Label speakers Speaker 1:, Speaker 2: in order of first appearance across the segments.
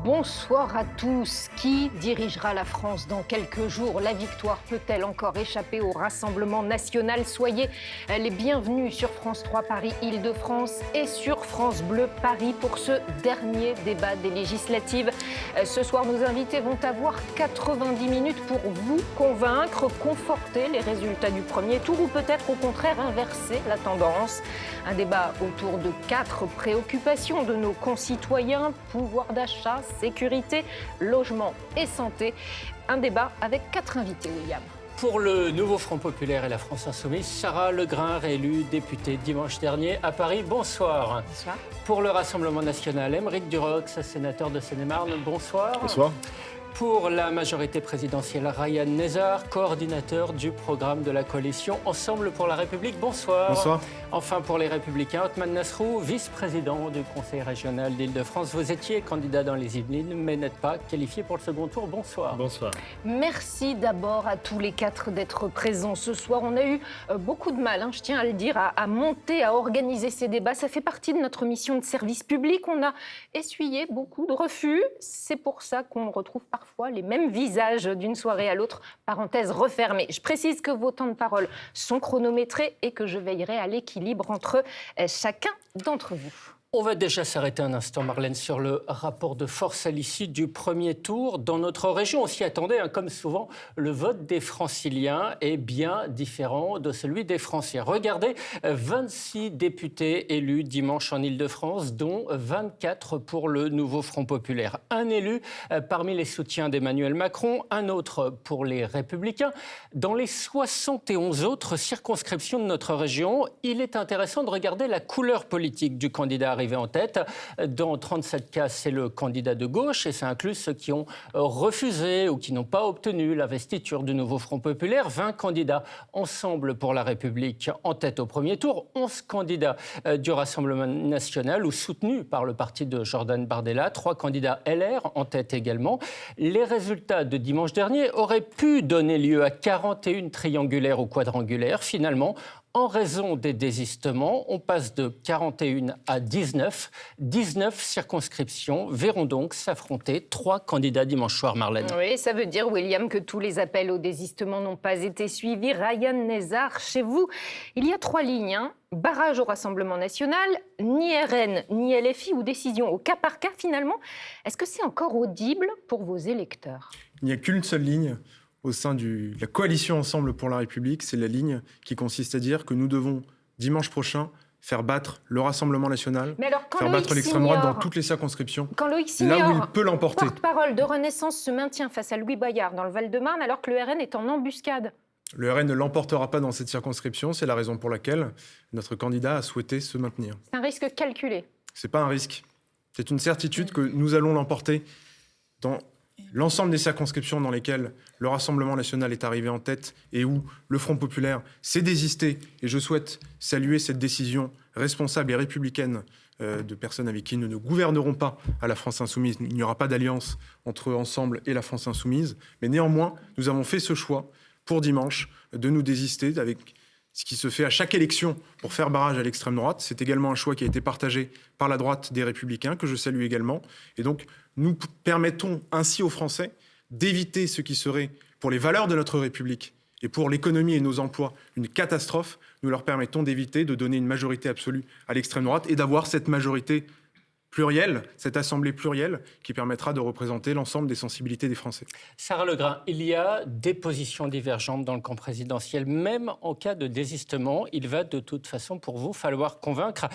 Speaker 1: Bonsoir à tous. Qui dirigera la France dans quelques jours? La victoire peut-elle encore échapper au Rassemblement national? Soyez les bienvenus sur France 3 Paris Île-de-France et sur France Bleu Paris pour ce dernier débat des législatives. Ce soir, nos invités vont avoir 90 minutes pour vous convaincre, conforter les résultats du premier tour ou peut-être au contraire inverser la tendance. Un débat autour de 4 préoccupations de nos concitoyens: pouvoir d'achat, sécurité, logement et santé. Un débat avec 4 invités, William.
Speaker 2: Pour le nouveau Front populaire et la France insoumise, Sarah Legrin, réélue députée dimanche dernier à Paris. Bonsoir.
Speaker 1: Bonsoir.
Speaker 2: Pour le Rassemblement national, Aymeric Durox, sénateur de Seine-et-Marne. Bonsoir.
Speaker 3: Bonsoir.
Speaker 2: Pour la majorité présidentielle, Ryan Nezar, coordinateur du programme de la coalition Ensemble pour la République. Bonsoir.
Speaker 3: Bonsoir.
Speaker 2: Enfin, pour les Républicains, Othman Nasrou, vice-président du Conseil régional d'Île-de-France. Vous étiez candidat dans les Yvelines, mais n'êtes pas qualifié pour le second tour. Bonsoir.
Speaker 3: Bonsoir.
Speaker 1: Merci d'abord à tous les 4 d'être présents ce soir. On a eu beaucoup de mal, je tiens à le dire, à monter, à organiser ces débats. Ça fait partie de notre mission de service public. On a essuyé beaucoup de refus. C'est pour ça qu'on retrouve parfois les mêmes visages d'une soirée à l'autre. Parenthèse refermée. Je précise que vos temps de parole sont chronométrés et que je veillerai à l'équilibre entre chacun d'entre vous.
Speaker 2: On va déjà s'arrêter un instant, Marlène, sur le rapport de force à l'issue du premier tour. Dans notre région, on s'y attendait, comme souvent, le vote des Franciliens est bien différent de celui des Franciens. Regardez, 26 députés élus dimanche en Île-de-France, dont 24 pour le nouveau Front populaire. Un élu parmi les soutiens d'Emmanuel Macron, un autre pour les Républicains. Dans les 71 autres circonscriptions de notre région, il est intéressant de regarder la couleur politique du candidat arrivé en tête. Dans 37 cas, c'est le candidat de gauche et ça inclut ceux qui ont refusé ou qui n'ont pas obtenu l'investiture du nouveau Front populaire. 20 candidats Ensemble pour la République en tête au premier tour. 11 candidats du Rassemblement national ou soutenus par le parti de Jordan Bardella. 3 candidats LR en tête également. Les résultats de dimanche dernier auraient pu donner lieu à 41 triangulaires ou quadrangulaires. Finalement, en raison des désistements, on passe de 41 à 19. 19 circonscriptions verront donc s'affronter 3 candidats dimanche soir, Marlène.
Speaker 1: Oui, ça veut dire, William, que tous les appels au désistement n'ont pas été suivis. Ryan Nezar, chez vous, il y a 3 lignes. Barrage au Rassemblement national, ni RN, ni LFI ou décision au cas par cas finalement. Est-ce que c'est encore audible pour vos électeurs?
Speaker 3: Il n'y a qu'une seule ligne au sein de la coalition Ensemble pour la République, c'est la ligne qui consiste à dire que nous devons, dimanche prochain, faire battre le Rassemblement national, faire battre l'extrême droite dans toutes les circonscriptions,
Speaker 1: quand Loïc
Speaker 3: là où
Speaker 1: Signor,
Speaker 3: il peut l'emporter.
Speaker 1: porte-parole de Renaissance, se maintient face à Louis Boyard dans le Val-de-Marne alors que le RN est en embuscade.
Speaker 3: Le RN ne l'emportera pas dans cette circonscription, c'est la raison pour laquelle notre candidat a souhaité se maintenir.
Speaker 1: C'est un risque calculé.
Speaker 3: C'est pas un risque, c'est une certitude que nous allons l'emporter dans l'ensemble des circonscriptions dans lesquelles le Rassemblement national est arrivé en tête et où le Front populaire s'est désisté. Et je souhaite saluer cette décision responsable et républicaine de personnes avec qui nous ne gouvernerons pas à la France insoumise. Il n'y aura pas d'alliance entre Ensemble et la France insoumise. Mais néanmoins, nous avons fait ce choix pour dimanche de nous désister avec ce qui se fait à chaque élection pour faire barrage à l'extrême droite. C'est également un choix qui a été partagé par la droite des Républicains, que je salue également. Et donc, nous permettons ainsi aux Français d'éviter ce qui serait, pour les valeurs de notre République et pour l'économie et nos emplois, une catastrophe. Nous leur permettons d'éviter de donner une majorité absolue à l'extrême droite et d'avoir cette majorité plurielle, cette assemblée plurielle qui permettra de représenter l'ensemble des sensibilités des Français.
Speaker 2: Sarah Legrin, il y a des positions divergentes dans le camp présidentiel. Même en cas de désistement, il va de toute façon pour vous falloir convaincre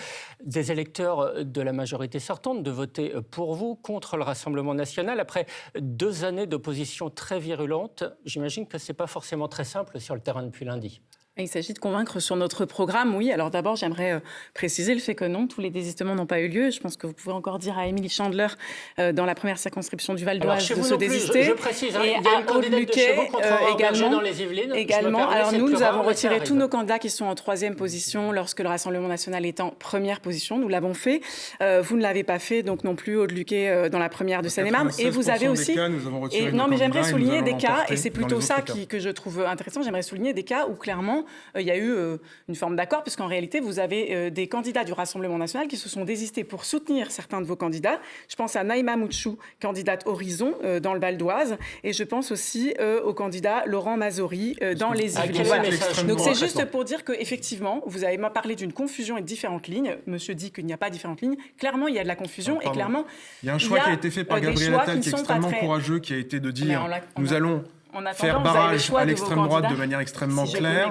Speaker 2: des électeurs de la majorité sortante de voter pour vous contre le Rassemblement national. Après 2 années d'opposition très virulente, j'imagine que ce n'est pas forcément très simple sur le terrain depuis lundi.
Speaker 4: Il s'agit de convaincre sur notre programme, oui. Alors d'abord, j'aimerais préciser le fait que non, tous les désistements n'ont pas eu lieu. Je pense que vous pouvez encore dire à Émilie Chandler, dans la première circonscription du Val d'Oise, de se désister.
Speaker 2: Je précise,
Speaker 4: et
Speaker 2: il y a une candidate de chez vous contre
Speaker 4: également,
Speaker 2: dans les Yvelines.
Speaker 4: Également. Alors nous avons retiré tous nos candidats qui sont en 3e position lorsque le Rassemblement national est en 1re position. Nous l'avons fait. Vous ne l'avez pas fait, donc non plus, Aude Luquet, dans la première de Seine-et-Marne. Et vous avez aussi... Non, mais j'aimerais souligner des cas, et c'est plutôt ça que je trouve intéressant. J'aimerais souligner des cas où, clairement, finalement, il y a eu une forme d'accord, puisqu'en réalité, vous avez des candidats du Rassemblement national qui se sont désistés pour soutenir certains de vos candidats. Je pense à Naïma Mouchou, candidate Horizon dans le Val d'Oise, et je pense aussi au candidat Laurent Mazori dans les Yvelines. Voilà. Donc c'est juste pour dire qu'effectivement, vous avez parlé d'une confusion et de différentes lignes. Monsieur dit qu'il n'y a pas différentes lignes. Clairement, il y a de la confusion et clairement...
Speaker 3: Il y a un choix qui a été fait par Gabriel Attal qui est extrêmement courageux, qui a été de dire nous allons faire barrage à l'extrême droite de manière extrêmement claire.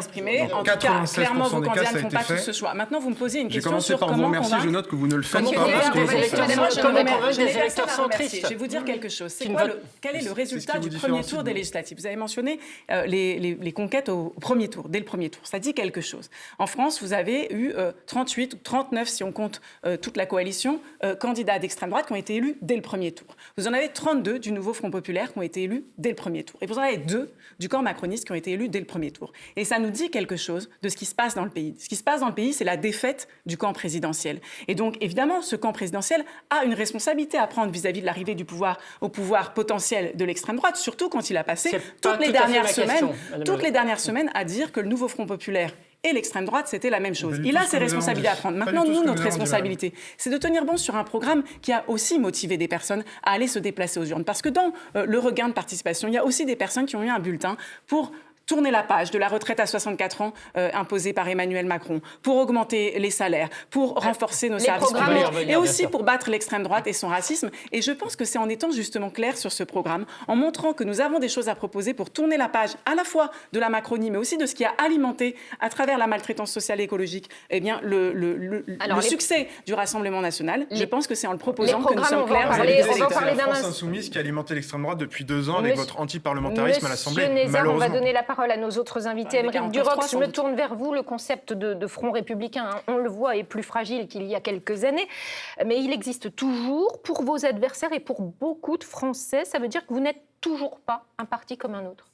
Speaker 4: En tout cas, clairement, vos candidats ne font pas tous ce choix. Maintenant, vous me posez une question sur comment... J'ai commencé par vous remercier,
Speaker 3: je note que vous ne le faites pas.
Speaker 4: Je vais vous dire quelque chose. Quel est le résultat du premier tour des législatives? Vous avez mentionné les conquêtes au premier tour, dès le premier tour. Ça dit quelque chose. En France, vous avez eu 38 ou 39, si on compte toute la coalition, candidats d'extrême droite qui ont été élus dès le premier tour. Vous en avez 32 du nouveau Front populaire qui ont été élus dès le premier tour. Et vous en avez 2 du camp macroniste qui ont été élus dès le premier tour. Et ça nous dit quelque chose de ce qui se passe dans le pays. Ce qui se passe dans le pays, c'est la défaite du camp présidentiel. Et donc, évidemment, ce camp présidentiel a une responsabilité à prendre vis-à-vis de l'arrivée du pouvoir au pouvoir potentiel de l'extrême droite, surtout quand il a passé toutes les dernières semaines à dire que le nouveau Front populaire et l'extrême droite, c'était la même chose. Il a ses responsabilités à prendre. Maintenant, nous, notre responsabilité, c'est de tenir bon sur un programme qui a aussi motivé des personnes à aller se déplacer aux urnes. Parce que dans le regain de participation, il y a aussi des personnes qui ont eu un bulletin pour tourner la page de la retraite à 64 ans imposée par Emmanuel Macron, pour augmenter les salaires, pour renforcer nos services publics, et aussi pour battre l'extrême droite et son racisme. Et je pense que c'est en étant justement clair sur ce programme, en montrant que nous avons des choses à proposer pour tourner la page à la fois de la Macronie, mais aussi de ce qui a alimenté, à travers la maltraitance sociale et écologique, eh bien, le succès du Rassemblement national. Je pense que c'est en le proposant que nous sommes clairs.
Speaker 3: On va parler d'un France insoumise qui a alimenté l'extrême droite depuis 2 ans avec votre anti-parlementarisme à l'Assemblée.
Speaker 1: Malheureusement. On va donner la parole à nos autres invités. Aymeric Durox, je me tourne vers vous. Le concept de front républicain, on le voit, est plus fragile qu'il y a quelques années. Mais il existe toujours pour vos adversaires et pour beaucoup de Français. Ça veut dire que vous n'êtes toujours pas un parti comme un autre.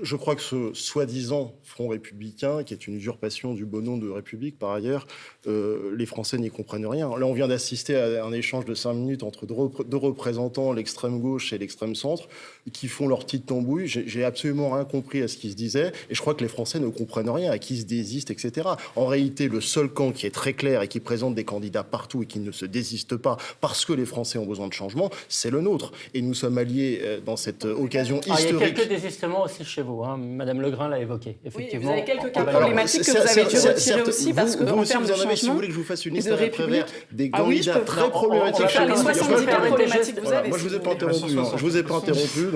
Speaker 5: Je crois que ce soi-disant Front républicain, qui est une usurpation du beau nom de République par ailleurs, les Français n'y comprennent rien. Là, on vient d'assister à un échange de 5 minutes entre deux représentants, l'extrême gauche et l'extrême centre, qui font leur petite tambouille. J'ai absolument rien compris à ce qui se disait, et je crois que les Français ne comprennent rien, à qui se désistent, etc. En réalité, le seul camp qui est très clair et qui présente des candidats partout et qui ne se désiste pas parce que les Français ont besoin de changement, c'est le nôtre. Et nous sommes alliés dans cette occasion historique.
Speaker 2: Il y a quelques désistements aussi chez vous, hein. Madame Legrain l'a évoqué, effectivement.
Speaker 4: Oui, vous avez quelques cas problématiques que vous avez dû retirer aussi, parce que en termes de changement,
Speaker 5: si vous voulez que je vous fasse une liste à travers des candidats très problématiques chez
Speaker 4: les 70 cas problématiques que vous avez.
Speaker 5: Moi, je vous ai pas interrompu.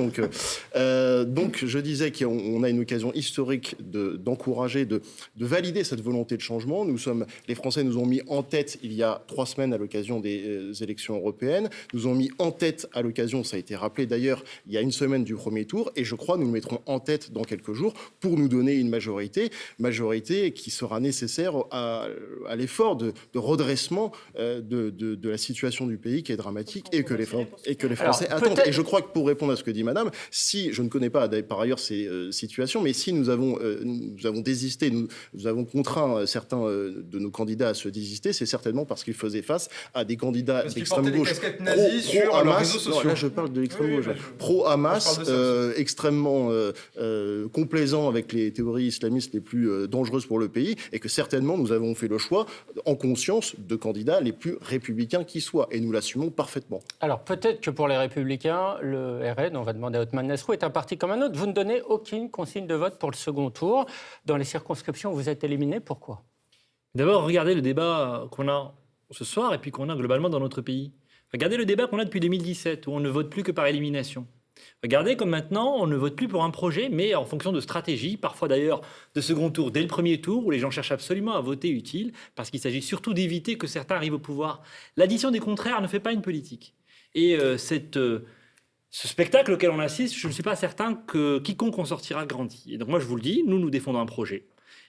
Speaker 5: Donc, je disais qu'on a une occasion historique d'encourager, de valider cette volonté de changement. Les Français nous ont mis en tête il y a 3 semaines à l'occasion des élections européennes. Nous ont mis en tête à l'occasion, ça a été rappelé d'ailleurs, il y a 1 semaine du premier tour. Et je crois nous le mettrons en tête dans quelques jours pour nous donner une majorité qui sera nécessaire à l'effort de redressement de la situation du pays qui est dramatique et que les Français attendent. Et je crois que pour répondre à ce que dit Madame, si je ne connais pas par ailleurs ces situations, mais si nous avons désisté, nous avons contraint certains de nos candidats à se désister, c'est certainement parce qu'ils faisaient face à des candidats d'extrême gauche pro-Hamas. Là, je parle de l'extrême gauche. Pro-Hamas, extrêmement complaisant avec les théories islamistes les plus dangereuses pour le pays, et que certainement nous avons fait le choix, en conscience, de candidats les plus républicains qui soient, et nous l'assumons parfaitement.
Speaker 2: Alors peut-être que pour les Républicains, le RN, on va demander à Othmane Nasrou, est un parti comme un autre. Vous ne donnez aucune consigne de vote pour le second tour. Dans les circonscriptions où vous êtes éliminé, pourquoi ?
Speaker 6: D'abord, regardez le débat qu'on a ce soir et puis qu'on a globalement dans notre pays. Regardez le débat qu'on a depuis 2017, où on ne vote plus que par élimination. Regardez comme maintenant, on ne vote plus pour un projet, mais en fonction de stratégie, parfois d'ailleurs de second tour dès le premier tour, où les gens cherchent absolument à voter utile, parce qu'il s'agit surtout d'éviter que certains arrivent au pouvoir. L'addition des contraires ne fait pas une politique. Et ce spectacle auquel on assiste, je ne suis pas certain que quiconque en sortira grandi. Et donc moi je vous le dis, nous défendons un projet.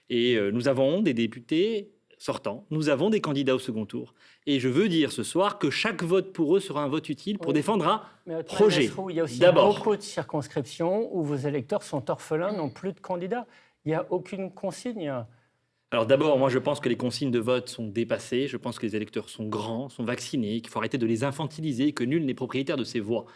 Speaker 6: Et nous avons des députés sortants, nous avons des candidats au second tour. Et je veux dire ce soir que chaque vote pour eux sera un vote utile pour défendre un projet.
Speaker 2: Nasrou, il y a aussi
Speaker 6: D'abord,
Speaker 2: beaucoup de circonscriptions où vos électeurs sont orphelins, n'ont plus de candidats. Il n'y a aucune consigne.
Speaker 6: Alors d'abord, moi je pense que les consignes de vote sont dépassées. Je pense que les électeurs sont grands, sont vaccinés, qu'il faut arrêter de les infantiliser, que nul n'est propriétaire de ses voix.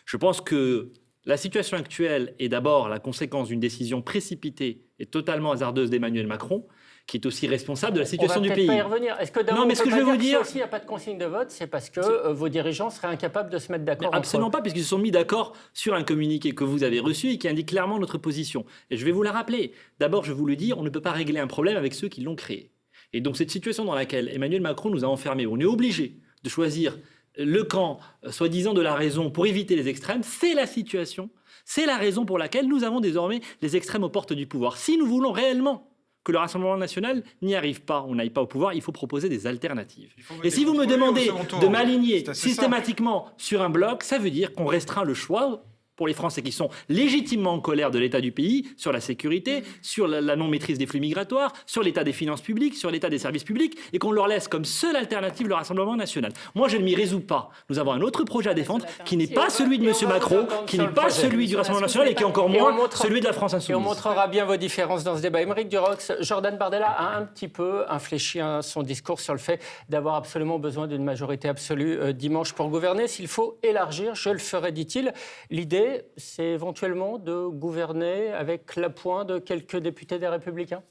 Speaker 6: Je pense que La situation actuelle est d'abord la conséquence d'une décision précipitée et totalement hasardeuse d'Emmanuel Macron, qui est aussi responsable de la situation du pays.
Speaker 2: On va peut-être pas y revenir. Est-ce que
Speaker 6: Non, mais ce que je vais vous dire,
Speaker 2: s'il n'y a pas de consigne de vote, c'est parce que vos dirigeants seraient incapables de se mettre d'accord?
Speaker 6: Absolument pas, puisqu'ils se sont mis d'accord sur un communiqué que vous avez reçu et qui indique clairement notre position. Et je vais vous la rappeler. D'abord, je vous le dis, on ne peut pas régler un problème avec ceux qui l'ont créé. Et donc cette situation dans laquelle Emmanuel Macron nous a enfermés, on est obligé de choisir le camp, soi-disant, de la raison pour éviter les extrêmes, c'est la situation, c'est la raison pour laquelle nous avons désormais les extrêmes aux portes du pouvoir. Si nous voulons réellement que le Rassemblement national n'y arrive pas, on n'aille pas au pouvoir, il faut proposer des alternatives. Et si vous me demandez de m'aligner systématiquement sur un bloc, ça veut dire qu'on restreint le choix pour les Français qui sont légitimement en colère de l'état du pays, sur la sécurité, sur la non-maîtrise des flux migratoires, sur l'état des finances publiques, sur l'état des services publics, et qu'on leur laisse comme seule alternative le Rassemblement national. Moi, je ne m'y résous pas. Nous avons un autre projet à défendre qui n'est pas celui de M. Macron, qui n'est pas celui du Rassemblement national et qui est encore moins celui de la France insoumise.
Speaker 2: Et on montrera bien vos différences dans ce débat. Aymeric Durox, Jordan Bardella a un petit peu infléchi son discours sur le fait d'avoir absolument besoin d'une majorité absolue dimanche pour gouverner. S'il faut élargir, je le ferai, dit-il. L'idée, c'est éventuellement de gouverner avec l'appoint de quelques députés des Républicains?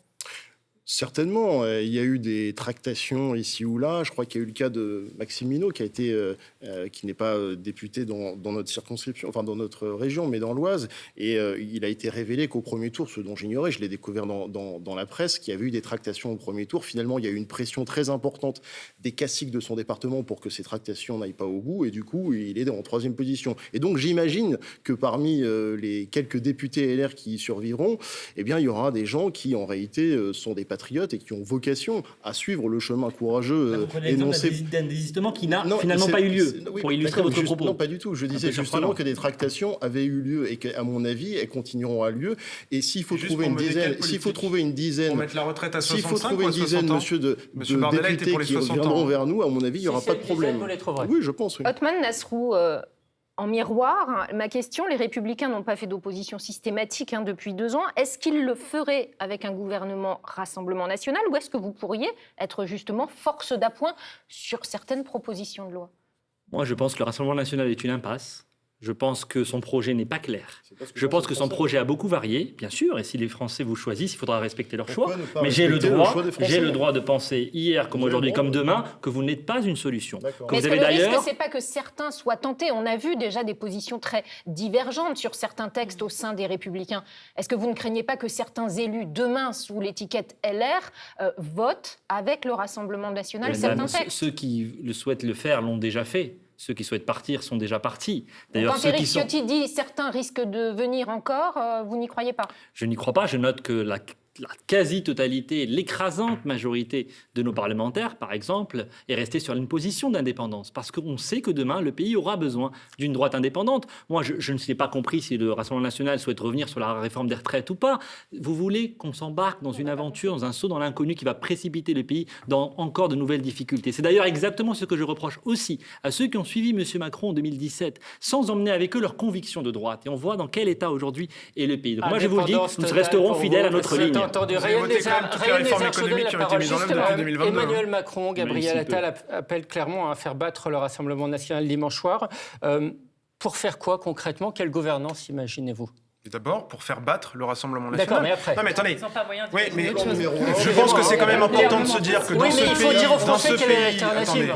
Speaker 5: Certainement, il y a eu des tractations ici ou là. Je crois qu'il y a eu le cas de Maxime Minot, qui n'est pas député dans notre circonscription, enfin dans notre région, mais dans l'Oise. Et il a été révélé qu'au premier tour, ce dont j'ignorais, je l'ai découvert dans la presse, qu'il y avait eu des tractations au premier tour. Finalement, il y a eu une pression très importante des caciques de son département pour que ces tractations n'aillent pas au bout. Et du coup, il est en 3e position. Et donc, j'imagine que parmi les quelques députés LR qui y survivront, eh bien, il y aura des gens qui, en réalité, sont des patriotes et qui ont vocation à suivre le chemin courageux énoncé.
Speaker 6: D'un désistement qui n'a finalement pas eu lieu, pour illustrer votre propos.
Speaker 5: Non, pas du tout. Je disais justement que des tractations avaient eu lieu et qu'à mon avis, elles continueront à lieu. Et s'il faut trouver une dizaine,
Speaker 3: pour mettre la retraite à 65,
Speaker 5: s'il faut trouver une dizaine, monsieur députés qui reviendront vers nous, à mon avis, il n'y aura pas de problème. Oui, je pense.
Speaker 1: Othman Nasrou, en miroir, ma question, les Républicains n'ont pas fait d'opposition systématique depuis 2 ans. Est-ce qu'ils le feraient avec un gouvernement Rassemblement national ou est-ce que vous pourriez être justement force d'appoint sur certaines propositions de loi?
Speaker 6: Moi, je pense que le Rassemblement national est une impasse. Je pense que son projet n'est pas clair. Je pense que son projet a beaucoup varié, bien sûr, et si les Français vous choisissent, il faudra respecter leur choix. Mais j'ai le droit de penser hier, comme aujourd'hui, comme demain, que vous n'êtes pas une solution.
Speaker 1: Mais est-ce que le risque, c'est pas que certains soient tentés? On a vu déjà des positions très divergentes sur certains textes au sein des Républicains. Est-ce que vous ne craignez pas que certains élus, demain, sous l'étiquette LR, votent avec le Rassemblement national certains textes?
Speaker 6: Ceux qui le souhaitent le faire l'ont déjà fait. Ceux qui souhaitent partir sont déjà partis.
Speaker 1: D'ailleurs, quand Éric Ciotti dit certains risquent de venir encore, vous n'y croyez pas?
Speaker 6: Je n'y crois pas. Je note que la quasi-totalité, l'écrasante majorité de nos parlementaires, par exemple, est restée sur une position d'indépendance. Parce qu'on sait que demain, le pays aura besoin d'une droite indépendante. Moi, je ne sais pas compris si le Rassemblement national souhaite revenir sur la réforme des retraites ou pas. Vous voulez qu'on s'embarque dans une aventure, dans un saut dans l'inconnu qui va précipiter le pays dans encore de nouvelles difficultés. C'est d'ailleurs exactement ce que je reproche aussi à ceux qui ont suivi M. Macron en 2017, sans emmener avec eux leurs convictions de droite. Et on voit dans quel état aujourd'hui est le pays. Donc moi, je vous le dis, nous resterons fidèles à notre ligne.
Speaker 2: Entendu.
Speaker 3: Vous avez voté quand même toutes les réformes économiques qui ont été mises en œuvre depuis 2022.
Speaker 2: Emmanuel Macron, Gabriel Attal appellent clairement à faire battre le Rassemblement national dimanche soir. Pour faire quoi concrètement? Quelle gouvernance imaginez-vous?
Speaker 3: D'abord, pour faire battre le Rassemblement national.
Speaker 2: D'accord, mais après.
Speaker 3: Non, mais attendez.
Speaker 4: Ils n'ont pas moyen de
Speaker 3: Je pense que c'est quand même important de se dire que dans ce pays...
Speaker 2: il faut dire aux Français quelle est l'alternative.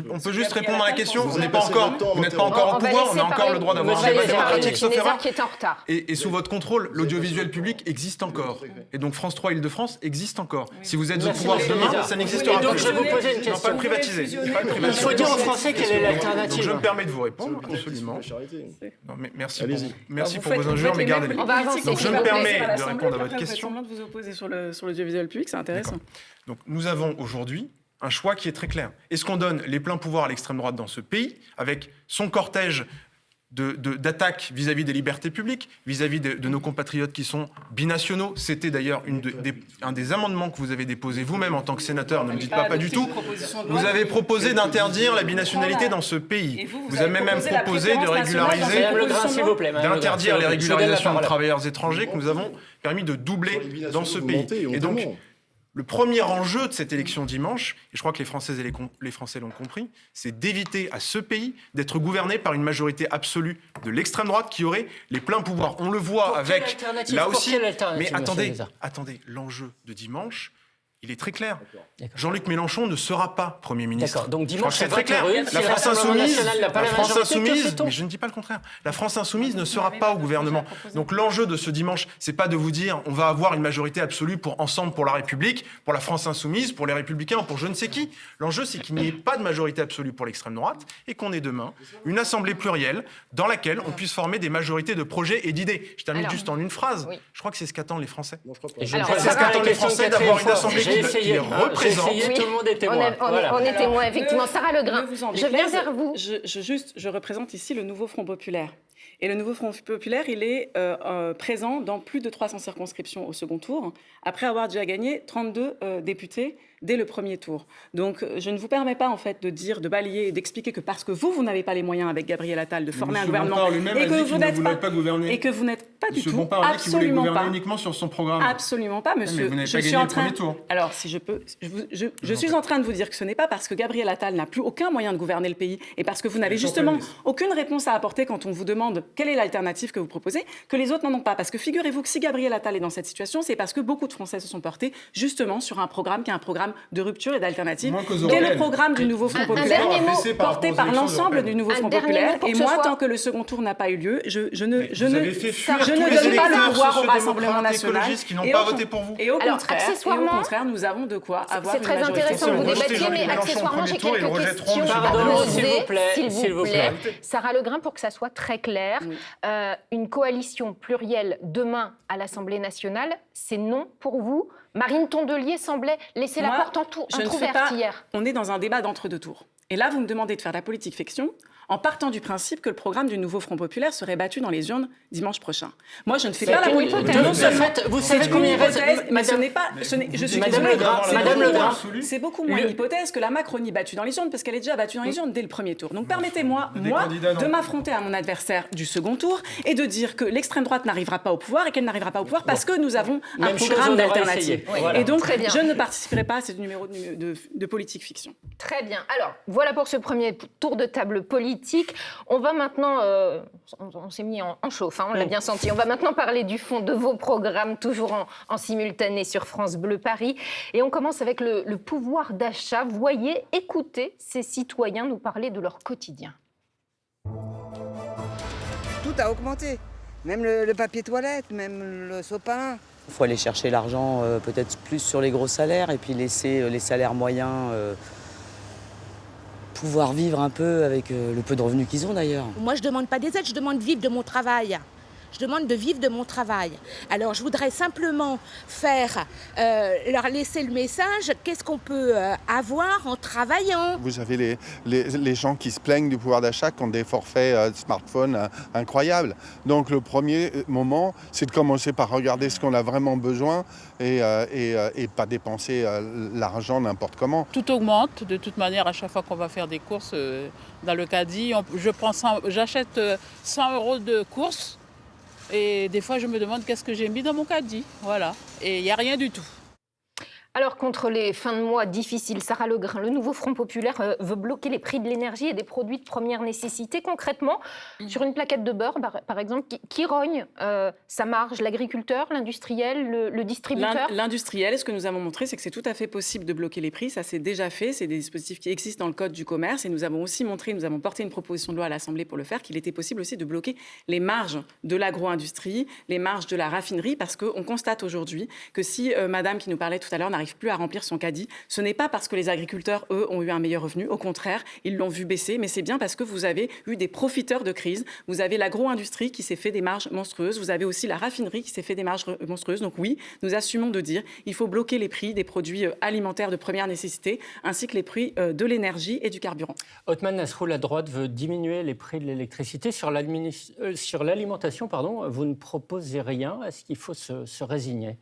Speaker 3: On peut juste répondre à la question. Vous n'êtes pas encore au pouvoir, on a encore le droit d'avoir un débat démocratique, sauf erreur. Et sous votre contrôle, l'audiovisuel public existe encore. Et donc France 3 Île-de-France existe encore. Si vous êtes au pouvoir demain, ça n'existera plus.
Speaker 2: Donc je vais vous poser une question.
Speaker 3: Non, pas le privatiser.
Speaker 2: Il faut dire aux Français quelle est l'alternative.
Speaker 3: Je me permets de vous répondre, absolument. Merci pour vos injures, mais gardez-les. Donc je me permets de répondre à votre question.
Speaker 4: De vous opposer sur l'audiovisuel public, c'est intéressant.
Speaker 3: Donc nous avons aujourd'hui un choix qui est très clair. Est-ce qu'on donne les pleins pouvoirs à l'extrême droite dans ce pays, avec son cortège d'attaques vis-à-vis des libertés publiques, vis-à-vis de nos compatriotes qui sont binationaux? C'était d'ailleurs un des amendements que vous avez déposé vous-même en tant que sénateur, ne me dites pas du tout. Vous avez proposé d'interdire la binationalité dans ce pays. Vous avez même proposé de régulariser, d'interdire les régularisations de travailleurs étrangers que nous avons permis de doubler dans ce pays. Et donc, Le premier enjeu de cette élection dimanche, et je crois que les Françaises et les Français l'ont compris, c'est d'éviter à ce pays d'être gouverné par une majorité absolue de l'extrême droite qui aurait les pleins pouvoirs. On le voit avec, là aussi, mais attendez, l'enjeu de dimanche, il est très clair. Jean-Luc Mélenchon ne sera pas Premier ministre.
Speaker 2: D'accord, donc dimanche,
Speaker 3: c'est très clair. La France insoumise, mais je ne dis pas le contraire. La France insoumise ne sera pas au gouvernement. Donc l'enjeu de ce dimanche, c'est pas de vous dire on va avoir une majorité absolue pour Ensemble pour la République, pour la France insoumise, pour les Républicains, pour je ne sais qui. L'enjeu, c'est qu'il n'y ait pas de majorité absolue pour l'extrême droite et qu'on ait demain une assemblée plurielle dans laquelle on puisse former des majorités de projets et d'idées. Je termine juste en une phrase. Oui. Je crois que c'est ce qu'attendent les Français.
Speaker 2: C'est ce qu'attendent les Français d'avoir une assemblée qui les représente.
Speaker 1: Tout le monde est témoin. On est témoin, effectivement. Sarah Legrain, je viens vers vous.
Speaker 4: Je représente ici le Nouveau Front Populaire. Et le Nouveau Front Populaire, il est présent dans plus de 300 circonscriptions au second tour, après avoir déjà gagné 32 députés dès le premier tour. Donc, je ne vous permets pas, en fait, de dire, de balayer et d'expliquer que parce que vous n'avez pas les moyens, avec Gabriel Attal, de former un gouvernement, et que vous n'êtes pas gouverner. Et que vous n'êtes pas du tout, absolument pas.
Speaker 3: Uniquement sur son programme.
Speaker 4: Absolument pas, monsieur.
Speaker 3: Mais vous je suis en train.
Speaker 4: Alors, si je peux, je suis en train de vous dire que ce n'est pas parce que Gabriel Attal n'a plus aucun moyen de gouverner le pays et parce que vous n'avez justement aucune réponse à apporter quand on vous demande quelle est l'alternative que vous proposez, que les autres n'en ont pas. Parce que figurez-vous que si Gabriel Attal est dans cette situation, c'est parce que beaucoup de Français se sont portés justement sur un programme qui est un programme de rupture et d'alternative, qui est le programme du Nouveau Front Populaire, porté par l'ensemble du Nouveau Front Populaire. Et moi, tant que le second tour n'a pas eu lieu, je ne donne pas le pouvoir au Rassemblement national.
Speaker 3: Qui n'ont pas voté pour vous.
Speaker 4: Et au contraire, nous avons de quoi avoir une majorité.
Speaker 1: C'est très intéressant que vous débattiez, mais accessoirement, j'ai quelques questions à poser, s'il vous plaît. Sarah Legrain, pour que ça soit très clair, une coalition plurielle demain à l'Assemblée nationale, c'est non pour vous. Marine Tondelier semblait laisser la porte entrouverte hier.
Speaker 4: On est dans un débat d'entre-deux tours. Et là, vous me demandez de faire de la politique fiction en partant du principe que le programme du Nouveau Front Populaire serait battu dans les urnes dimanche prochain. Moi, je ne fais pas la politique.
Speaker 2: Vous savez combien il reste,
Speaker 4: mais ce n'est pas. Je suis
Speaker 2: Madame Legrain.
Speaker 4: C'est beaucoup moins une hypothèse que la Macronie battue dans les urnes, parce qu'elle est déjà battue dans les urnes dès le premier tour. Donc permettez-moi, de m'affronter à mon adversaire du second tour et de dire que l'extrême droite n'arrivera pas au pouvoir et qu'elle n'arrivera pas au pouvoir parce que nous avons un programme d'alternative. Et donc, je ne participerai pas à ce numéro de politique fiction.
Speaker 1: Très bien. Alors, voilà pour ce premier tour de table politique. On va maintenant, on s'est mis en chauffe, on l'a bien senti. On va maintenant parler du fond de vos programmes, toujours en simultané sur France Bleu Paris. Et on commence avec le pouvoir d'achat. Voyez, écoutez ces citoyens nous parler de leur quotidien.
Speaker 7: Tout a augmenté, même le papier toilette, même le sopalin.
Speaker 8: Il faut aller chercher l'argent peut-être plus sur les gros salaires et puis laisser les salaires moyens pouvoir vivre un peu avec le peu de revenus qu'ils ont d'ailleurs.
Speaker 9: Moi, je ne demande pas des aides, je demande de vivre de mon travail. Je demande de vivre de mon travail. Alors, je voudrais simplement leur laisser le message, qu'est-ce qu'on peut avoir en travaillant.
Speaker 10: Vous avez les gens qui se plaignent du pouvoir d'achat qui ont des forfaits smartphone incroyables. Donc, le premier moment, c'est de commencer par regarder ce qu'on a vraiment besoin et pas dépenser l'argent n'importe comment.
Speaker 11: Tout augmente, de toute manière, à chaque fois qu'on va faire des courses dans le caddie. J'achète 100 € de courses. Et des fois, je me demande qu'est-ce que j'ai mis dans mon caddie. Voilà. Et il n'y a rien du tout.
Speaker 1: Alors, contre les fins de mois difficiles, Sarah Legrain, le Nouveau Front Populaire veut bloquer les prix de l'énergie et des produits de première nécessité. Concrètement, sur une plaquette de beurre, par exemple, qui rogne sa marge? L'agriculteur, l'industriel, le distributeur?
Speaker 4: L'industriel, ce que nous avons montré, c'est que c'est tout à fait possible de bloquer les prix. Ça, c'est déjà fait. C'est des dispositifs qui existent dans le Code du commerce. Et nous avons aussi montré, nous avons porté une proposition de loi à l'Assemblée pour le faire, qu'il était possible aussi de bloquer les marges de l'agro-industrie, les marges de la raffinerie, parce qu'on constate aujourd'hui que si madame qui nous parlait tout à l'heure n'arrive plus à remplir son caddie, ce n'est pas parce que les agriculteurs, eux, ont eu un meilleur revenu. Au contraire, ils l'ont vu baisser, mais c'est bien parce que vous avez eu des profiteurs de crise. Vous avez l'agro-industrie qui s'est fait des marges monstrueuses. Vous avez aussi la raffinerie qui s'est fait des marges monstrueuses. Donc oui, nous assumons de dire il faut bloquer les prix des produits alimentaires de première nécessité, ainsi que les prix de l'énergie et du carburant.
Speaker 2: Othman Nasrou, la droite veut diminuer les prix de l'électricité. Sur l'alimentation, vous ne proposez rien. Est-ce qu'il faut se résigner ?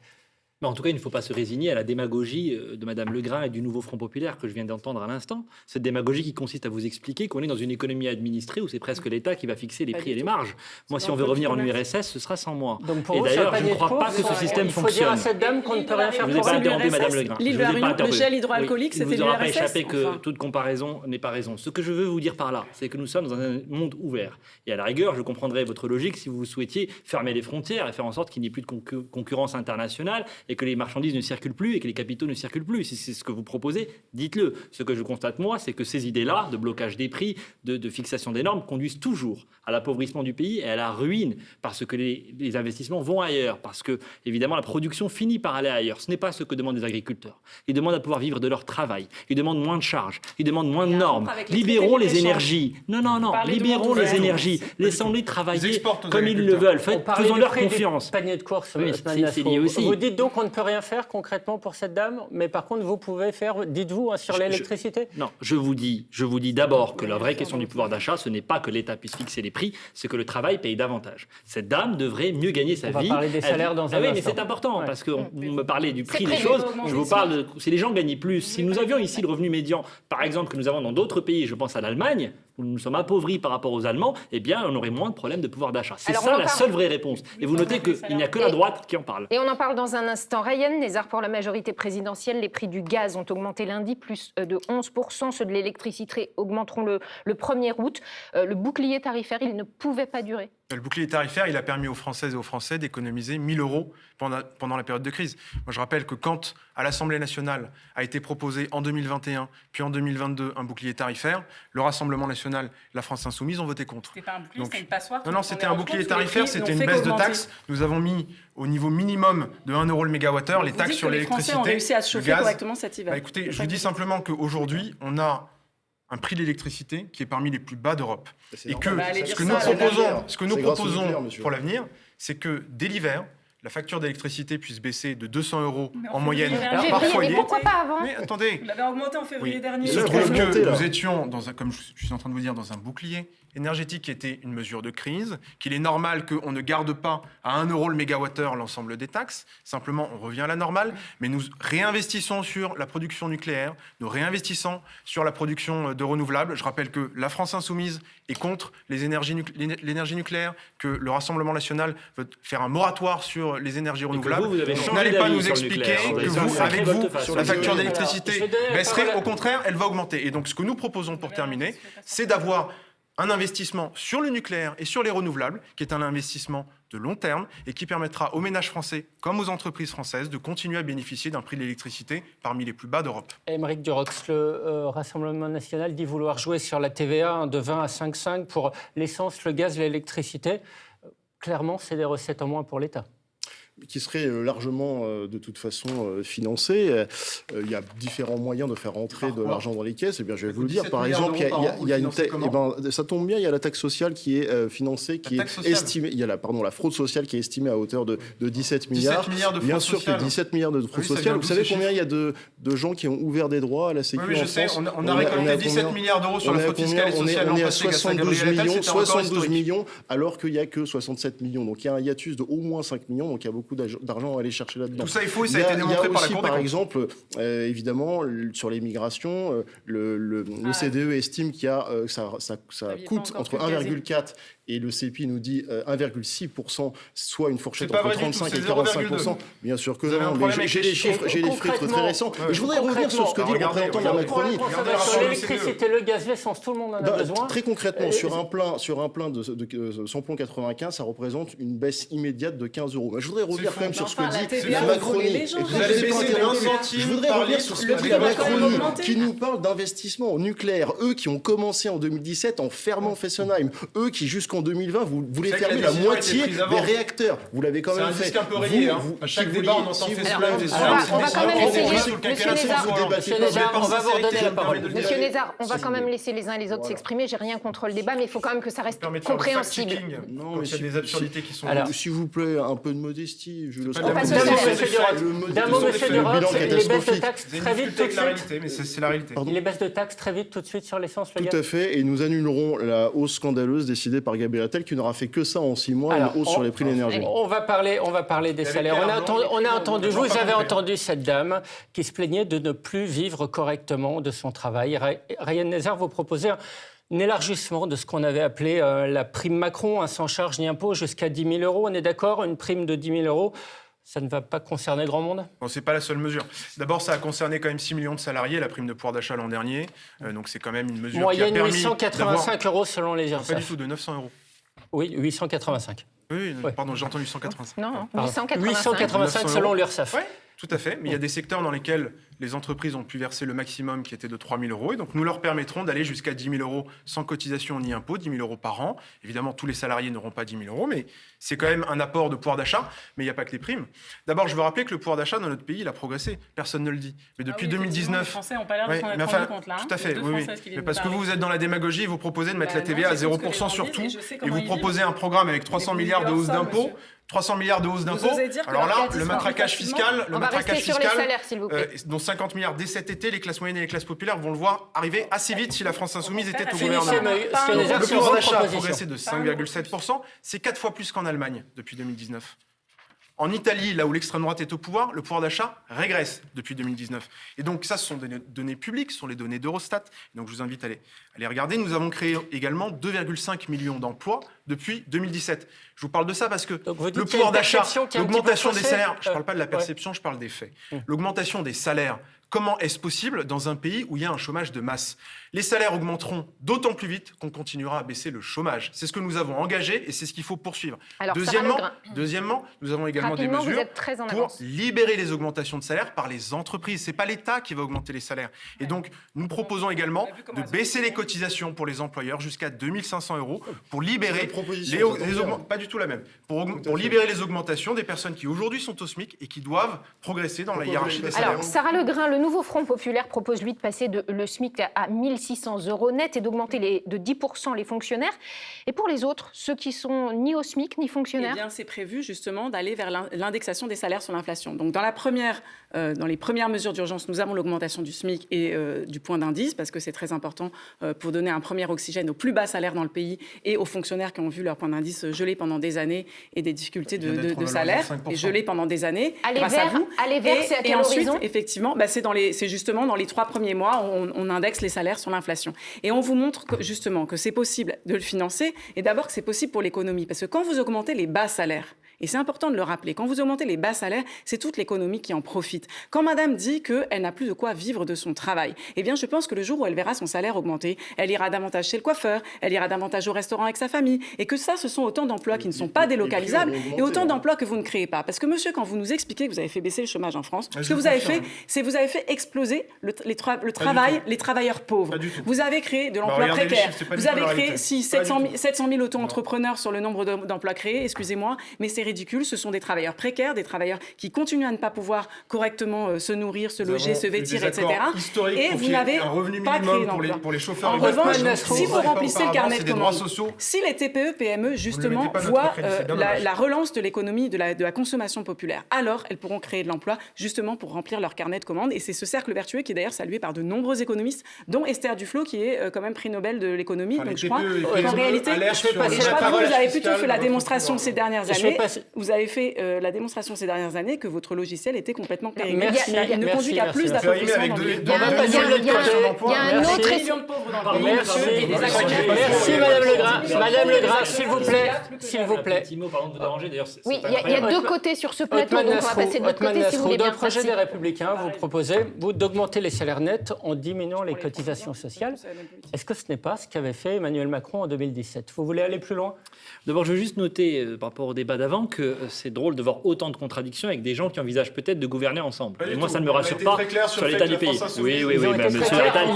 Speaker 6: Mais en tout cas, il ne faut pas se résigner à la démagogie de Mme Legrain et du nouveau Front populaire que je viens d'entendre à l'instant. Cette démagogie qui consiste à vous expliquer qu'on est dans une économie administrée où c'est presque l'État qui va fixer les prix et les marges. Moi, si on veut revenir en URSS, ce sera sans moi.
Speaker 2: Donc pour
Speaker 6: et
Speaker 2: vous,
Speaker 6: d'ailleurs, je ne crois pas que ce système fonctionne.
Speaker 2: Il faut dire à cette dame qu'on ne peut rien faire
Speaker 6: Je ne vous ai
Speaker 2: pour
Speaker 6: pas
Speaker 2: elle.
Speaker 6: interrompu, Mme Legrain.
Speaker 4: L'île de la Réunion, le gel hydroalcoolique, c'était l'URSS.
Speaker 6: Il ne vous aura pas échappé que toute comparaison n'est pas raison. Ce que je veux vous dire par là, c'est que nous sommes dans un monde ouvert. Et à la rigueur, je comprendrais votre logique si vous souhaitiez fermer les frontières et faire en sorte qu'il n'y ait plus de concurrence internationale et que les marchandises ne circulent plus et que les capitaux ne circulent plus. Si c'est ce que vous proposez, dites-le. Ce que je constate, moi, c'est que ces idées-là, de blocage des prix, de fixation des normes, conduisent toujours à l'appauvrissement du pays et à la ruine, parce que les investissements vont ailleurs, parce que, évidemment, la production finit par aller ailleurs. Ce n'est pas ce que demandent les agriculteurs. Ils demandent à pouvoir vivre de leur travail. Ils demandent moins de charges. Ils demandent moins de normes. Libérons les énergies. Non. Libérons les énergies. Laissons-les travailler comme ils le veulent. Faisons-leur confiance.
Speaker 2: Panier de course,
Speaker 6: c'est lié aussi.
Speaker 2: Vous dites donc qu'on ne peut rien faire concrètement pour cette dame, mais par contre, vous pouvez faire, dites-vous, sur l'électricité.
Speaker 6: Non, je vous dis d'abord que la vraie question du pouvoir d'achat, ce n'est pas que l'État puisse fixer les prix, c'est que le travail paye davantage. Cette dame devrait mieux gagner sa vie.
Speaker 2: On va parler des salaires dans un instant.
Speaker 6: Oui, mais c'est important, parce que vous me parlez du prix des choses, je vous parle de... Si les gens gagnaient plus, si nous avions ici le revenu médian, par exemple, que nous avons dans d'autres pays, je pense à l'Allemagne, où nous sommes appauvris par rapport aux Allemands, eh bien, on aurait moins de problèmes de pouvoir d'achat. C'est ça la seule vraie réponse. Et vous notez qu'il n'y a que la droite qui en parle.
Speaker 1: Et on en parle dans un instant. Ryan Nézard, pour la majorité présidentielle, les prix du gaz ont augmenté lundi, plus de 11%. Ceux de l'électricité augmenteront le 1er août. Le bouclier tarifaire, il ne pouvait pas durer.
Speaker 3: Le bouclier tarifaire, il a permis aux Françaises et aux Français d'économiser 1 000 € pendant la période de crise. Moi, je rappelle que quand, à l'Assemblée nationale, a été proposé en 2021, puis en 2022, un bouclier tarifaire, le Rassemblement national, la France insoumise ont voté contre.
Speaker 4: C'était pas un bouclier, c'était une passoire.
Speaker 3: Non, c'était un bouclier tarifaire, c'était une baisse de taxes. Nous avons mis au niveau minimum de 1 € le mégawattheure les taxes sur l'électricité.
Speaker 4: Les Français ont réussi à se chauffer correctement cet hiver.
Speaker 3: Écoutez, je vous dis simplement qu'aujourd'hui, on a un prix de l'électricité qui est parmi les plus bas d'Europe. Et que ce que nous proposons pour l'avenir, c'est que dès l'hiver, la facture d'électricité puisse baisser de 200 € en moyenne par foyer.
Speaker 1: Mais pourquoi pas avant ?
Speaker 3: Mais attendez.
Speaker 4: Vous l'avez augmenté en février dernier.
Speaker 3: Il se trouve que nous étions, comme je suis en train de vous dire, dans un bouclier énergétique qui était une mesure de crise, qu'il est normal qu'on ne garde pas à 1 € le mégawattheure l'ensemble des taxes. Simplement, on revient à la normale, mais nous réinvestissons sur la production nucléaire, nous réinvestissons sur la production de renouvelables. Je rappelle que la France insoumise est contre l'énergie nucléaire, que le Rassemblement national veut faire un moratoire sur les énergies renouvelables.
Speaker 6: Vous
Speaker 3: n'allez pas nous expliquer que vous, avec vous, la facture d'électricité baisserait. Au contraire, elle va augmenter. Et donc, ce que nous proposons pour terminer, c'est d'avoir un investissement sur le nucléaire et sur les renouvelables, qui est un investissement de long terme et qui permettra aux ménages français comme aux entreprises françaises de continuer à bénéficier d'un prix de l'électricité parmi les plus bas d'Europe.
Speaker 2: Aymeric Durox, le Rassemblement national dit vouloir jouer sur la TVA de 20 à 5,5 pour l'essence, le gaz, l'électricité. Clairement, c'est des recettes en moins pour l'État.
Speaker 5: Qui serait largement, de toute façon, financé. Il y a différents moyens de faire rentrer de l'argent dans les caisses. Eh bien, je vais vous le dire. Par exemple, il y a une ça tombe bien, il y a la taxe sociale qui est financée, qui est estimée. Il y a la fraude sociale qui est estimée à hauteur de 17 milliards.
Speaker 3: 17 milliards de fraude
Speaker 5: bien sûr
Speaker 3: sociale.
Speaker 5: Que 17 milliards de fraude sociale. Vous savez combien il y a de gens qui ont ouvert des droits à la Sécurité en France ?
Speaker 3: On a récolté 17 milliards d'euros sur la fraude fiscale et sociale.
Speaker 5: On est à 72 millions, alors qu'il n'y a que 67 millions. Donc il y a un hiatus de au moins 5 millions. Donc il y a beaucoup d'argent à aller chercher là-dedans.
Speaker 3: Tout ça est faux et ça a été démontré par la Cour des comptes.
Speaker 5: Par exemple, évidemment, sur l'immigration, le CDE estime qu'il y a, ça coûte entre 1,4 et le CEPI nous dit 1,6%, soit une fourchette entre 35 et 45%. Bien sûr que non, mais j'ai les chiffres très récents. Je voudrais revenir sur ce que dit le représentant de la Macronie.
Speaker 2: Sur l'électricité, le gaz, l'essence, tout le monde en a besoin.
Speaker 5: Très concrètement, sur un plein de samplon 95, ça représente une baisse immédiate de 15 €. Je voudrais revenir quand même sur ce que dit la Macronie. Je voudrais revenir sur ce que dit la Macronie, qui nous parle d'investissement au nucléaire. Eux qui ont commencé en 2017 en fermant Fessenheim. Eux qui, jusqu'en 2020, vous voulez fermer la moitié des réacteurs. Vous l'avez quand même fait.
Speaker 3: C'est un disque un peu rayé. À chaque débat, on entend Fessenheim.
Speaker 1: On va quand même laisser
Speaker 2: on va vous redonner la parole.
Speaker 1: Monsieur Nézard, on va quand même laisser les uns et les autres s'exprimer. J'ai rien contre le débat, mais il faut quand même que ça reste compréhensible.
Speaker 3: Non, mais il y a des absurdités qui sont...
Speaker 5: S'il vous plaît, un peu de modestie. petit, vu le
Speaker 3: D'un
Speaker 5: score.
Speaker 3: mot,
Speaker 2: monsieur Duroc, les baisses de taxes très vite tout de suite.
Speaker 3: Mais c'est la réalité.
Speaker 2: Les baisses de taxes très vite tout de suite sur l'essence, le
Speaker 5: Tout
Speaker 2: gaz.
Speaker 5: à fait, et nous annulerons la hausse scandaleuse décidée par Gabriel Attal, qui n'aura fait que ça en 6 mois, une hausse sur les prix de l'énergie.
Speaker 2: On va parler des salaires. Vous avez entendu cette dame qui se plaignait de ne plus vivre correctement de son travail. Ryan Nezer, vous proposez un élargissement de ce qu'on avait appelé la prime Macron, sans charge ni impôt, jusqu'à 10 000 euros. On est d'accord? Une prime de 10 000 euros, ça ne va pas concerner grand monde?
Speaker 3: Bon, c'est pas la seule mesure. D'abord, ça a concerné quand même 6 millions de salariés, la prime de pouvoir d'achat l'an dernier. Donc c'est quand même une mesure
Speaker 2: moyenne
Speaker 3: qui a permis
Speaker 2: 885 euros selon les
Speaker 3: pas du tout, de 900 euros.
Speaker 2: Oui, 885.
Speaker 3: Oui, pardon, j'ai entendu 185.
Speaker 1: Non,
Speaker 2: Pardon.
Speaker 1: 885
Speaker 2: selon l'URSSAF.
Speaker 3: Oui, tout à fait. Mais il y a des secteurs dans lesquels les entreprises ont pu verser le maximum qui était de 3 000 euros. Et donc, nous leur permettrons d'aller jusqu'à 10 000 euros sans cotisation ni impôt, 10 000 euros par an. Évidemment, tous les salariés n'auront pas 10 000 euros, mais c'est quand même un apport de pouvoir d'achat. Mais il n'y a pas que les primes. D'abord, je veux rappeler que le pouvoir d'achat dans notre pays, il a progressé. Personne ne le dit. Mais depuis 2019...
Speaker 4: Les Français n'ont pas l'air de s'en être rendu compte là.
Speaker 3: Tout à fait, oui. Mais parce que vous êtes dans la démagogie, vous proposez de mettre la TVA à 0% sur tout. Et vous proposez un programme avec 300 milliards de hausse d'impôts. 300 milliards de hausse d'impôts. Alors là, le matraquage fiscal, dont 50 milliards dès cet été, les classes moyennes et les classes populaires vont le voir arriver assez vite si la France Insoumise était au gouvernement. Le pouvoir d'achat a progressé de 5,7%. C'est 4 fois plus qu'en Allemagne depuis 2019. En Italie, là où l'extrême droite est au pouvoir, le pouvoir d'achat régresse depuis 2019. Et donc ça, ce sont des données publiques, ce sont les données d'Eurostat. Donc je vous invite à les regarder. Nous avons créé également 2,5 millions d'emplois depuis 2017. Je vous parle de ça parce que le pouvoir d'achat, l'augmentation des salaires, je ne parle pas de la perception, je parle des faits. L'augmentation des salaires, comment est-ce possible dans un pays où il y a un chômage de masse? Les salaires augmenteront d'autant plus vite qu'on continuera à baisser le chômage. C'est ce que nous avons engagé et c'est ce qu'il faut poursuivre.
Speaker 1: Alors,
Speaker 3: deuxièmement, nous avons également des mesures pour libérer les augmentations de salaires par les entreprises. Ce n'est pas l'État qui va augmenter les salaires. Et donc, nous proposons également de baisser les cotisations pour les employeurs jusqu'à 2 500 euros pour libérer pas du tout la même. Pour libérer les augmentations des personnes qui aujourd'hui sont au SMIC et qui doivent progresser dans la hiérarchie des salaires.
Speaker 1: Alors, Sarah Legrain, le nouveau Front populaire propose, lui, de passer le SMIC à 1 600 euros net et d'augmenter de 10% les fonctionnaires. Et pour les autres, ceux qui sont ni au SMIC ni fonctionnaires?
Speaker 4: Eh bien, c'est prévu justement d'aller vers l'indexation des salaires sur l'inflation. Donc, dans les premières mesures d'urgence, nous avons l'augmentation du SMIC et du point d'indice, parce que c'est très important pour donner un premier oxygène aux plus bas salaires dans le pays et aux fonctionnaires qui ont vu leur point d'indice gelé pendant des années et des difficultés de salaire et gelé pendant des années.
Speaker 1: Aller vers, c'est à quel
Speaker 4: ensuite,
Speaker 1: horizon?
Speaker 4: effectivement, c'est justement dans les 3 premiers mois, on indexe les salaires sur l'inflation. Et on vous montre justement que c'est possible de le financer et d'abord que c'est possible pour l'économie. Parce que quand vous augmentez les bas salaires, et c'est important de le rappeler, quand vous augmentez les bas salaires, c'est toute l'économie qui en profite. Quand madame dit qu'elle n'a plus de quoi vivre de son travail, eh bien je pense que le jour où elle verra son salaire augmenter, elle ira davantage chez le coiffeur, elle ira davantage au restaurant avec sa famille, et que ça, ce sont autant d'emplois qui ne sont pas délocalisables et autant d'emplois que vous ne créez pas. Parce que monsieur, quand vous nous expliquez que vous avez fait baisser le chômage en France, ce que vous avez fait, c'est vous avez fait exploser le travail, les travailleurs pauvres. Vous avez créé de l'emploi précaire. Vous avez créé 700 000 auto-entrepreneurs sur le nombre d'emplois créés, excusez-moi, mais c'est ridicule. Ce sont des travailleurs précaires, des travailleurs qui continuent à ne pas pouvoir correctement se nourrir, se loger, se vêtir, etc. Et vous n'avez pas créé d'emploi.
Speaker 3: Pour les chauffeurs.
Speaker 4: En revanche, si vous remplissez le carnet de commandes, si les TPE, PME, justement, voient la relance de l'économie, de la consommation populaire, alors elles pourront créer de l'emploi, justement, pour remplir leur carnet de commandes. Et c'est ce cercle vertueux qui est d'ailleurs salué par de nombreux économistes, dont Esther Duflo, qui est quand même prix Nobel de l'économie. Donc je crois qu'en réalité, vous avez plutôt fait la démonstration ces dernières années. Vous avez fait la démonstration ces dernières années que votre logiciel était complètement périmé. Il ne conduit qu'à plus d'appauvrissement dans le pays.
Speaker 1: Il y a un autre
Speaker 4: million de pauvres dans le pays.
Speaker 2: Merci Madame Legrain. Madame Legrain, s'il vous plaît.
Speaker 6: Un petit mot, pardon de déranger, d'ailleurs.
Speaker 1: Oui, il y a 2 côtés sur ce plateau, donc on va passer de l'autre côté si vous voulez bien.
Speaker 2: Dans le projet des Républicains, vous proposez d'augmenter les salaires nets en diminuant les cotisations sociales. Est-ce que ce n'est pas ce qu'avait fait Emmanuel Macron en 2017? Vous voulez aller plus loin?
Speaker 6: D'abord, je veux juste noter, par rapport au débat d'avant, que c'est drôle de voir autant de contradictions avec des gens qui envisagent peut-être de gouverner ensemble. Et moi, ça ne me rassure pas sur l'état du pays. Oui, mais Monsieur Attal,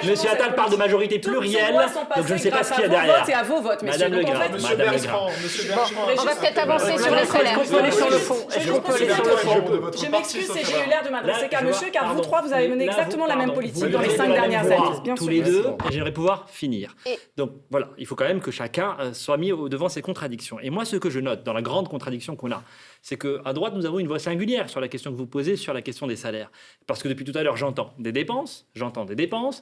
Speaker 6: Monsieur Attal parle de majorité plurielle.
Speaker 4: sont
Speaker 6: Donc je ne sais pas
Speaker 4: grâce
Speaker 6: ce qu'il y a
Speaker 4: à vos
Speaker 6: derrière.
Speaker 4: votes et à vos votes, messieurs.
Speaker 6: Madame
Speaker 4: Donc, en
Speaker 6: Legrand,
Speaker 4: fait,
Speaker 6: Madame Legrand.
Speaker 1: On va peut-être avancer sur les salaires.
Speaker 2: Est-ce qu'on peut aller sur le fond? Est-ce qu'on peut aller sur le fond?
Speaker 4: Je m'excuse et j'ai eu l'air de m'adresser
Speaker 6: Là,
Speaker 4: qu'à
Speaker 6: je
Speaker 4: monsieur,
Speaker 6: vois-
Speaker 4: car vous
Speaker 6: pardon.
Speaker 4: trois, vous avez mené
Speaker 6: Là,
Speaker 4: exactement la même
Speaker 6: pardon.
Speaker 4: politique
Speaker 6: Vous
Speaker 4: dans les
Speaker 6: levez
Speaker 4: 5
Speaker 6: la même
Speaker 4: dernières
Speaker 6: voix,
Speaker 4: années. Bien
Speaker 6: tous
Speaker 4: sûr.
Speaker 6: les deux, et j'aimerais pouvoir finir.
Speaker 1: Et-
Speaker 6: Donc voilà, il faut quand même que chacun soit mis devant ses contradictions. Et moi, ce que je note dans la grande contradiction qu'on a, c'est qu'à droite, nous avons une voix singulière sur la question que vous posez, sur la question des salaires. Parce que depuis tout à l'heure, j'entends des dépenses,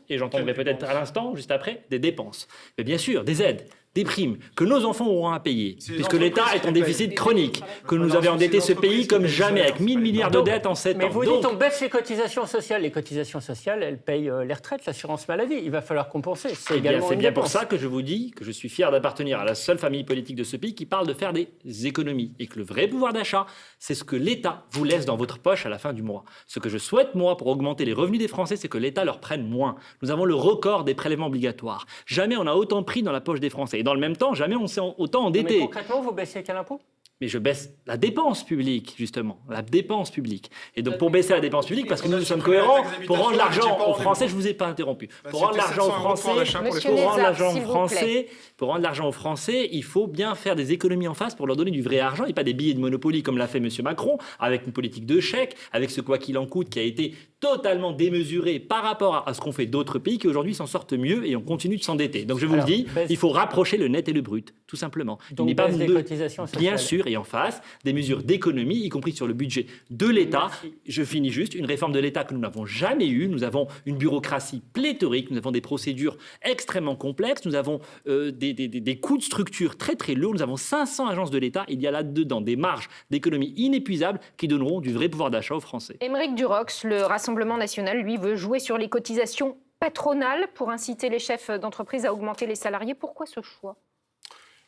Speaker 6: et j'entendrai peut-être à l'instant, juste après, des dépenses. Mais bien sûr, des aides, des primes que nos enfants auront à payer, puisque l'État est en déficit chronique, que nous avons endetté ce pays comme jamais, avec 1000 milliards de dettes en 7 ans.
Speaker 2: Mais vous
Speaker 6: Donc,
Speaker 2: dites on baisse les cotisations sociales. Les cotisations sociales, elles payent les retraites, l'assurance maladie. Il va falloir compenser. C'est
Speaker 6: eh bien,
Speaker 2: également
Speaker 6: c'est
Speaker 2: une
Speaker 6: bien pour
Speaker 2: dépense.
Speaker 6: ça que je vous dis que je suis fier d'appartenir à la seule famille politique de ce pays qui parle de faire des économies et que le vrai pouvoir d'achat, c'est ce que l'État vous laisse dans votre poche à la fin du mois. Ce que je souhaite, moi, pour augmenter les revenus des Français, c'est que l'État leur prenne moins. Nous avons le record des prélèvements obligatoires. Jamais on a autant pris dans la poche des Français. Et dans le même temps, jamais on s'est autant
Speaker 2: Non, mais
Speaker 6: endetté.
Speaker 2: concrètement, vous baissez quel impôt?
Speaker 6: Mais je baisse la dépense publique, justement. La dépense publique. Et donc, pour baisser la dépense publique, parce que nous sommes cohérents, pour rendre l'argent aux Français, je ne vous ai pas interrompu. Pour rendre l'argent aux Français, pour rendre l'argent aux Français, il faut bien faire des économies en face pour leur donner du vrai argent et pas des billets de Monopoly comme l'a fait M. Macron, avec une politique de chèque, avec ce quoi qu'il en coûte qui a été totalement démesuré par rapport à ce qu'ont fait d'autres pays qui aujourd'hui s'en sortent mieux et on continue de s'endetter. Donc je vous le dis, il faut rapprocher le net et le brut, tout simplement.
Speaker 2: Donc,
Speaker 6: il n'est pas
Speaker 2: baisse des
Speaker 6: de-
Speaker 2: cotisations sociales.
Speaker 6: Bien sûr, et en face, des mesures d'économie, y compris sur le budget de l'État. Je finis juste, une réforme de l'État que nous n'avons jamais eue. Nous avons une bureaucratie pléthorique, nous avons des procédures extrêmement complexes, nous avons des coûts de structure très très lourds, nous avons 500 agences de l'État. Il y a là-dedans des marges d'économie inépuisables qui donneront du vrai pouvoir d'achat aux Français.
Speaker 1: Émeric Durox, le Rassemblement national, lui, veut jouer sur les cotisations patronales pour inciter les chefs d'entreprise à augmenter les salariés. Pourquoi ce choix ?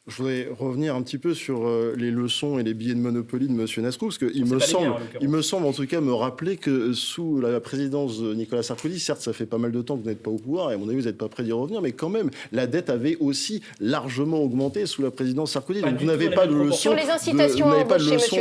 Speaker 5: Je voudrais revenir un petit peu sur les leçons et les billets de Monopoly de M. Nasrou, parce qu'il me semble en tout cas me rappeler que sous la présidence de Nicolas Sarkozy, certes ça fait pas mal de temps que vous n'êtes pas au pouvoir, et à mon avis vous n'êtes pas prêt d'y revenir, mais quand même la dette avait aussi largement augmenté sous la présidence Sarkozy, donc vous n'avez pas de leçon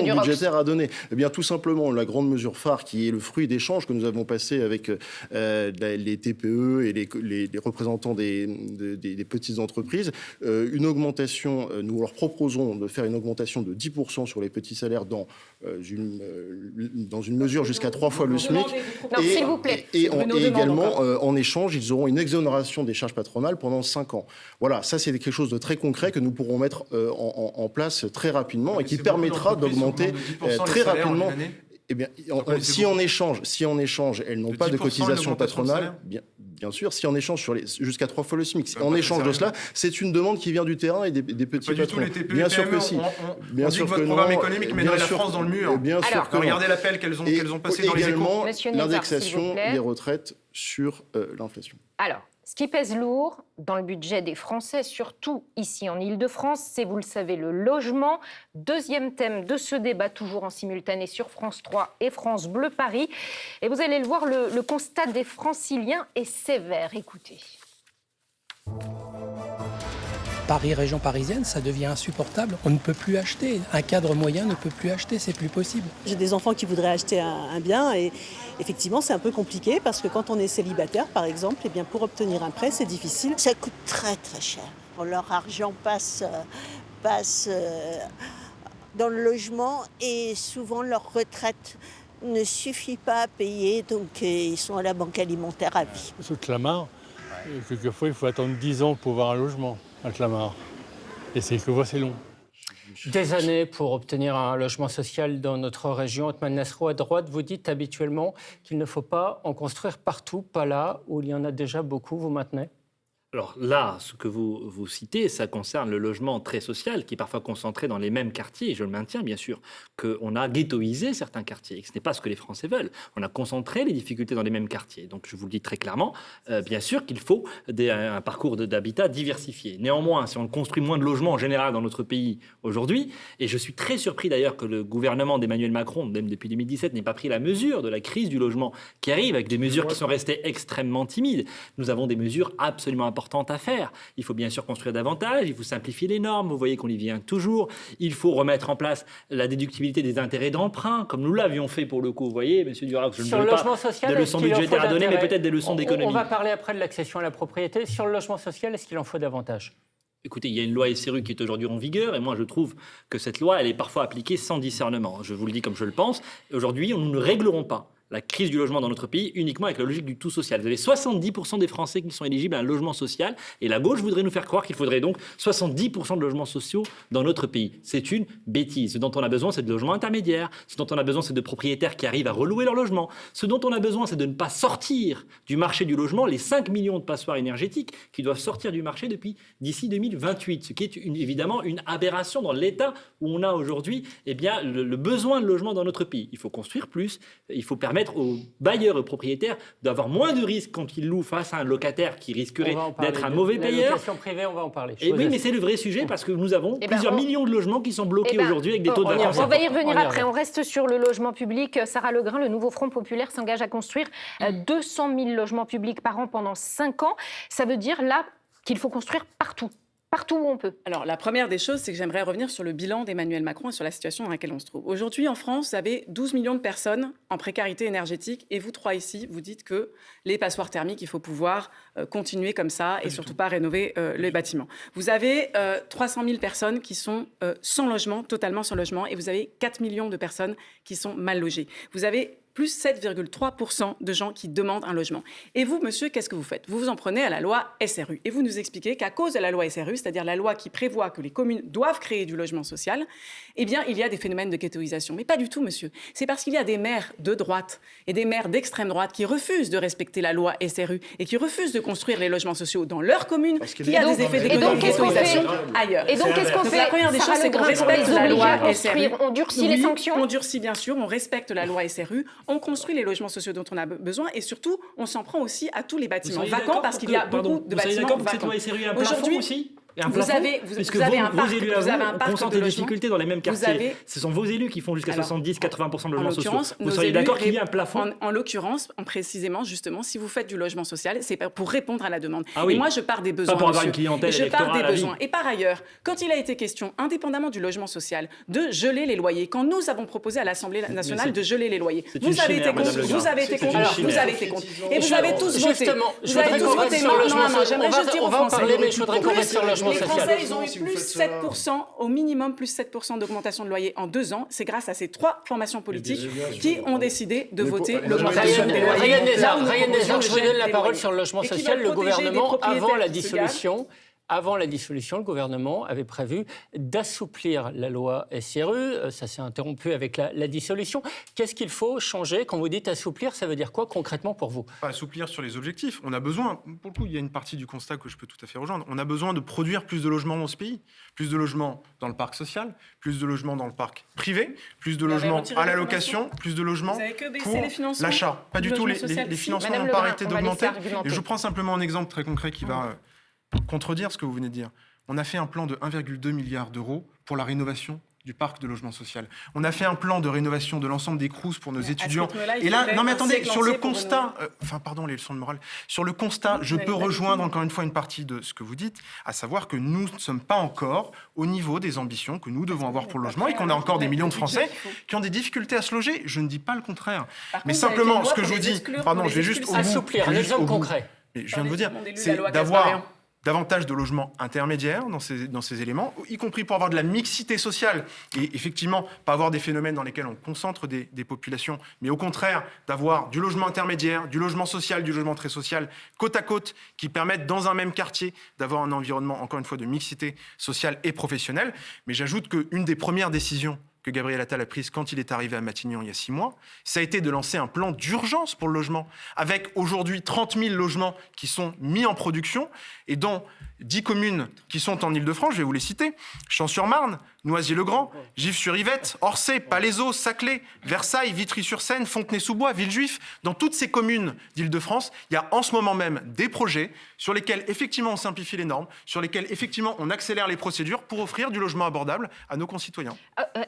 Speaker 5: budgétaire à donner. Eh bien tout simplement, la grande mesure phare qui est le fruit d'échanges que nous avons passé avec les TPE et les représentants des petites entreprises, une augmentation. Nous leur proposons de faire une augmentation de 10% sur les petits salaires dans une mesure jusqu'à 3 fois le SMIC.
Speaker 1: Non, s'il vous plaît.
Speaker 5: Et également, en échange, ils auront une exonération des charges patronales pendant 5 ans. Voilà, ça c'est quelque chose de très concret que nous pourrons mettre en place très rapidement et qui permettra d'augmenter très rapidement. Eh bien, si en échange, elles n'ont pas de cotisation patronale, bien sûr, si en échange jusqu'à 3 fois le SMIC, en échange de cela, c'est une demande qui vient du terrain et des petits patrons. Bien sûr que si.
Speaker 3: Bien sûr que votre programme économique mènerait la France dans le mur.
Speaker 5: Bien sûr que
Speaker 3: regardez l'appel qu'elles ont passé dans les échos.
Speaker 5: L'indexation des retraites sur l'inflation.
Speaker 1: Alors, ce qui pèse lourd dans le budget des Français, surtout ici en Île-de-France, c'est, vous le savez, le logement. Deuxième thème de ce débat, toujours en simultané sur France 3 et France Bleu Paris. Et vous allez le voir, le constat des Franciliens est sévère. Écoutez.
Speaker 12: Paris, région parisienne, ça devient insupportable. On ne peut plus acheter. Un cadre moyen ne peut plus acheter, c'est plus possible.
Speaker 13: J'ai des enfants qui voudraient acheter un bien et effectivement c'est un peu compliqué parce que quand on est célibataire par exemple, eh bien, pour obtenir un prêt c'est difficile.
Speaker 14: Ça coûte très très cher. Leur argent passe dans le logement et souvent leur retraite ne suffit pas à payer, donc ils sont à la banque alimentaire à vie.
Speaker 15: Sous Clamart, quelquefois il faut attendre 10 ans pour avoir un logement à Clamart. Et quelquefois c'est long.
Speaker 2: Des années pour obtenir un logement social dans notre région. Othmane Nasrou, à droite, vous dites habituellement qu'il ne faut pas en construire partout, pas là où il y en a déjà beaucoup. Vous maintenez ?
Speaker 6: Alors là, ce que vous citez, ça concerne le logement très social, qui est parfois concentré dans les mêmes quartiers, et je le maintiens bien sûr, qu'on a ghettoisé certains quartiers, et que ce n'est pas ce que les Français veulent. On a concentré les difficultés dans les mêmes quartiers. Donc je vous le dis très clairement, bien sûr qu'il faut un parcours d'habitat diversifié. Néanmoins, si on construit moins de logements en général dans notre pays aujourd'hui, et je suis très surpris d'ailleurs que le gouvernement d'Emmanuel Macron, même depuis 2017, n'ait pas pris la mesure de la crise du logement qui arrive, avec des mesures qui sont restées extrêmement timides. Nous avons des mesures absolument importantes importantes à faire. Il faut bien sûr construire davantage, il faut simplifier les normes, vous voyez qu'on y vient toujours. Il faut remettre en place la déductibilité des intérêts d'emprunt, comme nous l'avions fait pour le coup. Vous voyez, M. Durac, je ne veux pas de leçons budgétaires à donner, mais peut-être des leçons d'économie.
Speaker 2: On va parler après de l'accession à la propriété. Sur le logement social, est-ce qu'il en faut davantage ?
Speaker 6: Écoutez, il y a une loi SRU qui est aujourd'hui en vigueur et moi je trouve que cette loi, elle est parfois appliquée sans discernement. Je vous le dis comme je le pense. Aujourd'hui, nous ne réglerons pas la crise du logement dans notre pays uniquement avec la logique du tout social. Vous avez 70% des Français qui sont éligibles à un logement social et la gauche voudrait nous faire croire qu'il faudrait donc 70% de logements sociaux dans notre pays. C'est une bêtise. Ce dont on a besoin, c'est de logements intermédiaires. Ce dont on a besoin, c'est de propriétaires qui arrivent à relouer leur logement. Ce dont on a besoin, c'est de ne pas sortir du marché du logement les 5 millions de passoires énergétiques qui doivent sortir du marché d'ici 2028, ce qui est évidemment une aberration dans l'état où on a aujourd'hui le besoin de logement dans notre pays. Il faut construire plus, il faut permettre aux bailleurs et aux propriétaires d'avoir moins de risques quand ils louent face à un locataire qui risquerait d'être un mauvais payeur.
Speaker 2: La location privée, on va en parler.
Speaker 6: Et oui, mais c'est le vrai sujet parce que nous avons plusieurs millions de logements qui sont bloqués aujourd'hui avec des taux de vacances.
Speaker 1: On va y revenir après. On reste sur le logement public. Sarah Legrain, le nouveau Front populaire s'engage à construire 200 000 logements publics par an pendant 5 ans. Ça veut dire là qu'il faut construire partout où on peut.
Speaker 4: Alors, la première des choses, c'est que j'aimerais revenir sur le bilan d'Emmanuel Macron et sur la situation dans laquelle on se trouve. Aujourd'hui, en France, vous avez 12 millions de personnes en précarité énergétique et vous trois ici, vous dites que les passoires thermiques, il faut pouvoir continuer comme ça et surtout pas rénover les bâtiments. Vous avez 300 000 personnes qui sont sans logement, totalement sans logement, et vous avez 4 millions de personnes qui sont mal logées. Vous avez plus 7,3% de gens qui demandent un logement. Et vous, monsieur, qu'est-ce que vous faites ? Vous vous en prenez à la loi SRU. Et vous nous expliquez qu'à cause de la loi SRU, c'est-à-dire la loi qui prévoit que les communes doivent créer du logement social, eh bien, il y a des phénomènes de ghettoisation. Mais pas du tout, monsieur. C'est parce qu'il y a des maires de droite et des maires d'extrême droite qui refusent de respecter la loi SRU et qui refusent de construire les logements sociaux dans leur commune, qui a des effets de ghettoisation ailleurs.
Speaker 1: Et donc, qu'est-ce qu'on fait ?
Speaker 4: La première des choses, c'est qu'on respecte la loi SRU.
Speaker 1: On durcit les sanctions ?
Speaker 4: On durcit, bien sûr. On respecte la loi SRU. On construit les logements sociaux dont on a besoin et surtout, on s'en prend aussi à tous les bâtiments vacants parce qu'il y a beaucoup de bâtiments vacants.
Speaker 6: Aujourd'hui, aussi
Speaker 4: vous avez un parc, vous avez un parc de
Speaker 6: des difficultés dans les mêmes quartiers. Ce sont vos élus qui font jusqu'à 70-80% de logements sociaux. Vous seriez d'accord qu'il y ait un plafond ?
Speaker 4: En l'occurrence, précisément, justement, si vous faites du logement social, c'est pour répondre à la demande.
Speaker 6: Ah oui.
Speaker 4: Et moi, je pars des besoins.
Speaker 6: Pas pour avoir une clientèle électorale.
Speaker 4: Je pars des besoins. Et par ailleurs, quand il a été question, indépendamment du logement social, de geler les loyers, quand nous avons proposé à l'Assemblée nationale de geler les loyers, vous avez été contre. Vous avez été contre. Et vous avez tous voté. Vous avez tous voté. Non, j'aimerais juste dire aux Français.
Speaker 2: Mais je voudrais qu'on reste sur le logement social.
Speaker 4: Les Français, ils ont eu plus 7%, au minimum plus 7% d'augmentation de loyer en 2 ans. C'est grâce à ces 3 formations politiques qui ont décidé de voter l'augmentation des loyers.
Speaker 2: Ryan Nezar, je vous donne la parole sur le logement social. Le gouvernement, avant la dissolution, le gouvernement avait prévu d'assouplir la loi SRU. Ça s'est interrompu avec la dissolution. Qu'est-ce qu'il faut changer ? Quand vous dites assouplir, ça veut dire quoi concrètement pour vous ?
Speaker 3: Pas assouplir sur les objectifs. On a besoin, pour le coup, il y a une partie du constat que je peux tout à fait rejoindre. On a besoin de produire plus de logements dans ce pays. Plus de logements dans le parc social, plus de logements dans le parc privé, plus de logements à la location, plus de logements pour l'achat. Pas du tout. Les financements n'ont pas arrêté d'augmenter. Et je prends simplement un exemple très concret qui va contredire ce que vous venez de dire. On a fait un plan de 1,2 milliard d'euros pour la rénovation du parc de logement social. On a fait un plan de rénovation de l'ensemble des CROUS pour nos étudiants. Et là, non mais attendez, sur le constat, pardon, les leçons de morale, sur le constat, je peux rejoindre encore une fois une partie de ce que vous dites, à savoir que nous ne sommes pas encore au niveau des ambitions que nous devons avoir pour le logement et qu'on a encore des millions de Français qui ont des difficultés à se loger. Je ne dis pas le contraire. Mais simplement, ce que je vous dis, pardon, je vais juste
Speaker 2: assouplir, un exemple concret.
Speaker 3: Mais je viens de vous dire, c'est d'avoir davantage de logements intermédiaires dans ces éléments, y compris pour avoir de la mixité sociale et effectivement pas avoir des phénomènes dans lesquels on concentre des populations, mais au contraire d'avoir du logement intermédiaire, du logement social, du logement très social, côte à côte, qui permettent dans un même quartier d'avoir un environnement, encore une fois, de mixité sociale et professionnelle. Mais j'ajoute qu'une des premières décisions que Gabriel Attal a prise quand il est arrivé à Matignon il y a 6 mois, ça a été de lancer un plan d'urgence pour le logement, avec aujourd'hui 30 000 logements qui sont mis en production, et dont 10 communes qui sont en Ile-de-France, je vais vous les citer: Champs-sur-Marne, Noisy-le-Grand, Gif-sur-Yvette, Orsay, Palaiseau, Saclay, Versailles, Vitry-sur-Seine, Fontenay-sous-Bois, Villejuif. Dans toutes ces communes d'Ile-de-France, il y a en ce moment même des projets sur lesquels effectivement on simplifie les normes, sur lesquels effectivement on accélère les procédures pour offrir du logement abordable à nos concitoyens.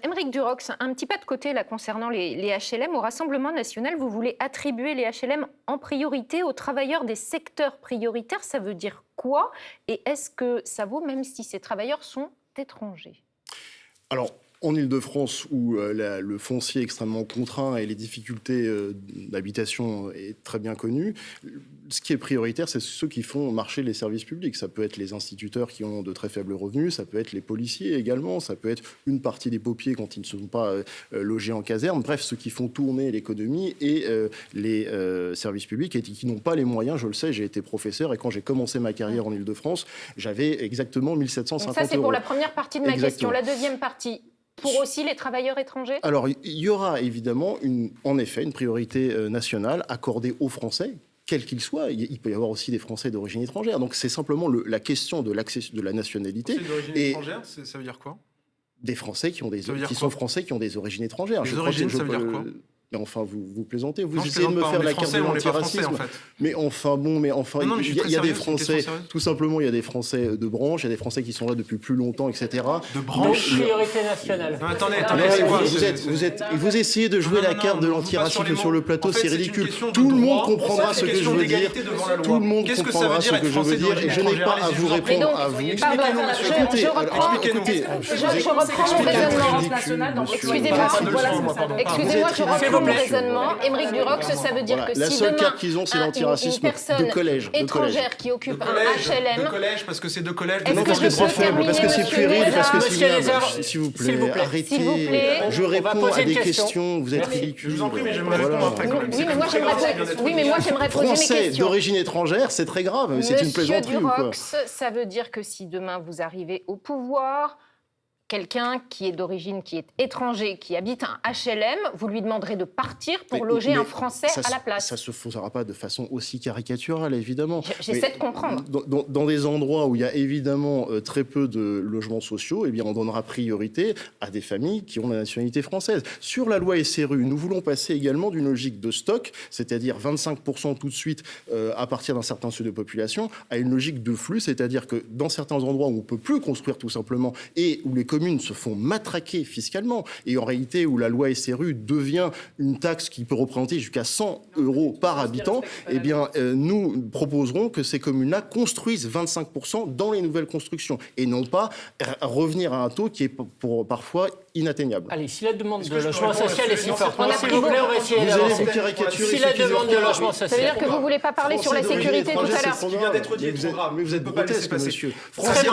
Speaker 1: Aymeric Émeric Durox, un petit pas de côté là concernant les HLM. Au Rassemblement national, vous voulez attribuer les HLM en priorité aux travailleurs des secteurs prioritaires. Ça veut dire quoi? Et est-ce que ça vaut même si ces travailleurs sont étrangers?
Speaker 5: Alors, en Ile-de-France, où le foncier est extrêmement contraint et les difficultés d'habitation est très bien connues, ce qui est prioritaire, c'est ceux qui font marcher les services publics. Ça peut être les instituteurs qui ont de très faibles revenus, ça peut être les policiers également, ça peut être une partie des paupiers quand ils ne sont pas logés en caserne. Bref, ceux qui font tourner l'économie et les services publics et qui n'ont pas les moyens. Je le sais, j'ai été professeur et quand j'ai commencé ma carrière en Ile-de-France, j'avais exactement 1 750 €.
Speaker 1: Donc ça, c'est pour la première partie de ma
Speaker 5: Exactement.
Speaker 1: question. La deuxième partie, pour aussi les travailleurs étrangers?
Speaker 5: Alors, il y aura évidemment, en effet, une priorité nationale accordée aux Français, quels qu'ils soient. Il peut y avoir aussi des Français d'origine étrangère. Donc, c'est simplement la question de la nationalité.
Speaker 3: Français d'origine étrangère, ça veut dire quoi?
Speaker 5: Des Français qui sont français qui ont des origines étrangères.
Speaker 3: Les origines, ça veut dire quoi?
Speaker 5: Mais enfin, vous plaisantez. Vous
Speaker 3: Non, je
Speaker 5: essayez de me
Speaker 3: plaisante
Speaker 5: faire
Speaker 3: pas.
Speaker 5: la
Speaker 3: On est
Speaker 5: carte
Speaker 3: français,
Speaker 5: de
Speaker 3: on n'est pas
Speaker 5: l'antiracisme.
Speaker 3: français, en fait.
Speaker 5: Mais enfin,
Speaker 3: Non, mais je suis très
Speaker 5: il y a des
Speaker 3: sérieux, c'est une
Speaker 5: Français,
Speaker 3: question sérieuse.
Speaker 5: tout simplement, il y a des Français de branche, il y a des Français qui sont là depuis plus longtemps, etc.
Speaker 3: De branche.
Speaker 2: Donc, priorité nationale.
Speaker 3: Non, attendez,
Speaker 5: Non,
Speaker 3: c'est quoi?
Speaker 5: vous essayez de jouer la carte de l'antiracisme sur le plateau, c'est ridicule. Tout le monde comprendra ce que je veux dire. Tout le monde comprendra ce que je veux dire et je n'ai pas à vous répondre à vous.
Speaker 1: Je reprends mon raisonnement. Émeric Durox, ça veut dire que
Speaker 5: la
Speaker 1: si
Speaker 5: seule
Speaker 1: demain
Speaker 5: carte qu'ils ont, c'est l'antiracisme
Speaker 1: une personne
Speaker 5: de collège.
Speaker 1: étrangère qui occupe un HLM...
Speaker 3: De collège, parce que c'est de collège.
Speaker 1: Est-ce
Speaker 5: Non,
Speaker 1: que
Speaker 5: parce que
Speaker 1: je
Speaker 5: c'est
Speaker 1: peux
Speaker 5: faible, parce que c'est
Speaker 1: terminer,
Speaker 5: puéril, parce que
Speaker 2: Monsieur
Speaker 5: c'est
Speaker 2: Lézard,
Speaker 5: s'il vous
Speaker 2: s'il vous
Speaker 5: plaît,
Speaker 2: plaît.
Speaker 5: arrêtez.
Speaker 1: S'il vous plaît.
Speaker 5: Je
Speaker 2: On va
Speaker 5: réponds
Speaker 2: poser
Speaker 5: à
Speaker 2: une
Speaker 5: des
Speaker 2: question.
Speaker 5: questions, vous êtes ridicules.
Speaker 3: Je vous en prie, mais j'aimerais répondre après quand même.
Speaker 1: Oui, mais moi j'aimerais poser mes
Speaker 5: Français
Speaker 1: questions.
Speaker 5: d'origine étrangère, c'est très grave. C'est une plaisanterie ou quoi?
Speaker 1: Durox, ça veut dire que si demain vous arrivez au pouvoir, quelqu'un qui est d'origine, qui est étranger, qui habite un HLM, vous lui demanderez de partir pour loger un Français à la place.
Speaker 5: Ça se fera pas de façon aussi caricaturale, évidemment.
Speaker 1: J'essaie de comprendre.
Speaker 5: Dans des endroits où il y a évidemment très peu de logements sociaux, eh bien, on donnera priorité à des familles qui ont la nationalité française. Sur la loi SRU, nous voulons passer également d'une logique de stock, c'est-à-dire 25% tout de suite à partir d'un certain seuil de population, à une logique de flux, c'est-à-dire que dans certains endroits où on ne peut plus construire tout simplement et où les communes se font matraquer fiscalement et en réalité où la loi SRU devient une taxe qui peut représenter jusqu'à 100 € par habitant, eh bien nous proposerons que ces communes-là construisent 25% dans les nouvelles constructions et non pas revenir à un taux qui est parfois inatteignable.
Speaker 2: Allez, si la demande de logement social est si forte, s'il
Speaker 1: vous
Speaker 2: vous plaît, on va essayer d'avancer. Si la demande de logement social...
Speaker 1: Ça veut dire que vous ne voulez pas parler sur la sécurité tout à l'heure.
Speaker 3: Ce qui vient d'être dit est trop grave.
Speaker 5: Mais vous êtes grotesque, monsieur.
Speaker 2: Très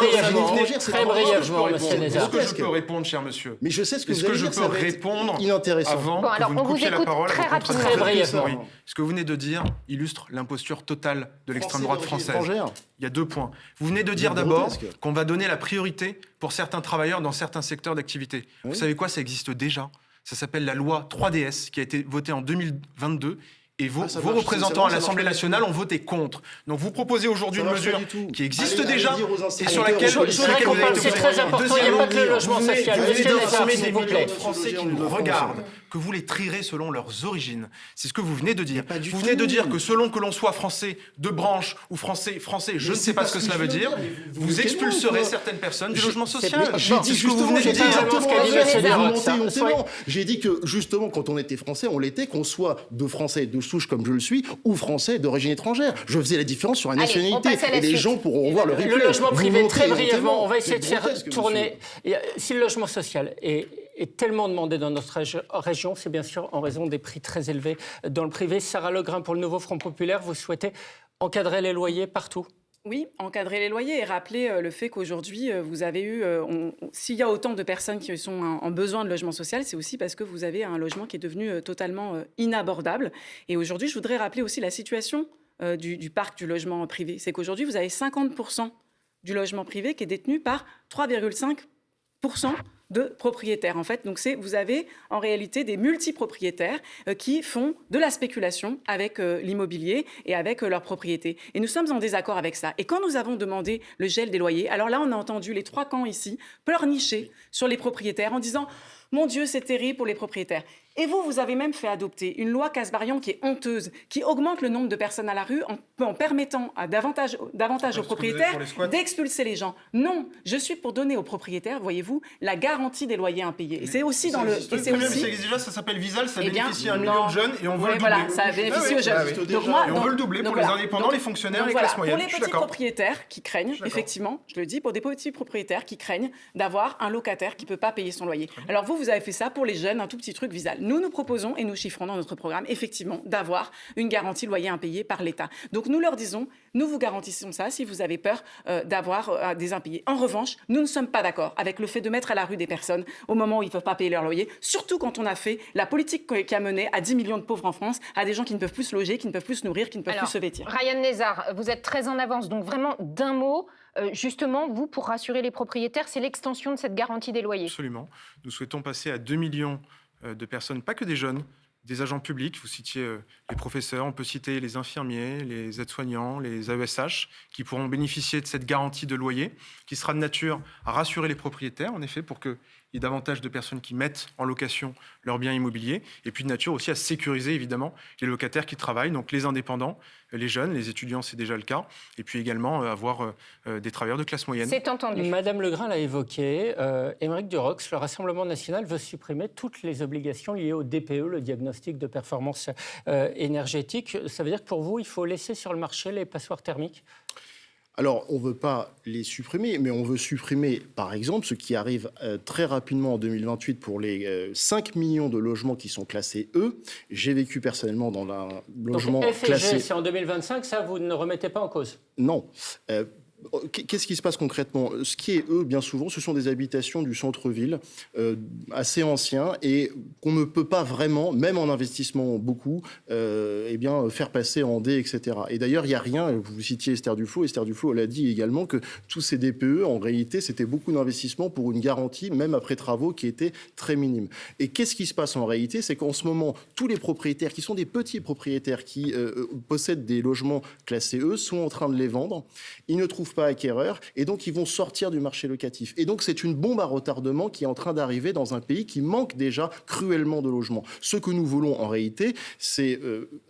Speaker 2: brièvement, monsieur Lézard.
Speaker 3: Est-ce que je peux répondre, cher monsieur?
Speaker 5: Mais je sais ce que
Speaker 3: Est-ce
Speaker 5: vous
Speaker 3: que
Speaker 5: allez
Speaker 3: je
Speaker 5: dire,
Speaker 3: peux
Speaker 5: ça va être
Speaker 3: répondre
Speaker 5: inintéressant.
Speaker 3: avant
Speaker 1: Bon,
Speaker 3: que
Speaker 1: alors,
Speaker 3: vous ne
Speaker 1: on vous
Speaker 3: coupiez la
Speaker 1: écoute
Speaker 3: parole
Speaker 1: très
Speaker 3: au contraire
Speaker 1: rapidement.
Speaker 3: de
Speaker 2: Très
Speaker 3: votre
Speaker 2: brièvement.
Speaker 3: théorie. Ce que vous venez de dire illustre l'imposture totale de l'extrême droite française. Il y a 2 points. Vous venez de dire d'abord qu'on va donner la priorité pour certains travailleurs dans certains secteurs d'activité. Vous savez quoi? Ça existe déjà. Ça s'appelle la loi 3DS qui a été votée en 2022. Et vos représentants à l'Assemblée nationale ont voté contre. Donc vous proposez aujourd'hui une mesure qui existe déjà et sur laquelle
Speaker 2: je voudrais qu'on parle, c'est très important, il n'y a pas que le logement social.
Speaker 3: Vous venez d'informer
Speaker 2: s'il
Speaker 3: des
Speaker 2: vous
Speaker 3: millions
Speaker 2: plaît.
Speaker 3: de Français qui nous regardent que vous les trierez selon leurs origines. C'est ce que vous venez de dire. Vous venez de dire que selon que l'on soit français de branche ou français, je ne sais pas ce que cela veut dire, vous expulserez certaines personnes du logement social.
Speaker 5: J'ai dit justement, j'ai dit que justement, quand on était français, on l'était, qu'on soit de français de souche comme je le suis, ou français d'origine étrangère. Je faisais la différence sur la nationalité. Et les gens pourront voir le replay.
Speaker 2: Le logement privé, très brièvement, on va essayer de faire tourner. Si le logement social est tellement demandé dans notre région, c'est bien sûr en raison des prix très élevés dans le privé. Sarah Legrain, pour le Nouveau Front Populaire, vous souhaitez encadrer les loyers partout?
Speaker 4: Oui, encadrer les loyers et rappeler le fait qu'aujourd'hui, vous avez eu... s'il y a autant de personnes qui sont en besoin de logement social, c'est aussi parce que vous avez un logement qui est devenu totalement inabordable. Et aujourd'hui, je voudrais rappeler aussi la situation du parc du logement privé. C'est qu'aujourd'hui, vous avez 50% du logement privé qui est détenu par 3,5% de propriétaires. En fait, donc vous avez en réalité des multipropriétaires qui font de la spéculation avec l'immobilier et avec leurs propriétés. Et nous sommes en désaccord avec ça. Et quand nous avons demandé le gel des loyers, alors là, on a entendu les 3 camps ici pleurnicher sur les propriétaires en disant « Mon Dieu, c'est terrible pour les propriétaires ». Et vous avez même fait adopter une loi Kasbarian qui est honteuse, qui augmente le nombre de personnes à la rue en permettant à davantage aux propriétaires d'expulser les gens. Non, je suis pour donner aux propriétaires, voyez-vous, la garantie des loyers impayés. Et c'est aussi dans le...
Speaker 3: Ça existe déjà, ça s'appelle Visal, ça bénéficie à 1 million de jeunes et on veut le doubler.
Speaker 4: Voilà, ça bénéficie aux jeunes.
Speaker 3: Et on veut le doubler pour les indépendants, les fonctionnaires, les classes moyennes.
Speaker 4: Pour les petits propriétaires qui craignent, effectivement, je le dis, pour des petits propriétaires qui craignent d'avoir un locataire qui ne peut pas payer son loyer. Alors vous avez fait ça pour les jeunes, un tout petit truc Visal. Nous proposons et nous chiffrons dans notre programme, effectivement, d'avoir une garantie loyer impayé par l'État. Donc nous leur disons, nous vous garantissons ça si vous avez peur d'avoir des impayés. En revanche, nous ne sommes pas d'accord avec le fait de mettre à la rue des personnes au moment où ils ne peuvent pas payer leur loyer, surtout quand on a fait la politique qui a mené à 10 millions de pauvres en France, à des gens qui ne peuvent plus se loger, qui ne peuvent plus se nourrir, qui ne peuvent plus se vêtir.
Speaker 1: Ryan Nezar, vous êtes très en avance, donc vraiment d'un mot, justement, vous, pour rassurer les propriétaires, c'est l'extension de cette garantie des loyers.
Speaker 3: Absolument. Nous souhaitons passer à 2 millions de personnes, pas que des jeunes, des agents publics. Vous citiez les professeurs, on peut citer les infirmiers, les aides-soignants, les AESH, qui pourront bénéficier de cette garantie de loyer, qui sera de nature à rassurer les propriétaires, en effet, pour qu'il y ait davantage de personnes qui mettent en location leurs biens immobiliers, et puis de nature aussi à sécuriser, évidemment, les locataires qui travaillent, donc les indépendants, les jeunes, les étudiants, c'est déjà le cas, et puis également avoir des travailleurs de classe moyenne.
Speaker 1: C'est entendu.
Speaker 2: Madame Legrain l'a évoqué, Aymeric Durox, le Rassemblement national veut supprimer toutes les obligations liées au DPE, le diagnostic de performance énergétique. Ça veut dire que pour vous, il faut laisser sur le marché les passoires thermiques ?
Speaker 5: Alors, on ne veut pas les supprimer, mais on veut supprimer, par exemple, ce qui arrive très rapidement en 2028 pour les 5 millions de logements qui sont classés E. J'ai vécu personnellement dans un logement classé...
Speaker 2: C'est en 2025, ça, vous ne remettez pas en cause ?
Speaker 5: Non. Qu'est-ce qui se passe concrètement ? Ce qui est bien souvent, ce sont des habitations du centre-ville, assez anciens, et qu'on ne peut pas vraiment, même en investissement beaucoup, faire passer en D, etc. Et d'ailleurs, il n'y a rien, vous citiez Esther Duflo l'a dit également, que tous ces DPE, en réalité, c'était beaucoup d'investissements pour une garantie, même après travaux, qui était très minime. Et qu'est-ce qui se passe en réalité ? C'est qu'en ce moment, tous les propriétaires, qui sont des petits propriétaires, qui possèdent des logements classés E, sont en train de les vendre. Ils ne trouvent pas acquéreurs, et donc ils vont sortir du marché locatif. Et donc c'est une bombe à retardement qui est en train d'arriver dans un pays qui manque déjà cruellement de logements. Ce que nous voulons en réalité, c'est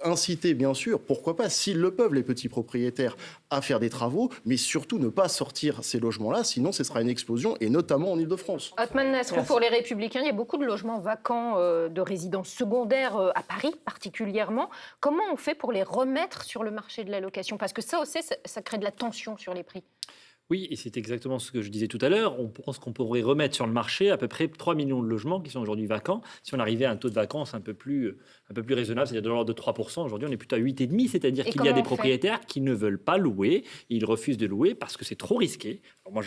Speaker 5: inciter, bien sûr, pourquoi pas, s'ils le peuvent, les petits propriétaires, à faire des travaux, mais surtout ne pas sortir ces logements-là, sinon ce sera une explosion, et notamment en Ile-de-France.
Speaker 1: Othman Nasrou, pour les Républicains, il y a beaucoup de logements vacants de résidences secondaires à Paris particulièrement. Comment on fait pour les remettre sur le marché de la location ? Parce que ça aussi, ça crée de la tension sur les prix.
Speaker 6: Oui, et c'est exactement ce que je disais tout à l'heure. On pense qu'on pourrait remettre sur le marché à peu près 3 millions de logements qui sont aujourd'hui vacants. Si on arrivait à un taux de vacances un peu plus raisonnable, c'est-à-dire de l'ordre de 3%, aujourd'hui on est plutôt à 8,5%, c'est-à-dire qu'il y a des propriétaires qui ne veulent pas louer, ils refusent de louer parce que c'est trop risqué. Alors moi,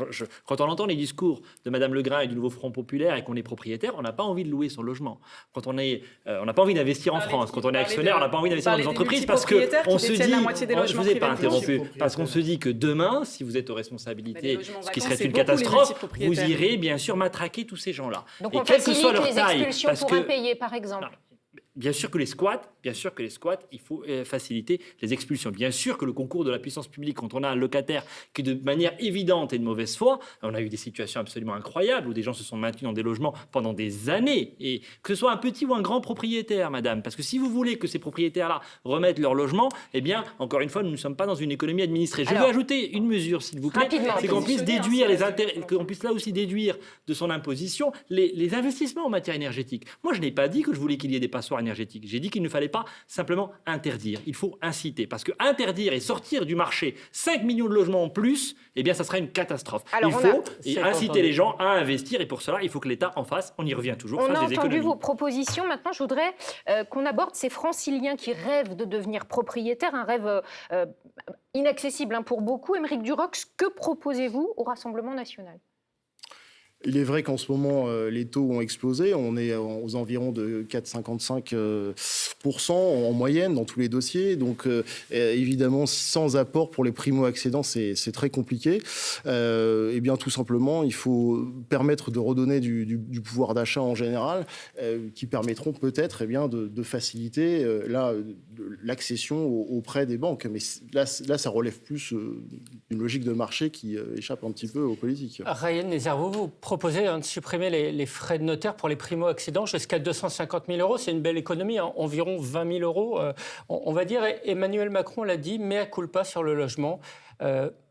Speaker 6: quand on entend les discours de Mme Legrain et du Nouveau Front Populaire et qu'on est propriétaire, on n'a pas envie de louer son logement. Quand on n'a pas envie d'investir en France, quand on est actionnaire, on n'a pas envie d'investir dans des entreprises parce qu'on se dit, je ne vous ai pas interrompu, parce qu'on se dit que demain, si vous êtes aux responsabilités, ce qui serait une catastrophe, vous irez bien sûr matraquer tous ces gens-là.
Speaker 1: Donc
Speaker 6: et
Speaker 1: on facilite les expulsions pour impayés, par exemple.
Speaker 6: Bien sûr que les squats, il faut faciliter les expulsions. Bien sûr que le concours de la puissance publique, quand on a un locataire qui de manière évidente est de mauvaise foi, on a eu des situations absolument incroyables où des gens se sont maintenus dans des logements pendant des années, et que ce soit un petit ou un grand propriétaire, madame, parce que si vous voulez que ces propriétaires-là remettent leur logement, eh bien, encore une fois, nous ne sommes pas dans une économie administrée. Je veux ajouter une mesure, s'il vous plaît, c'est qu'on puisse déduire les intérêts, qu'on puisse là aussi déduire de son imposition les investissements en matière énergétique. Moi, je n'ai pas dit que je voulais qu'il y ait des passoires énergétique. J'ai dit qu'il ne fallait pas simplement interdire. Il faut inciter. Parce que interdire et sortir du marché 5 millions de logements en plus, eh bien, ça sera une catastrophe. Alors, il faut inciter les gens à investir. Et pour cela, il faut que l'État en fasse. On y revient toujours.
Speaker 1: On a entendu vos propositions. Maintenant, je voudrais qu'on aborde ces franciliens qui rêvent de devenir propriétaires. Un rêve inaccessible pour beaucoup. Aymeric Durox, que proposez-vous au Rassemblement national ?
Speaker 5: Il est vrai qu'en ce moment, les taux ont explosé. On est aux environs de 4,55% en moyenne dans tous les dossiers. Donc, évidemment, sans apport pour les primo-accédants, c'est très compliqué. Eh bien, tout simplement, il faut permettre de redonner du pouvoir d'achat en général, qui permettront peut-être de faciliter l'accession aux prêts des banques. Mais là, ça relève plus d'une logique de marché qui échappe un petit peu aux politiques.
Speaker 2: Ryan Nezar, vous proposez de supprimer les frais de notaire pour les primo-accédants jusqu'à 250 000 euros. C'est une belle économie, hein, environ 20 000 euros, on va dire. Et Emmanuel Macron l'a dit, mea culpa sur le logement.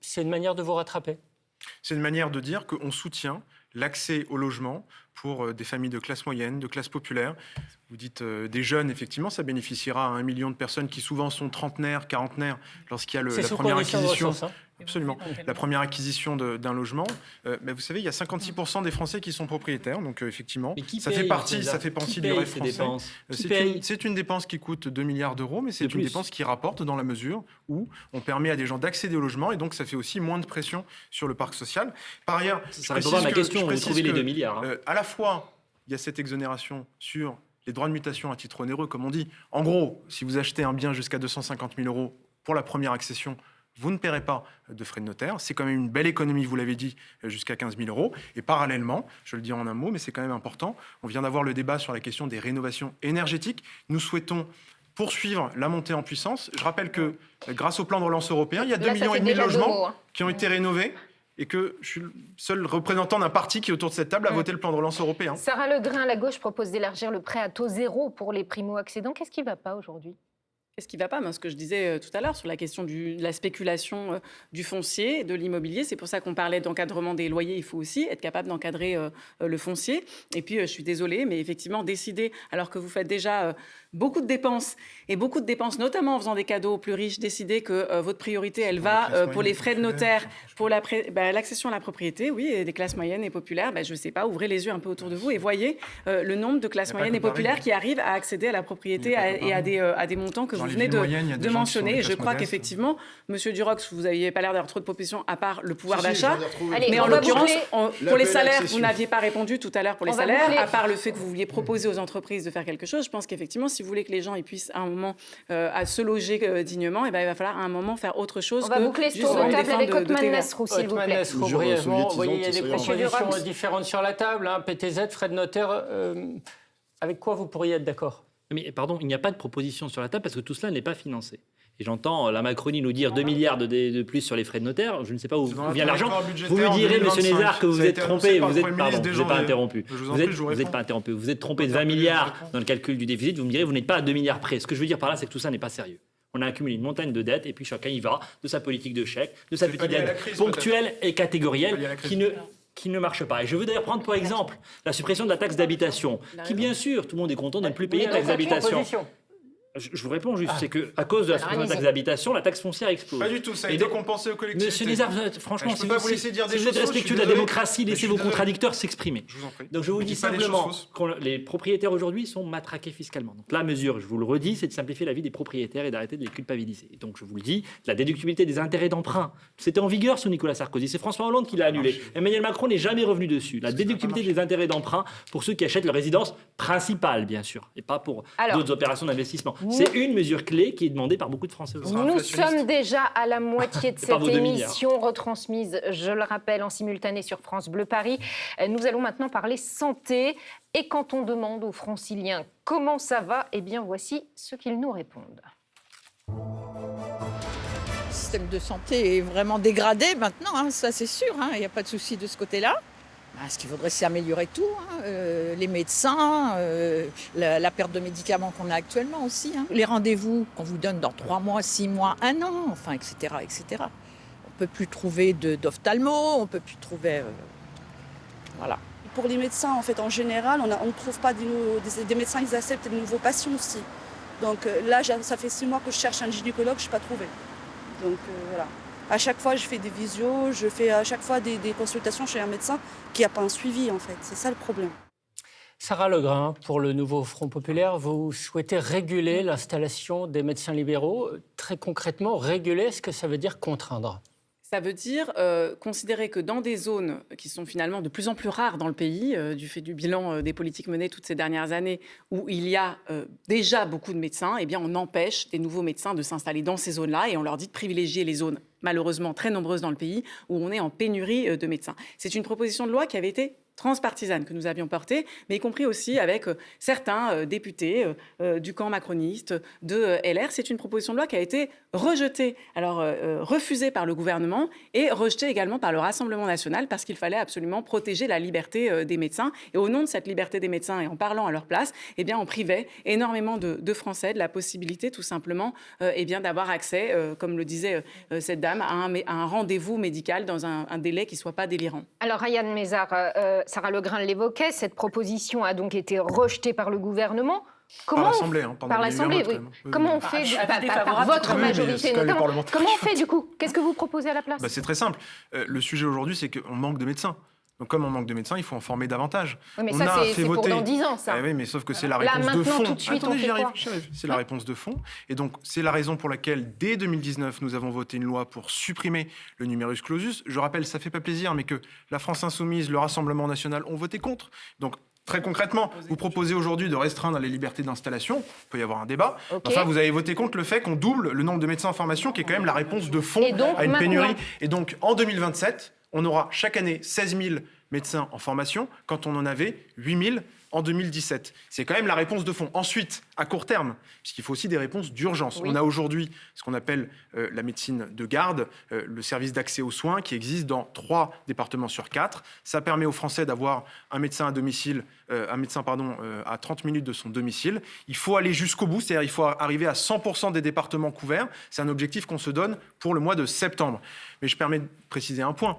Speaker 2: C'est une manière de vous rattraper?
Speaker 3: C'est une manière de dire qu'on soutient l'accès au logement pour des familles de classe moyenne, de classe populaire. Vous dites des jeunes, effectivement, ça bénéficiera à 1 million de personnes qui souvent sont trentenaires, quarantenaires, lorsqu'il y a la première acquisition. Absolument. La première acquisition d'un logement. Vous savez, il y a 56% des Français qui sont propriétaires, donc effectivement, ça fait partie du rêve français. C'est une dépense qui coûte 2 milliards d'euros, mais c'est une dépense qui rapporte dans la mesure où on permet à des gens d'accéder au logement, et donc ça fait aussi moins de pression sur le parc social. Par ailleurs,
Speaker 6: ça répond à ma question, vous trouvez les 2 milliards.
Speaker 3: À la fois, il y a cette exonération sur les droits de mutation à titre onéreux, comme on dit. En gros, si vous achetez un bien jusqu'à 250 000 euros pour la première accession, vous ne paierez pas de frais de notaire. C'est quand même une belle économie, vous l'avez dit, jusqu'à 15 000 euros. Et parallèlement, je le dis en un mot, mais c'est quand même important, on vient d'avoir le débat sur la question des rénovations énergétiques. Nous souhaitons poursuivre la montée en puissance. Je rappelle que grâce au plan de relance européen, il y a 2,5 millions de logements qui ont été rénovés. Et que je suis le seul représentant d'un parti qui, autour de cette table, a voté le plan de relance européen.
Speaker 1: Sarah Legrain, la gauche, propose d'élargir le prêt à taux zéro pour les primo-accédants. Qu'est-ce qui ne va pas aujourd'hui ?
Speaker 4: Qu'est-ce qui ne va pas ? Ce que je disais tout à l'heure sur la question de la spéculation du foncier, de l'immobilier, c'est pour ça qu'on parlait d'encadrement des loyers. Il faut aussi être capable d'encadrer le foncier. Et puis, je suis désolée, mais effectivement, décider, alors que vous faites déjà beaucoup de dépenses, notamment en faisant des cadeaux aux plus riches, décider que votre priorité, elle va pour les frais de notaire, pour l'accession à la propriété, oui, et des classes moyennes et populaires, je ne sais pas, ouvrez les yeux un peu autour de vous et voyez le nombre de classes moyennes et populaires qui arrivent à accéder à la propriété et à des montants que vous venez de mentionner. Je crois qu'effectivement, Monsieur Durox, vous n'aviez pas l'air d'avoir trop de propositions à part le pouvoir d'achat. Mais en l'occurrence, pour les salaires, vous n'aviez pas répondu tout à l'heure pour les salaires, à part le fait que vous vouliez proposer aux entreprises de faire quelque chose. Je pense qu'effectivement, si vous voulez que les gens ils puissent à un moment à se loger dignement, il va falloir à un moment faire autre chose.
Speaker 1: On va boucler ce tour de table avec Othman Nasrou, s'il vous plaît.
Speaker 2: Brièvement, vous voyez, il y a des propositions différentes sur la table. PTZ, frais de notaire, avec quoi vous pourriez être d'accord ?
Speaker 6: Mais pardon, il n'y a pas de proposition sur la table parce que tout cela n'est pas financé. Et j'entends la Macronie nous dire 2 milliards de plus sur les frais de notaire. Je ne sais pas où vient l'argent. Vous me direz, monsieur Nézard, que vous êtes trompé. Vous n'êtes pas interrompu. Vous n'êtes pas interrompu. Vous êtes trompé de 20 milliards dans le calcul du déficit. Vous me direz, vous n'êtes pas à 2 milliards près. Ce que je veux dire par là, c'est que tout ça n'est pas sérieux. On a accumulé une montagne de dettes et puis chacun y va de sa politique de chèque, de sa petite aide ponctuelle et catégorielle qui ne marche pas. Et je veux d'ailleurs prendre pour exemple la suppression de la taxe d'habitation, qui bien sûr, tout le monde est content de ne plus payer la taxe d'habitation. Je vous réponds juste, c'est qu'à cause de la suppression de la taxe d'habitation, la taxe foncière explose.
Speaker 3: Pas du tout, ça a été compensé aux collectivités.
Speaker 6: Monsieur Nézard, franchement,
Speaker 3: si vous
Speaker 6: êtes respectueux de la démocratie, laissez vos contradicteurs s'exprimer.
Speaker 3: Je vous en prie.
Speaker 6: Donc je vous dis simplement que les propriétaires aujourd'hui sont matraqués fiscalement. Donc la mesure, je vous le redis, c'est de simplifier la vie des propriétaires et d'arrêter de les culpabiliser. Et donc je vous le dis, la déductibilité des intérêts d'emprunt, c'était en vigueur sous Nicolas Sarkozy, c'est François Hollande qui l'a annulé. Emmanuel Macron n'est jamais revenu dessus. La déductibilité des intérêts d'emprunt pour ceux qui achètent leur résidence principale, bien sûr, et pas pour d'autres opérations d'investissement. C'est une mesure clé qui est demandée par beaucoup de Français aussi.
Speaker 1: Nous sommes déjà à la moitié de cette émission retransmise, je le rappelle, en simultané sur France Bleu Paris. Nous allons maintenant parler santé. Et quand on demande aux Franciliens comment ça va, eh bien voici ce qu'ils nous répondent.
Speaker 16: Le système de santé est vraiment dégradé maintenant, ça c'est sûr, il n'y a pas de souci de ce côté-là. Ce qu'il faudrait, c'est améliorer tout, les médecins, la perte de médicaments qu'on a actuellement aussi, les rendez-vous qu'on vous donne dans 3 mois, 6 mois, 1 an, etc., etc. On ne peut plus trouver d'ophtalmo, on ne peut plus trouver... voilà.
Speaker 17: Pour les médecins, en fait, en général, on ne trouve pas des médecins qui acceptent de nouveaux patients aussi. Donc là, ça fait 6 mois que je cherche un gynécologue, je n'ai pas trouvé. Donc voilà. À chaque fois, je fais des visios, je fais à chaque fois des consultations chez un médecin qui n'a pas un suivi, en fait. C'est ça le problème.
Speaker 2: Sarah Legrain, pour le nouveau Front populaire, vous souhaitez réguler l'installation des médecins libéraux. Très concrètement, réguler, est-ce que ça veut dire contraindre ?
Speaker 4: Ça veut dire considérer que dans des zones qui sont finalement de plus en plus rares dans le pays, du fait du bilan des politiques menées toutes ces dernières années, où il y a déjà beaucoup de médecins, eh bien on empêche des nouveaux médecins de s'installer dans ces zones-là et on leur dit de privilégier les zones malheureusement très nombreuses dans le pays, où on est en pénurie de médecins. C'est une proposition de loi qui avait été transpartisane que nous avions portée, mais y compris aussi avec certains députés du camp macroniste, de LR. C'est une proposition de loi qui a été rejetée, alors refusée par le gouvernement et rejetée également par le Rassemblement national parce qu'il fallait absolument protéger la liberté des médecins. Et au nom de cette liberté des médecins et en parlant à leur place, eh bien, on privait énormément de Français de la possibilité tout simplement eh bien, d'avoir accès, comme le disait cette dame, à un rendez-vous médical dans un délai qui ne soit pas délirant.
Speaker 1: Alors, Ryan Mézard, Sarah Legrain l'évoquait, cette proposition a donc été rejetée par le gouvernement.
Speaker 3: Par l'Assemblée, par
Speaker 1: l'Assemblée, oui. Comment on fait par votre majorité notamment. Comment on fait du coup? Qu'est-ce que vous proposez à la place?
Speaker 3: C'est très simple. Le sujet aujourd'hui, c'est qu'on manque de médecins. Donc, comme on manque de médecins, il faut en former davantage.
Speaker 1: Oui, mais ça, c'est pour dans 10 ans, ça.
Speaker 3: Oui, mais sauf que c'est la réponse de fond.
Speaker 1: Tout de suite, attendez, j'y arrive.
Speaker 3: C'est la réponse de fond. Et donc, c'est la raison pour laquelle, dès 2019, nous avons voté une loi pour supprimer le numerus clausus. Je rappelle, ça fait pas plaisir, mais que la France Insoumise, le Rassemblement national ont voté contre. Donc, très concrètement, vous proposez aujourd'hui de restreindre les libertés d'installation. Il peut y avoir un débat. Okay. Enfin, vous avez voté contre le fait qu'on double le nombre de médecins en formation, qui est quand même la réponse de fond à une pénurie. Et donc, en 2027, on aura chaque année 16 000 médecins en formation, quand on en avait 8 000 en 2017. C'est quand même la réponse de fond. Ensuite, à court terme, puisqu'il faut aussi des réponses d'urgence. Oui. On a aujourd'hui ce qu'on appelle la médecine de garde, le service d'accès aux soins qui existe dans 3 départements sur 4. Ça permet aux Français d'avoir un médecin à domicile, à 30 minutes de son domicile. Il faut aller jusqu'au bout, c'est-à-dire il faut arriver à 100% des départements couverts. C'est un objectif qu'on se donne pour le mois de septembre. Mais je permets de préciser un point.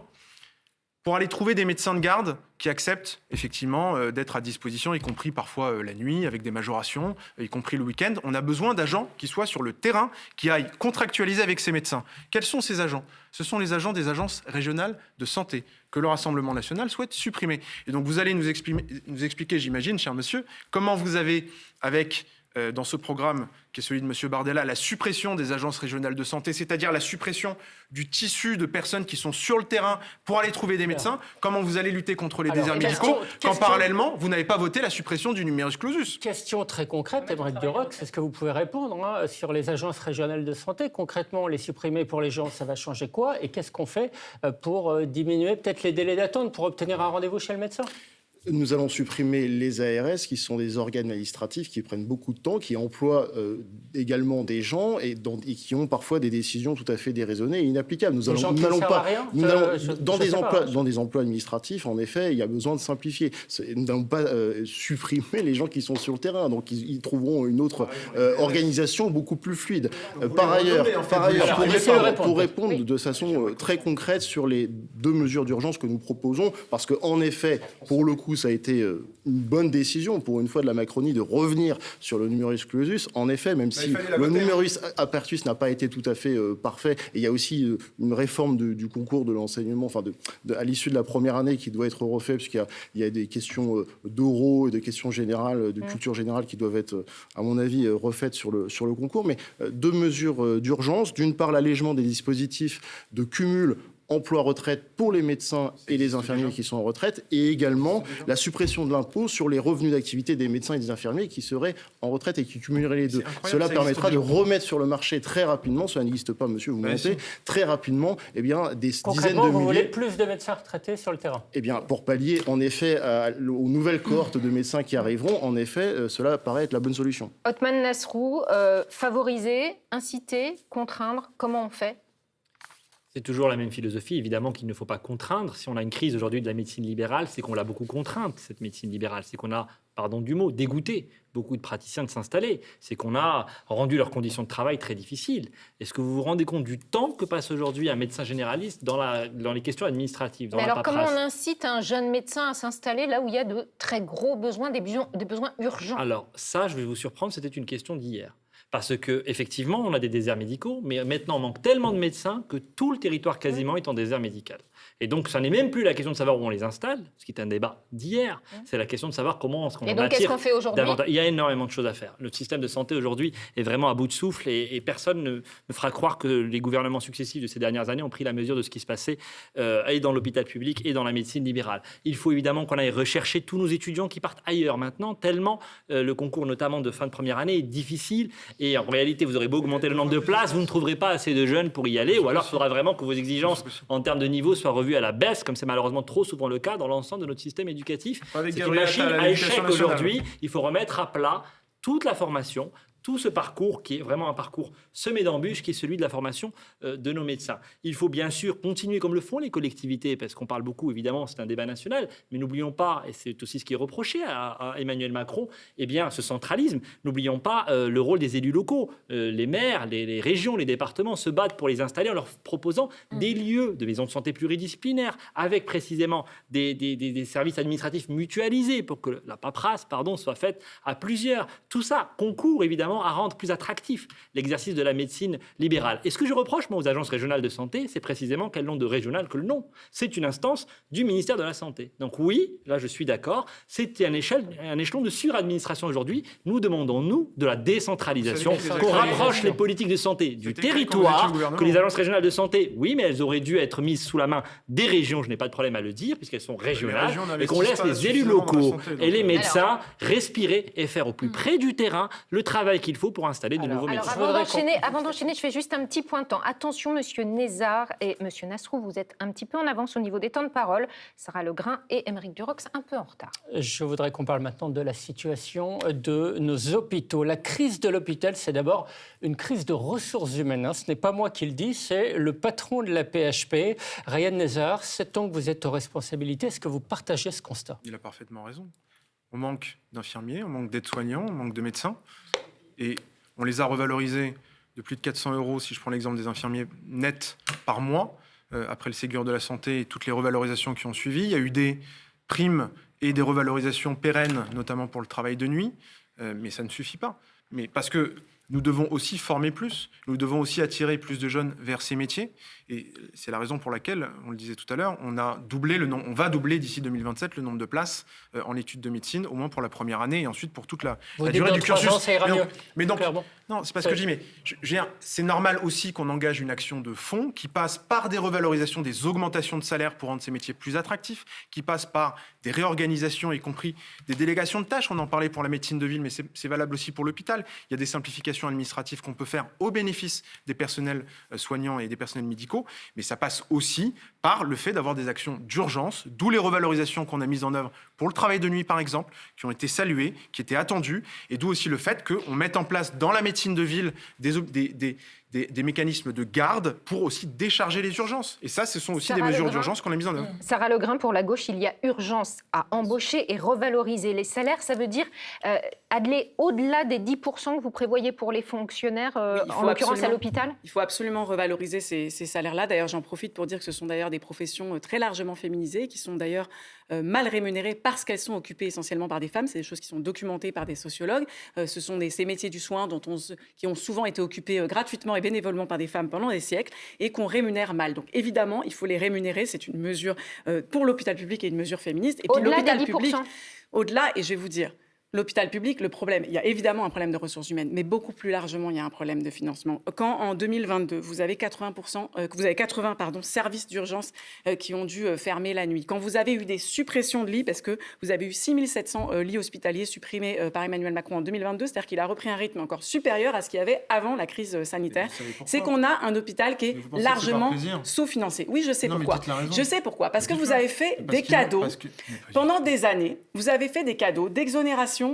Speaker 3: Pour aller trouver des médecins de garde qui acceptent effectivement d'être à disposition, y compris parfois la nuit, avec des majorations, y compris le week-end, on a besoin d'agents qui soient sur le terrain, qui aillent contractualiser avec ces médecins. Quels sont ces agents? Ce sont les agents des agences régionales de santé que le Rassemblement national souhaite supprimer. Et donc vous allez nous expliquer, j'imagine, cher monsieur, comment vous avez, avec dans ce programme qui est celui de M. Bardella, la suppression des agences régionales de santé, c'est-à-dire la suppression du tissu de personnes qui sont sur le terrain pour aller trouver des médecins. Comment vous allez lutter contre les déserts médicaux quand parallèlement, vous n'avez pas voté la suppression du numerus clausus?
Speaker 2: Question très concrète, Émeric Duroc, est-ce que vous pouvez répondre sur les agences régionales de santé? Concrètement, les supprimer pour les gens, ça va changer quoi? Et qu'est-ce qu'on fait pour diminuer peut-être les délais d'attente pour obtenir un rendez-vous chez le médecin?
Speaker 5: Nous allons supprimer les ARS, qui sont des organes administratifs qui prennent beaucoup de temps, qui emploient également des gens et qui ont parfois des décisions tout à fait déraisonnées et inapplicables. Nous n'allons pas dans des emplois administratifs. En effet, il y a besoin de simplifier. Nous n'allons pas supprimer les gens qui sont sur le terrain. Donc, ils trouveront une autre organisation beaucoup plus fluide. Par ailleurs, pour répondre de façon très concrète sur les 2 mesures d'urgence que nous proposons, parce qu'en effet, pour le coup, ça a été une bonne décision, pour une fois de la Macronie, de revenir sur le numerus clausus. En effet, même si le numerus apertus n'a pas été tout à fait parfait, et il y a aussi une réforme du concours de l'enseignement, à l'issue de la première année, qui doit être refait, puisqu'il y a des questions d'oraux et des questions générales, de culture générale, qui doivent être, à mon avis, refaites sur le concours. Mais 2 mesures d'urgence. D'une part, l'allègement des dispositifs de cumul emploi-retraite pour les médecins et les infirmiers qui sont en retraite, et également la suppression de l'impôt sur les revenus d'activité des médecins et des infirmiers qui seraient en retraite et qui cumuleraient les 2. Cela permettra de remettre sur le marché très rapidement, cela n'existe pas, monsieur, vous montez, très rapidement, des dizaines de milliers...
Speaker 2: vous voulez plus de médecins retraités sur le terrain?
Speaker 5: Pour pallier, en effet, aux nouvelles cohortes de médecins qui arriveront, en effet, cela paraît être la bonne solution.
Speaker 1: Othman Nasrou, favoriser, inciter, contraindre, comment on fait?
Speaker 6: C'est toujours la même philosophie, évidemment qu'il ne faut pas contraindre. Si on a une crise aujourd'hui de la médecine libérale, c'est qu'on l'a beaucoup contrainte, cette médecine libérale. C'est qu'on a, pardon du mot, dégoûté beaucoup de praticiens de s'installer. C'est qu'on a rendu leurs conditions de travail très difficiles. Est-ce que vous vous rendez compte du temps que passe aujourd'hui un médecin généraliste dans les questions administratives, dans la paperasse?
Speaker 1: Comment on incite un jeune médecin à s'installer là où il y a de très gros besoins, des besoins urgents?
Speaker 6: Alors ça, je vais vous surprendre, c'était une question d'hier. Parce qu'effectivement, on a des déserts médicaux, mais maintenant, on manque tellement de médecins que tout le territoire quasiment est en désert médical. Et donc, ça n'est même plus la question de savoir où on les installe, ce qui est un débat d'hier. C'est la question de savoir comment est-ce qu'on attire.
Speaker 1: Et donc, qu'est-ce qu'on fait aujourd'hui?
Speaker 6: Il y a énormément de choses à faire. Notre système de santé aujourd'hui est vraiment à bout de souffle et personne ne fera croire que les gouvernements successifs de ces dernières années ont pris la mesure de ce qui se passait et dans l'hôpital public et dans la médecine libérale. Il faut évidemment qu'on aille rechercher tous nos étudiants qui partent ailleurs maintenant, tellement le concours, notamment de fin de première année, est difficile Et en réalité, vous aurez beau augmenter le nombre de places, vous ne trouverez pas assez de jeunes pour y aller, ou alors il faudra vraiment que vos exigences en termes de niveau soient revues à la baisse, comme c'est malheureusement trop souvent le cas dans l'ensemble de notre système éducatif. C'est une machine à échec aujourd'hui. Il faut remettre à plat toute la formation, tout ce parcours qui est vraiment un parcours semé d'embûches, qui est celui de la formation de nos médecins. Il faut bien sûr continuer comme le font les collectivités, parce qu'on parle beaucoup, évidemment, c'est un débat national, mais n'oublions pas, et c'est aussi ce qui est reproché à Emmanuel Macron, eh bien, ce centralisme. N'oublions pas le rôle des élus locaux. Les maires, les régions, les départements se battent pour les installer en leur proposant des lieux de maisons de santé pluridisciplinaires, avec précisément des services administratifs mutualisés pour que la paperasse, soit faite à plusieurs. Tout ça concourt, évidemment, à rendre plus attractif l'exercice de la médecine libérale. Et ce que je reproche, moi, aux agences régionales de santé, c'est précisément qu'elles n'ont de régional que le nom. C'est une instance du ministère de la Santé. Donc oui, là, je suis d'accord, c'est un échelon de suradministration aujourd'hui. Nous demandons, nous, de la décentralisation, qu'on rapproche les politiques de santé du territoire, que les agences régionales de santé, oui, mais elles auraient dû être mises sous la main des régions, je n'ai pas de problème à le dire, puisqu'elles sont régionales, et qu'on laisse les élus locaux et les médecins respirer et faire au plus près du terrain le travail qu'il faut pour installer de nouveaux médecins.
Speaker 1: Avant d'enchaîner, je fais juste un petit point de temps. Attention, Monsieur Nézard et Monsieur Nasrou, vous êtes un petit peu en avance au niveau des temps de parole. Sarah Legrain et Aymeric Durox un peu en retard.
Speaker 2: Je voudrais qu'on parle maintenant de la situation de nos hôpitaux. La crise de l'hôpital, c'est d'abord une crise de ressources humaines. Ce n'est pas moi qui le dis, c'est le patron de la PHP, Ryan Nézard. 7 ans que vous êtes aux responsabilités. Est-ce que vous partagez ce constat ?
Speaker 3: Il a parfaitement raison. On manque d'infirmiers, on manque d'aides-soignants, on manque de médecins. Et on les a revalorisés de plus de 400 €, si je prends l'exemple des infirmiers, nets par mois, après le Ségur de la Santé et toutes les revalorisations qui ont suivi. Il y a eu des primes et des revalorisations pérennes, notamment pour le travail de nuit, mais ça ne suffit pas. Mais parce que nous devons aussi former plus, nous devons aussi attirer plus de jeunes vers ces métiers. Et c'est la raison pour laquelle, on le disait tout à l'heure, on va doubler d'ici 2027 le nombre de places en études de médecine, au moins pour la première année et ensuite pour toute la durée du cursus.
Speaker 2: Ça ira mieux.
Speaker 3: Mais donc, non, c'est pas ce que je dis, mais c'est normal aussi qu'on engage une action de fond qui passe par des revalorisations, des augmentations de salaire pour rendre ces métiers plus attractifs, qui passe par des réorganisations, y compris des délégations de tâches. On en parlait pour la médecine de ville, mais c'est valable aussi pour l'hôpital. Il y a des simplifications administratives qu'on peut faire au bénéfice des personnels soignants et des personnels médicaux, mais ça passe aussi par le fait d'avoir des actions d'urgence, d'où les revalorisations qu'on a mises en œuvre pour le travail de nuit, par exemple, qui ont été saluées, qui étaient attendues, et d'où aussi le fait qu'on mette en place dans la médecine de ville des mécanismes de garde pour aussi décharger les urgences. Et ça, ce sont aussi des mesures d'urgence qu'on a mises en œuvre.
Speaker 1: Sarah Legrain, pour la gauche, il y a urgence à embaucher et revaloriser les salaires. Ça veut dire aller au-delà des 10% que vous prévoyez pour les fonctionnaires, en l'occurrence à l'hôpital ?
Speaker 4: Il faut absolument revaloriser ces salaires-là. D'ailleurs, j'en profite pour dire que ce sont d'ailleurs des professions très largement féminisées, qui sont d'ailleurs mal rémunérées parce qu'elles sont occupées essentiellement par des femmes. C'est des choses qui sont documentées par des sociologues. Ce sont ces métiers du soin qui ont souvent été occupés gratuitement et bénévolement par des femmes pendant des siècles et qu'on rémunère mal. Donc évidemment, il faut les rémunérer. C'est une mesure pour l'hôpital public et une mesure féministe. Et puis l'hôpital public, au-delà, et je vais vous dire, l'hôpital public, le problème, il y a évidemment un problème de ressources humaines, mais beaucoup plus largement, il y a un problème de financement. Quand en 2022, vous avez 80 services d'urgence qui ont dû fermer la nuit, quand vous avez eu des suppressions de lits, parce que vous avez eu 6700 lits hospitaliers supprimés par Emmanuel Macron en 2022, c'est-à-dire qu'il a repris un rythme encore supérieur à ce qu'il y avait avant la crise sanitaire, c'est qu'on a un hôpital qui est largement sous-financé. Oui, je sais pourquoi. Je sais pourquoi. Parce que vous avez fait des cadeaux. Pendant des années, vous avez fait des cadeaux d'exonération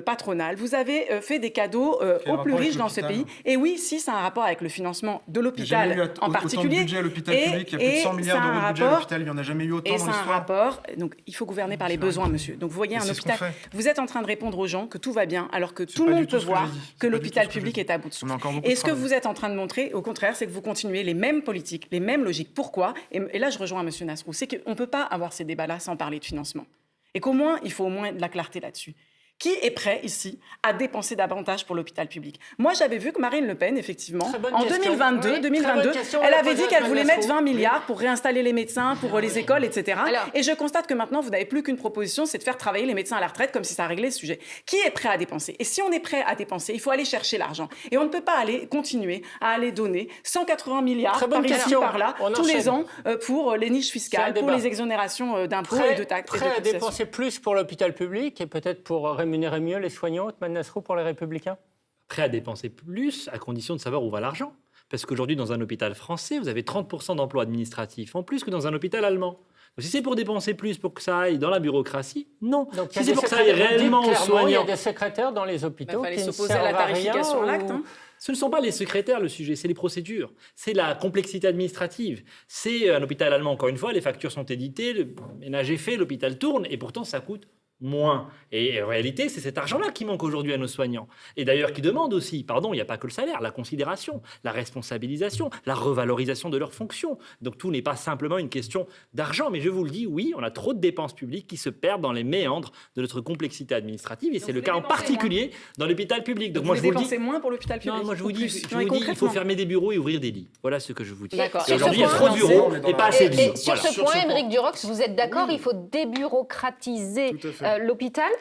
Speaker 4: patronale. Vous avez fait des cadeaux aux plus riches dans ce pays. Et oui, si, ça a un rapport avec le financement de l'hôpital en particulier.
Speaker 3: Autant de budget à l'hôpital public, il y a plus de 100 milliards d'euros de budget à l'hôpital, il n'y en a jamais eu autant dans l'histoire. Et c'est un rapport, donc il faut gouverner par les besoins, monsieur. Donc vous voyez un hôpital, vous êtes en train de répondre aux gens que tout va bien, alors que tout le monde peut voir que l'hôpital public est à bout de souffle. Et ce que vous êtes en train de montrer, au contraire, c'est que vous continuez les mêmes politiques, les mêmes logiques. Pourquoi ? Et là, je rejoins monsieur Nasrou, c'est qu'on ne peut pas avoir ces débats-là sans parler de financement. Et qu'au moins, il faut au moins de la clarté là-dessus. Qui est prêt ici à dépenser davantage pour l'hôpital public ? Moi, j'avais vu que Marine Le Pen, effectivement, en 2022, elle avait dit qu'elle voulait mettre 20 milliards pour réinstaller les médecins, pour les écoles, etc. Et je constate que maintenant, vous n'avez plus qu'une proposition, c'est de faire travailler les médecins à la retraite, comme si ça réglait le sujet. Qui est prêt à dépenser ? Et si on est prêt à dépenser, il faut aller chercher l'argent. Et on ne peut pas continuer à aller donner 180 milliards par ici, par là, tous les ans, pour les niches fiscales, pour les exonérations d'impôts et de taxes.
Speaker 2: Prêt à dépenser plus pour l'hôpital public et peut-être pour rémunérer mieux les soignants, Othmane Nasrou, pour les Républicains ?
Speaker 6: prêts à dépenser plus à condition de savoir où va l'argent. Parce qu'aujourd'hui, dans un hôpital français, vous avez 30% d'emplois administratifs en plus que dans un hôpital allemand. Donc, si c'est pour dépenser plus, pour que ça aille dans la bureaucratie, non.
Speaker 2: Donc,
Speaker 6: si c'est pour que ça aille réellement aux soignants...
Speaker 2: Il y a des secrétaires dans les hôpitaux qui ne servent
Speaker 4: à la tarification
Speaker 2: à
Speaker 4: à
Speaker 2: rien,
Speaker 4: l'acte.
Speaker 6: Ce ne sont pas les secrétaires le sujet, c'est les procédures. C'est la complexité administrative. C'est un hôpital allemand, encore une fois, les factures sont éditées, le ménage est fait, l'hôpital tourne, et pourtant ça coûte moins. Et en réalité, c'est cet argent-là qui manque aujourd'hui à nos soignants. Et d'ailleurs, qui demande aussi, il n'y a pas que le salaire, la considération, la responsabilisation, la revalorisation de leurs fonctions. Donc tout n'est pas simplement une question d'argent. Mais je vous le dis, oui, on a trop de dépenses publiques qui se perdent dans les méandres de notre complexité administrative. Et c'est le cas en particulier dans l'hôpital public. Donc moi, je vous le dis.
Speaker 4: Moins pour l'hôpital public.
Speaker 6: Non, moi, je vous dis, il faut fermer des bureaux et ouvrir des lits. Voilà ce que je vous dis.
Speaker 1: D'accord.
Speaker 6: Et aujourd'hui, il y a trop de bureaux et pas assez de lits.
Speaker 1: Et sur ce point, Aymeric Durox, vous êtes d'accord, il faut débureaucratiser l'hôpital.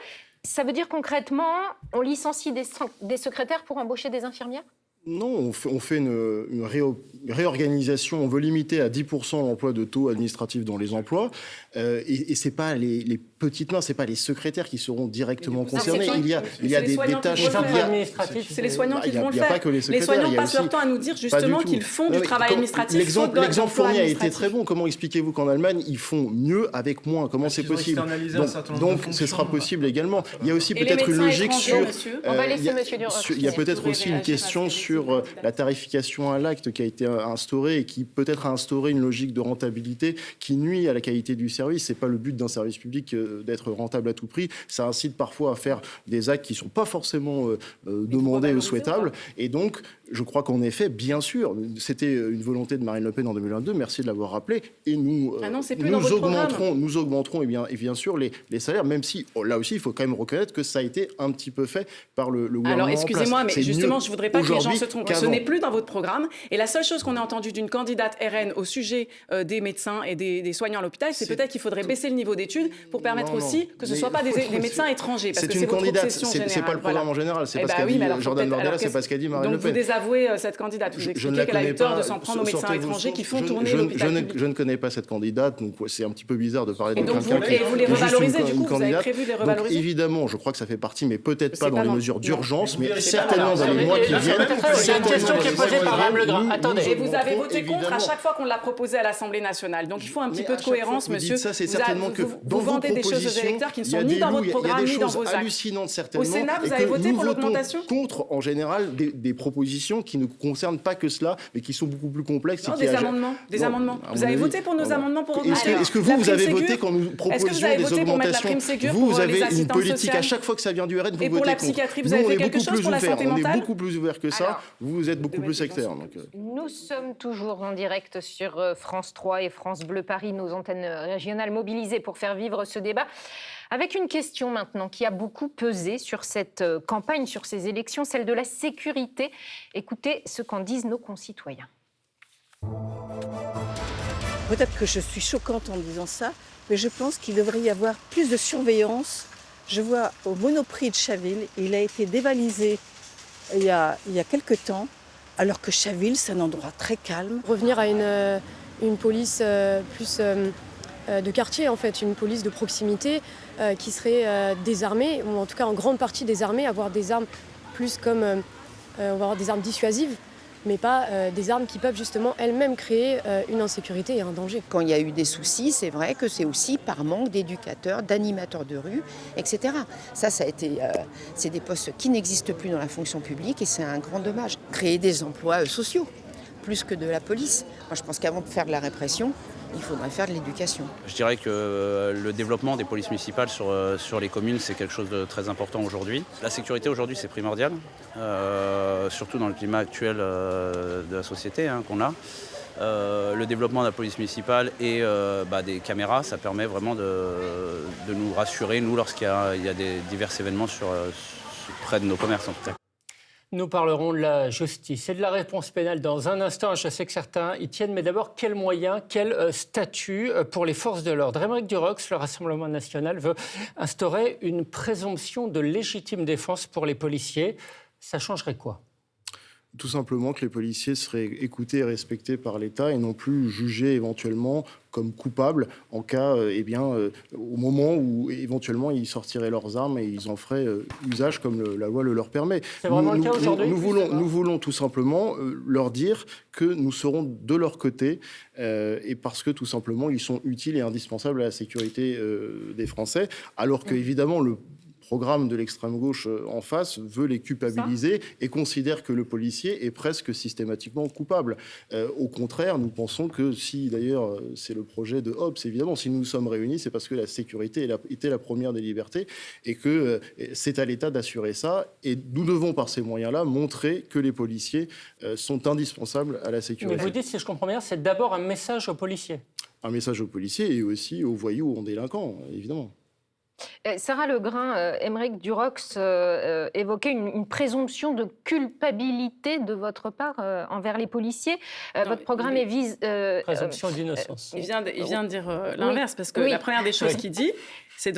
Speaker 1: Ça veut dire concrètement, on licencie des secrétaires pour embaucher des infirmières ?
Speaker 5: Non, on fait une réorganisation. On veut limiter à 10% l'emploi de taux administratifs dans les emplois. Et ce n'est pas les petites mains, ce n'est pas les secrétaires qui seront directement concernés. Il y a des tâches
Speaker 4: administratives. C'est les soignants qui vont le faire.
Speaker 5: Il n'y a pas que les secrétaires.
Speaker 4: Les soignants passent leur temps à nous dire justement qu'ils font du travail administratif.
Speaker 5: L'exemple fourni a été très bon. Comment expliquez-vous qu'en Allemagne, ils font mieux avec moins ? Comment c'est possible ? Donc ce sera possible également. Il y a aussi peut-être une logique sur...
Speaker 1: On va laisser monsieur Durox.
Speaker 5: Il y a peut-être aussi une question sur la tarification à l'acte qui a été instaurée et qui peut-être a instauré une logique de rentabilité qui nuit à la qualité du service. C'est pas le but d'un service public d'être rentable à tout prix. Ça incite parfois à faire des actes qui sont pas forcément demandés ou souhaitables. Et donc, je crois qu'en effet, bien sûr, c'était une volonté de Marine Le Pen en 2022. Merci de l'avoir rappelé. Et nous augmenterons et bien sûr les salaires, même si là aussi, il faut quand même reconnaître que ça a été un petit peu fait par le gouvernement.
Speaker 4: Alors, excusez-moi, mais justement, je voudrais pas que les gens se trompent. Ce n'est plus dans votre programme. Et la seule chose qu'on a entendue d'une candidate RN au sujet des médecins et des soignants à l'hôpital, c'est peut-être qu'il faudrait baisser le niveau d'études pour permettre aussi que ce ne soient pas des médecins étrangers. Parce que c'est votre obsession générale.
Speaker 5: C'est pas le programme en général. C'est pas ce qu'a dit Jordan Bardella, c'est pas ce qu'a dit Marine Le Pen.
Speaker 4: Donc vous désavouez cette candidate. Vous expliquez qu'elle a eu tort de s'en prendre aux médecins étrangers qui font tourner l'hôpital public.
Speaker 5: Je ne connais pas cette candidate, donc c'est un petit peu bizarre de parler de quelqu'un qui...
Speaker 4: Et vous les revalorisez du coup, vous avez prévu de les revaloriser ?
Speaker 5: Évidemment, je crois que ça fait partie, mais peut-être pas dans les mesures d'urgence, mais certainement dans les mois qui viennent.
Speaker 2: C'est une question qui est posée par Mme Legrand. Attendez.
Speaker 4: Et vous avez voté contre à chaque fois qu'on l'a proposé à l'Assemblée nationale. Donc il faut un petit peu de cohérence, monsieur. Vous vendez des choses aux électeurs qui ne sont ni dans votre programme ni dans vos actes.
Speaker 5: Hallucinantes certainement.
Speaker 4: Au Sénat, vous avez voté pour l'augmentation ?
Speaker 5: Contre, en général, des propositions qui ne concernent pas que cela, mais qui sont beaucoup plus complexes.
Speaker 4: Non, des amendements. Vous avez voté pour nos amendements pour augmenter.
Speaker 5: Est-ce que vous avez voté quand nous proposions des augmentations ? Vous avez une politique à chaque fois que ça vient du RN, vous votez contre.
Speaker 4: Et pour la psychiatrie, vous avez fait quelque chose pour la santé mentale ?
Speaker 5: On est beaucoup plus ouvert que ça. Vous êtes beaucoup plus sectaire.
Speaker 1: Nous sommes toujours en direct sur France 3 et France Bleu Paris, nos antennes régionales mobilisées pour faire vivre ce débat. Avec une question maintenant qui a beaucoup pesé sur cette campagne, sur ces élections, celle de la sécurité. Écoutez ce qu'en disent nos concitoyens.
Speaker 18: Peut-être que je suis choquante en disant ça, mais je pense qu'il devrait y avoir plus de surveillance. Je vois au Monoprix de Chaville, il a été dévalisé il y a quelques temps, alors que Chaville, c'est un endroit très calme.
Speaker 19: Revenir à une police plus de quartier, en fait, une police de proximité qui serait désarmée, ou en tout cas en grande partie désarmée, avoir des armes plus comme... on va avoir des armes dissuasives, mais pas des armes qui peuvent justement elles-mêmes créer une insécurité et un danger.
Speaker 20: Quand il y a eu des soucis, c'est vrai que c'est aussi par manque d'éducateurs, d'animateurs de rue, etc. Ça a été, c'est des postes qui n'existent plus dans la fonction publique et c'est un grand dommage. Créer des emplois sociaux, plus que de la police. Moi, je pense qu'avant de faire de la répression, il faudrait faire de l'éducation.
Speaker 21: Je dirais que le développement des polices municipales sur les communes, c'est quelque chose de très important aujourd'hui. La sécurité aujourd'hui, c'est primordial, surtout dans le climat actuel de la société qu'on a. Le développement de la police municipale et des caméras, ça permet vraiment de nous rassurer, nous, lorsqu'il y a des divers événements près de nos commerces en tout cas.
Speaker 2: Nous parlerons de la justice et de la réponse pénale dans un instant. Je sais que certains y tiennent, mais d'abord, quels moyens, quel statut pour les forces de l'ordre ? Aymeric Durox, le Rassemblement national, veut instaurer une présomption de légitime défense pour les policiers. Ça changerait quoi ?
Speaker 5: tout simplement que les policiers seraient écoutés et respectés par l'État et non plus jugés éventuellement comme coupables en cas, au moment où éventuellement ils sortiraient leurs armes et ils en feraient usage comme la loi le leur permet.
Speaker 2: C'est vraiment le cas aujourd'hui.
Speaker 5: Nous voulons tout simplement leur dire que nous serons de leur côté et parce que tout simplement ils sont utiles et indispensables à la sécurité des Français, alors que évidemment le programme de l'extrême gauche en face veut les culpabiliser et considère que le policier est presque systématiquement coupable. Au contraire, nous pensons que si, d'ailleurs, c'est le projet de Hobbes, évidemment, si nous nous sommes réunis, c'est parce que la sécurité était la première des libertés et que c'est à l'État d'assurer ça. Et nous devons, par ces moyens-là, montrer que les policiers sont indispensables à la sécurité.
Speaker 2: Mais vous dites, si je comprends bien, c'est d'abord un message aux policiers.
Speaker 5: Un message aux policiers et aussi aux voyous ou aux délinquants, évidemment.
Speaker 1: Sarah Legrain, Aymeric Durox évoquait une présomption de culpabilité de votre part envers les policiers. Votre programme vise...
Speaker 2: présomption d'innocence.
Speaker 4: Il vient de dire l'inverse, parce que la première des choses qu'il dit, la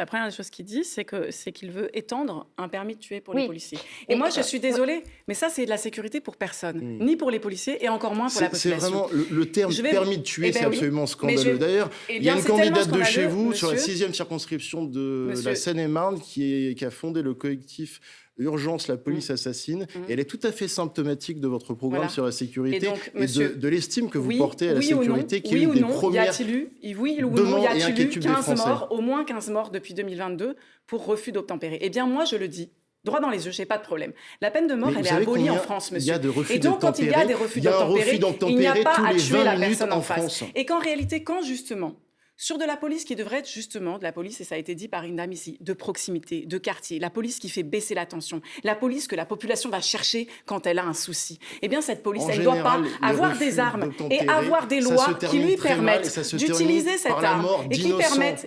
Speaker 4: première des choses qu'il dit, c'est qu'il veut étendre un permis de tuer pour les policiers. Et moi, je suis désolée, mais ça, c'est de la sécurité pour personne, ni pour les policiers et encore moins pour la population.
Speaker 5: C'est vraiment le terme permis de tuer, c'est absolument scandaleux. D'ailleurs, il y a une candidate de chez vous sur la 6e circonscription de la Seine-et-Marne qui a fondé le collectif Urgence, la police assassine. Et elle est tout à fait symptomatique de votre programme sur la sécurité et de l'estime que vous portez à la sécurité, qui est une des premières demandes et inquiétudes des Français.
Speaker 4: Au moins 15 morts depuis 2022 pour refus d'obtempérer. Eh bien, moi, je le dis. Droit dans les yeux, j'ai pas de problème. La peine de mort, elle est abolie en France, monsieur.
Speaker 5: Et donc, quand il y a des refus d'obtempérer,
Speaker 4: il n'y a pas à tuer la personne en face. Et qu'en réalité, quand justement, sur de la police qui devrait être justement de la police, et ça a été dit par une dame ici, de proximité, de quartier, la police qui fait baisser la tension, la police que la population va chercher quand elle a un souci. Eh bien, cette police, elle ne doit pas avoir des armes et avoir des lois qui lui permettent d'utiliser cette arme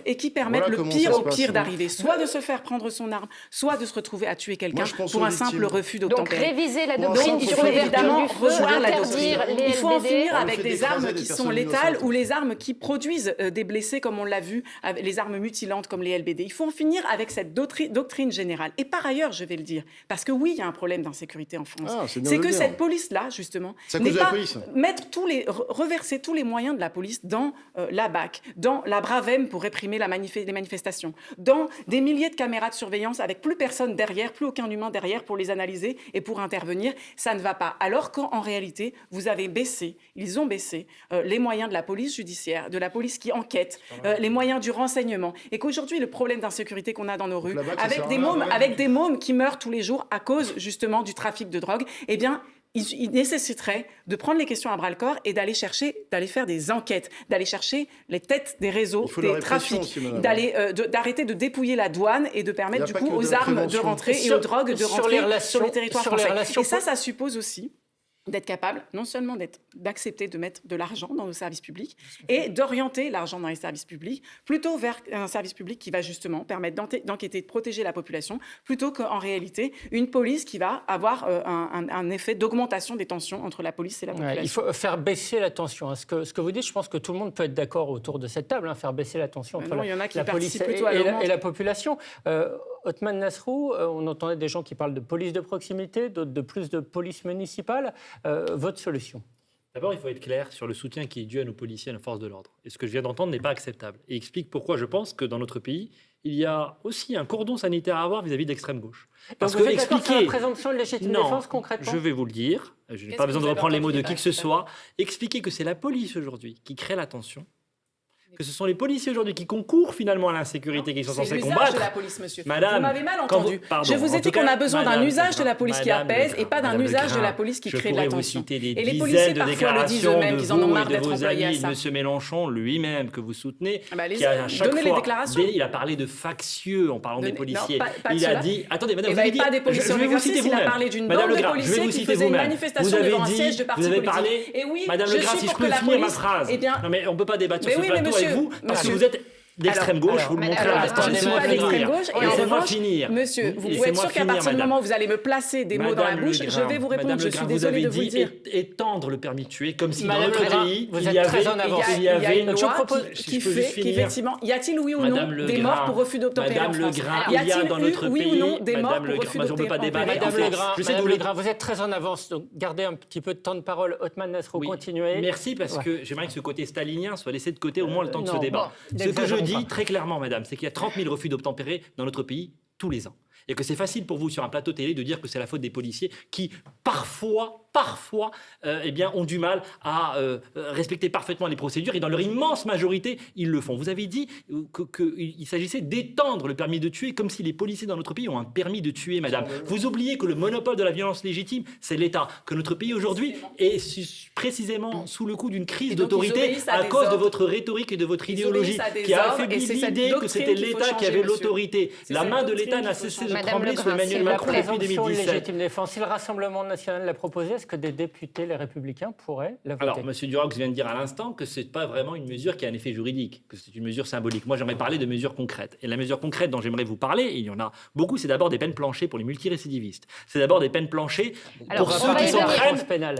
Speaker 4: et qui permettent le pire au pire d'arriver, soit de se faire prendre son arme, soit de se retrouver à tuer quelqu'un pour un simple refus d'obtempérer.
Speaker 1: Donc, réviser la doctrine
Speaker 4: il faut évidemment revoir la doctrine. Il faut en finir avec des armes qui sont létales ou les armes qui produisent des blessés, comme on l'a vu, avec les armes mutilantes comme les LBD. Il faut en finir avec cette doctrine générale. Et par ailleurs, je vais le dire, parce que oui, il y a un problème d'insécurité en France. C'est que cette police-là, justement, n'est pas reverser tous les moyens de la police dans la BAC, dans la Bravem pour réprimer les manifestations, dans des milliers de caméras de surveillance avec plus personne derrière, plus aucun humain derrière pour les analyser et pour intervenir. Ça ne va pas. Alors qu'en réalité, ils ont baissé les moyens de la police judiciaire, de la police qui enquête, les moyens du renseignement, et qu'aujourd'hui le problème d'insécurité qu'on a dans nos rues, avec des mômes qui meurent tous les jours à cause justement du trafic de drogue, eh bien il nécessiterait de prendre les questions à bras-le-corps et d'aller faire des enquêtes, d'aller chercher les têtes des réseaux, des trafics, d'arrêter de dépouiller la douane et de permettre du coup aux armes de rentrer et aux drogues de rentrer sur le territoire français. Et ça suppose aussi d'être capable, non seulement d'accepter de mettre de l'argent dans nos services publics et d'orienter l'argent dans les services publics plutôt vers un service public qui va justement permettre d'enquêter, de protéger la population, plutôt qu'en réalité une police qui va avoir un effet d'augmentation des tensions entre la police et la population.
Speaker 2: Il faut faire baisser la tension. Ce que vous dites, je pense que tout le monde peut être d'accord autour de cette table, faire baisser la tension entre la police et la population. Othmane Nasrou, on entendait des gens qui parlent de police de proximité, d'autres de plus de police municipale. Votre solution?
Speaker 6: D'abord, il faut être clair sur le soutien qui est dû à nos policiers et à nos forces de l'ordre. Et ce que je viens d'entendre n'est pas acceptable. Et explique pourquoi je pense que dans notre pays, il y a aussi un cordon sanitaire à avoir vis-à-vis de l'extrême gauche.
Speaker 2: Parce que expliquer la présomption de légitime défense concrètement.
Speaker 6: Je vais vous le dire. Je n'ai pas besoin de reprendre les mots de qui que ce soit. Expliquer que c'est la police aujourd'hui qui crée la tension. Que ce sont les policiers aujourd'hui qui concourent finalement à l'insécurité qu'ils sont censés combattre.
Speaker 4: C'est l'usage de la police, monsieur.
Speaker 6: Madame,
Speaker 4: vous m'avez mal entendu. Je vous ai dit qu'on a besoin d'un usage de la police qui apaise et pas d'un usage de la police qui crée de la tension.
Speaker 6: Et les policiers parfois le disent eux-mêmes qu'ils en ont marre d'être employés à ça. M. Mélenchon lui-même que vous soutenez, qui à chaque fois, il a parlé de factieux en parlant des policiers.
Speaker 4: Il
Speaker 6: a dit, attendez, madame, vous avez dit,
Speaker 4: pas des policiers en exercice, il a parlé d'une bande de policiers qui faisait une manifestation devant un siège de parti politique. Et oui,
Speaker 6: Madame Legrain, si je peux finir ma phrase. Non mais on ne peut pas débattre sur ce plateau avec vous parce que vous êtes d'extrême gauche, vous le montrez à l'instant.
Speaker 4: Je ne suis pas d'extrême gauche. Et en revanche,
Speaker 6: finir.
Speaker 4: Monsieur, vous pouvez être sûr qu'à partir du moment où vous allez me placer des mots dans la bouche, je vais vous répondre. Je suis désolée de vous le dire.
Speaker 6: Étendre le permis de tuer, comme si
Speaker 2: Madame
Speaker 6: dans notre
Speaker 2: Legrain,
Speaker 6: pays,
Speaker 2: vous
Speaker 6: il
Speaker 2: êtes
Speaker 6: y avait...
Speaker 2: très en avance.
Speaker 4: Il y a une loi qui fait qu'effectivement, y a-t-il oui ou non des morts pour refus d'obtempérer en France?
Speaker 6: Y a-t-il
Speaker 4: dans notre pays, oui ou non des morts pour refus d'obtempérer en France?
Speaker 2: Madame Legrain, vous êtes très en avance, donc gardez un petit peu de temps de parole. Othman Nasrou, continuez.
Speaker 6: Merci, parce que j'aimerais que ce côté stalinien soit laissé de côté au moins le temps de ce débat. Ce que je dis très clairement, madame, c'est qu'il y a 30 000 refus d'obtempérer dans notre pays tous les ans. Et que c'est facile pour vous, sur un plateau télé, de dire que c'est la faute des policiers qui, parfois, ont du mal à respecter parfaitement les procédures, et dans leur immense majorité, ils le font. Vous avez dit qu'il s'agissait d'étendre le permis de tuer, comme si les policiers dans notre pays ont un permis de tuer, madame. Vous oubliez que le monopole de la violence légitime, c'est l'État. Que notre pays, aujourd'hui, est précisément sous le coup d'une crise d'autorité à cause de votre rhétorique et de votre idéologie, qui a affaibli l'idée que c'était l'État qui avait l'autorité. La main de l'État n'a cessé de trembler sous Emmanuel Macron depuis 2017.
Speaker 2: Légitime défense. Si le Rassemblement national l'a proposé, est-ce que des députés, les Républicains, pourraient la voter?
Speaker 6: Alors, M. Durox vient de dire à l'instant que ce n'est pas vraiment une mesure qui a un effet juridique, que c'est une mesure symbolique. Moi, j'aimerais parler de mesures concrètes. Et la mesure concrète dont j'aimerais vous parler, et il y en a beaucoup, c'est d'abord des peines planchées pour les multirécidivistes. C'est d'abord des peines planchées pour ceux qui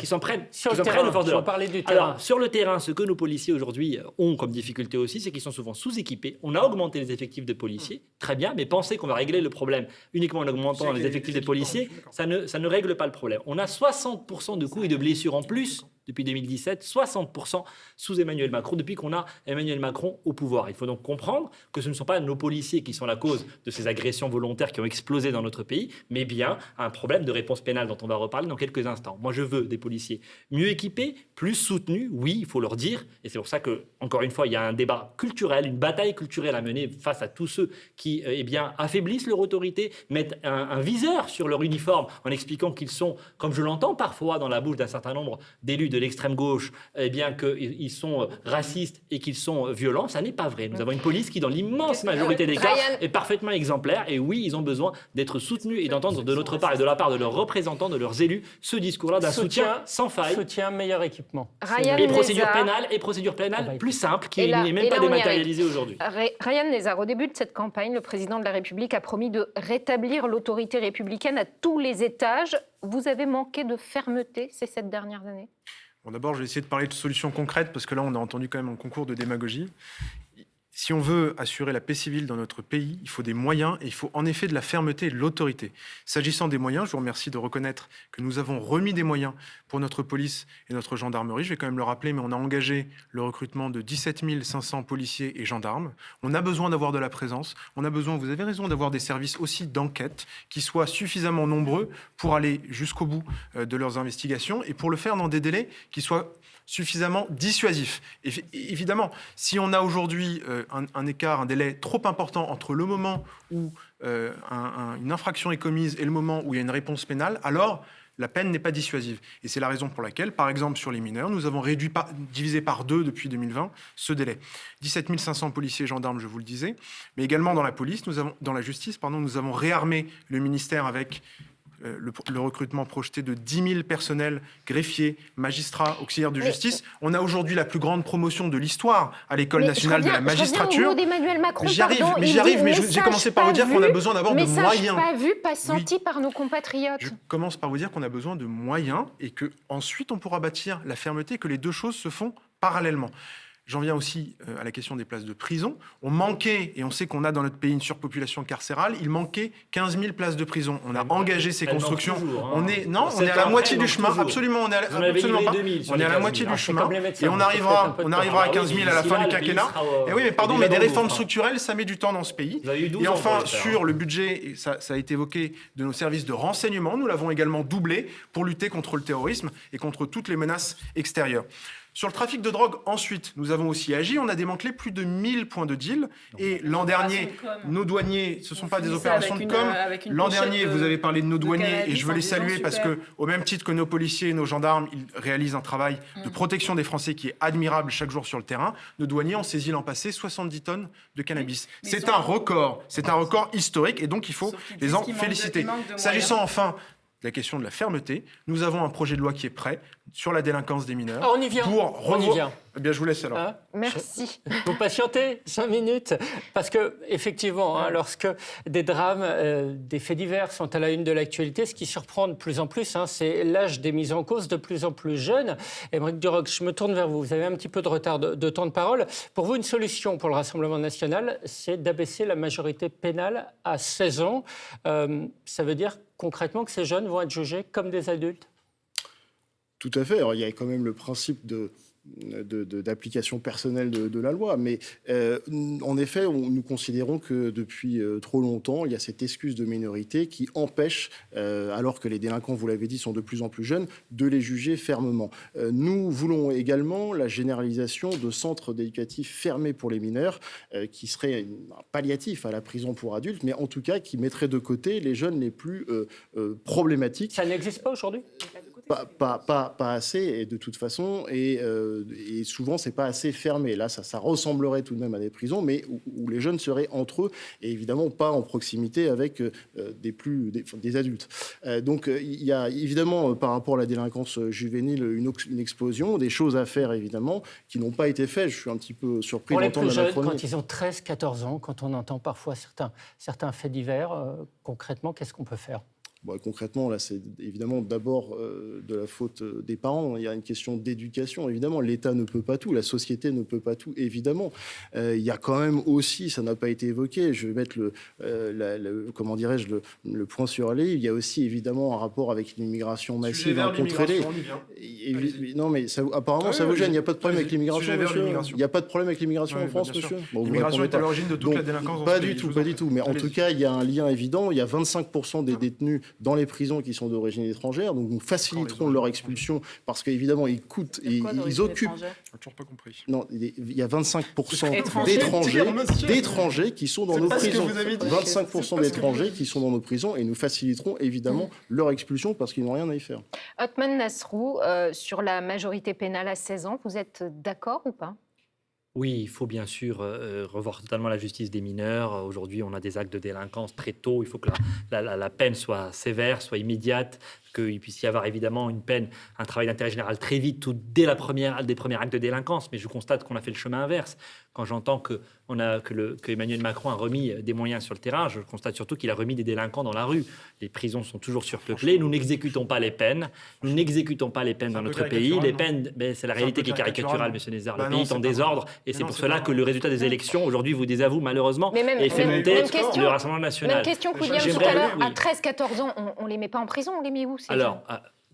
Speaker 6: s'en prennent aux forces de l'ordre. Alors, sur le terrain, ce que nos policiers aujourd'hui ont comme difficulté aussi, c'est qu'ils sont souvent sous-équipés. On a augmenté les effectifs de policiers, très bien, mais penser qu'on va régler le problème uniquement en augmentant les effectifs des policiers, ça ne règle pas le problème. On a 60% de coups et de blessures en plus depuis 2017, 60% sous Emmanuel Macron, depuis qu'on a Emmanuel Macron au pouvoir. Il faut donc comprendre que ce ne sont pas nos policiers qui sont la cause de ces agressions volontaires qui ont explosé dans notre pays, mais bien un problème de réponse pénale dont on va reparler dans quelques instants. Moi, je veux des policiers mieux équipés, plus soutenus, oui, il faut leur dire, et c'est pour ça que, encore une fois, il y a un débat culturel, une bataille culturelle à mener face à tous ceux qui affaiblissent leur autorité, mettent un viseur sur leur uniforme en expliquant qu'ils sont, comme je l'entends parfois dans la bouche d'un certain nombre d'élus de l'extrême gauche, qu'ils sont racistes et qu'ils sont violents. Ça n'est pas vrai. Nous avons une police qui, dans l'immense majorité des cas, est parfaitement exemplaire. Et oui, ils ont besoin d'être soutenus et d'entendre de notre part et de la part de leurs représentants, de leurs élus, ce discours-là d'un soutien sans faille.
Speaker 2: Soutien, meilleur équipement.
Speaker 6: Et procédure pénale plus simple, qui n'est même pas dématérialisée aujourd'hui.
Speaker 1: Ryan Nezar, au début de cette campagne, le président de la République a promis de rétablir l'autorité républicaine à tous les étages. Vous avez manqué de fermeté ces 7 dernières années?
Speaker 3: Bon, d'abord, je vais essayer de parler de solutions concrètes, parce que là, on a entendu quand même un concours de démagogie. Si on veut assurer la paix civile dans notre pays, il faut des moyens et il faut en effet de la fermeté et de l'autorité. S'agissant des moyens, je vous remercie de reconnaître que nous avons remis des moyens pour notre police et notre gendarmerie. Je vais quand même le rappeler, mais on a engagé le recrutement de 17 500 policiers et gendarmes. On a besoin d'avoir de la présence. On a besoin, vous avez raison, d'avoir des services aussi d'enquête qui soient suffisamment nombreux pour aller jusqu'au bout de leurs investigations et pour le faire dans des délais qui soient suffisamment dissuasif. Et évidemment, si on a aujourd'hui un écart, un délai trop important entre le moment où une infraction est commise et le moment où il y a une réponse pénale, alors la peine n'est pas dissuasive. Et c'est la raison pour laquelle, par exemple, sur les mineurs, nous avons divisé par 2 depuis 2020 ce délai. 17 500 policiers et gendarmes, je vous le disais, mais également dans la police, dans la justice, nous avons réarmé le ministère avec le recrutement projeté de 10 000 personnels, greffiers, magistrats, auxiliaires de justice. On a aujourd'hui la plus grande promotion de l'histoire à l'École nationale de la magistrature. J'y arrive, mais j'ai commencé par vous dire qu'on a besoin d'abord de moyens.
Speaker 1: Pas vu, pas senti par nos compatriotes.
Speaker 3: Je commence par vous dire qu'on a besoin de moyens et qu'ensuite on pourra bâtir la fermeté, que les deux choses se font parallèlement. J'en viens aussi à la question des places de prison. On manquait, et on sait qu'on a dans notre pays une surpopulation carcérale, il manquait 15 000 places de prison. On a engagé ces constructions. On est à la moitié du chemin. Absolument, on est à la moitié du chemin. Et on arrivera à 15 000 à la fin du quinquennat. Et oui, mais pardon, mais des réformes structurelles, ça met du temps dans ce pays. Et enfin, sur le budget, et ça a été évoqué, de nos services de renseignement, nous l'avons également doublé pour lutter contre le terrorisme et contre toutes les menaces extérieures. Sur le trafic de drogue, ensuite, nous avons aussi agi. On a démantelé plus de 1000 points de deal. Et l'an dernier, nos douaniers, ce ne sont pas des opérations de com. L'an dernier, vous avez parlé de nos douaniers et je veux les saluer parce que, au même titre que nos policiers et nos gendarmes, ils réalisent un travail de protection des Français qui est admirable chaque jour sur le terrain. Nos douaniers ont saisi l'an passé 70 tonnes de cannabis. C'est un record historique et donc il faut les en féliciter. S'agissant enfin la question de la fermeté. Nous avons un projet de loi qui est prêt sur la délinquance des mineurs.
Speaker 2: Ah, on y vient.
Speaker 3: On y vient. Eh bien, je vous laisse alors.
Speaker 2: Hein,
Speaker 1: merci.
Speaker 2: Vous patientez 5 minutes. Parce que, effectivement, lorsque des drames, des faits divers sont à la une de l'actualité, ce qui surprend de plus en plus, c'est l'âge des mises en cause de plus en plus jeunes. Aymeric Duroc, je me tourne vers vous. Vous avez un petit peu de retard de temps de parole. Pour vous, une solution pour le Rassemblement national, c'est d'abaisser la majorité pénale à 16 ans. Ça veut dire concrètement que ces jeunes vont être jugés comme des adultes?
Speaker 5: Tout à fait. Alors, il y a quand même le principe d'application personnelle de la loi. Mais en effet, nous considérons que depuis trop longtemps, il y a cette excuse de minorité qui empêche, alors que les délinquants, vous l'avez dit, sont de plus en plus jeunes, de les juger fermement. Nous voulons également la généralisation de centres éducatifs fermés pour les mineurs, qui serait un palliatif à la prison pour adultes, mais en tout cas qui mettrait de côté les jeunes les plus problématiques.
Speaker 2: Ça n'existe pas aujourd'hui ?
Speaker 5: Pas assez, et de toute façon, et souvent c'est pas assez fermé. Là, ça ressemblerait tout de même à des prisons, mais où les jeunes seraient entre eux, et évidemment pas en proximité avec des adultes. Donc il y a évidemment, par rapport à la délinquance juvénile, une explosion, des choses à faire évidemment, qui n'ont pas été faites. Je suis un petit peu surpris d'entendre la
Speaker 2: Macronie. Quand ils ont 13-14 ans, quand on entend parfois certains faits divers, concrètement, qu'est-ce qu'on peut faire ?
Speaker 5: Concrètement, là, c'est évidemment d'abord de la faute des parents. Il y a une question d'éducation, évidemment. L'État ne peut pas tout, la société ne peut pas tout, évidemment. Il y a quand même aussi, ça n'a pas été évoqué, je vais mettre le point sur les. Il y a aussi évidemment un rapport avec l'immigration massive incontrôlée. Non, mais apparemment, ça vous gêne. Il n'y a pas de problème avec l'immigration, monsieur. Il n'y a pas de problème avec l'immigration en France, monsieur.
Speaker 3: L'immigration est à l'origine de toute la délinquance.
Speaker 5: Pas du tout. Mais en tout cas, il y a un lien évident. Il y a 25% des détenus dans les prisons qui sont d'origine étrangère, donc nous faciliterons leur expulsion parce qu'évidemment ils coûtent et ils occupent.
Speaker 3: Toujours pas compris.
Speaker 5: Non, il y a 25% d'étrangers qui sont dans nos prisons. 25% d'étrangers qui sont dans nos prisons et nous faciliterons évidemment leur expulsion parce qu'ils n'ont rien à y faire.
Speaker 1: Othman Nasrou, sur la majorité pénale à 16 ans, vous êtes d'accord ou pas ?
Speaker 6: Oui, il faut bien sûr revoir totalement la justice des mineurs. Aujourd'hui, on a des actes de délinquance très tôt. Il faut que la peine soit sévère, soit immédiate, qu'il puisse y avoir évidemment une peine, un travail d'intérêt général très vite, dès des premiers actes de délinquance. Mais je constate qu'on a fait le chemin inverse. Quand j'entends que Emmanuel Macron a remis des moyens sur le terrain, je constate surtout qu'il a remis des délinquants dans la rue. Les prisons sont toujours surpeuplées. Nous n'exécutons pas les peines. Nous n'exécutons pas les peines dans notre pays. Les peines, c'est la réalité qui est caricaturale, M. Nézard. Le pays est en désordre. Et c'est pour cela que le résultat des élections, aujourd'hui, vous désavoue malheureusement et fait monter le Rassemblement national.
Speaker 1: Même question que William tout à l'heure. À 13-14 ans, on ne les met pas en prison, on les met où ?
Speaker 6: Alors,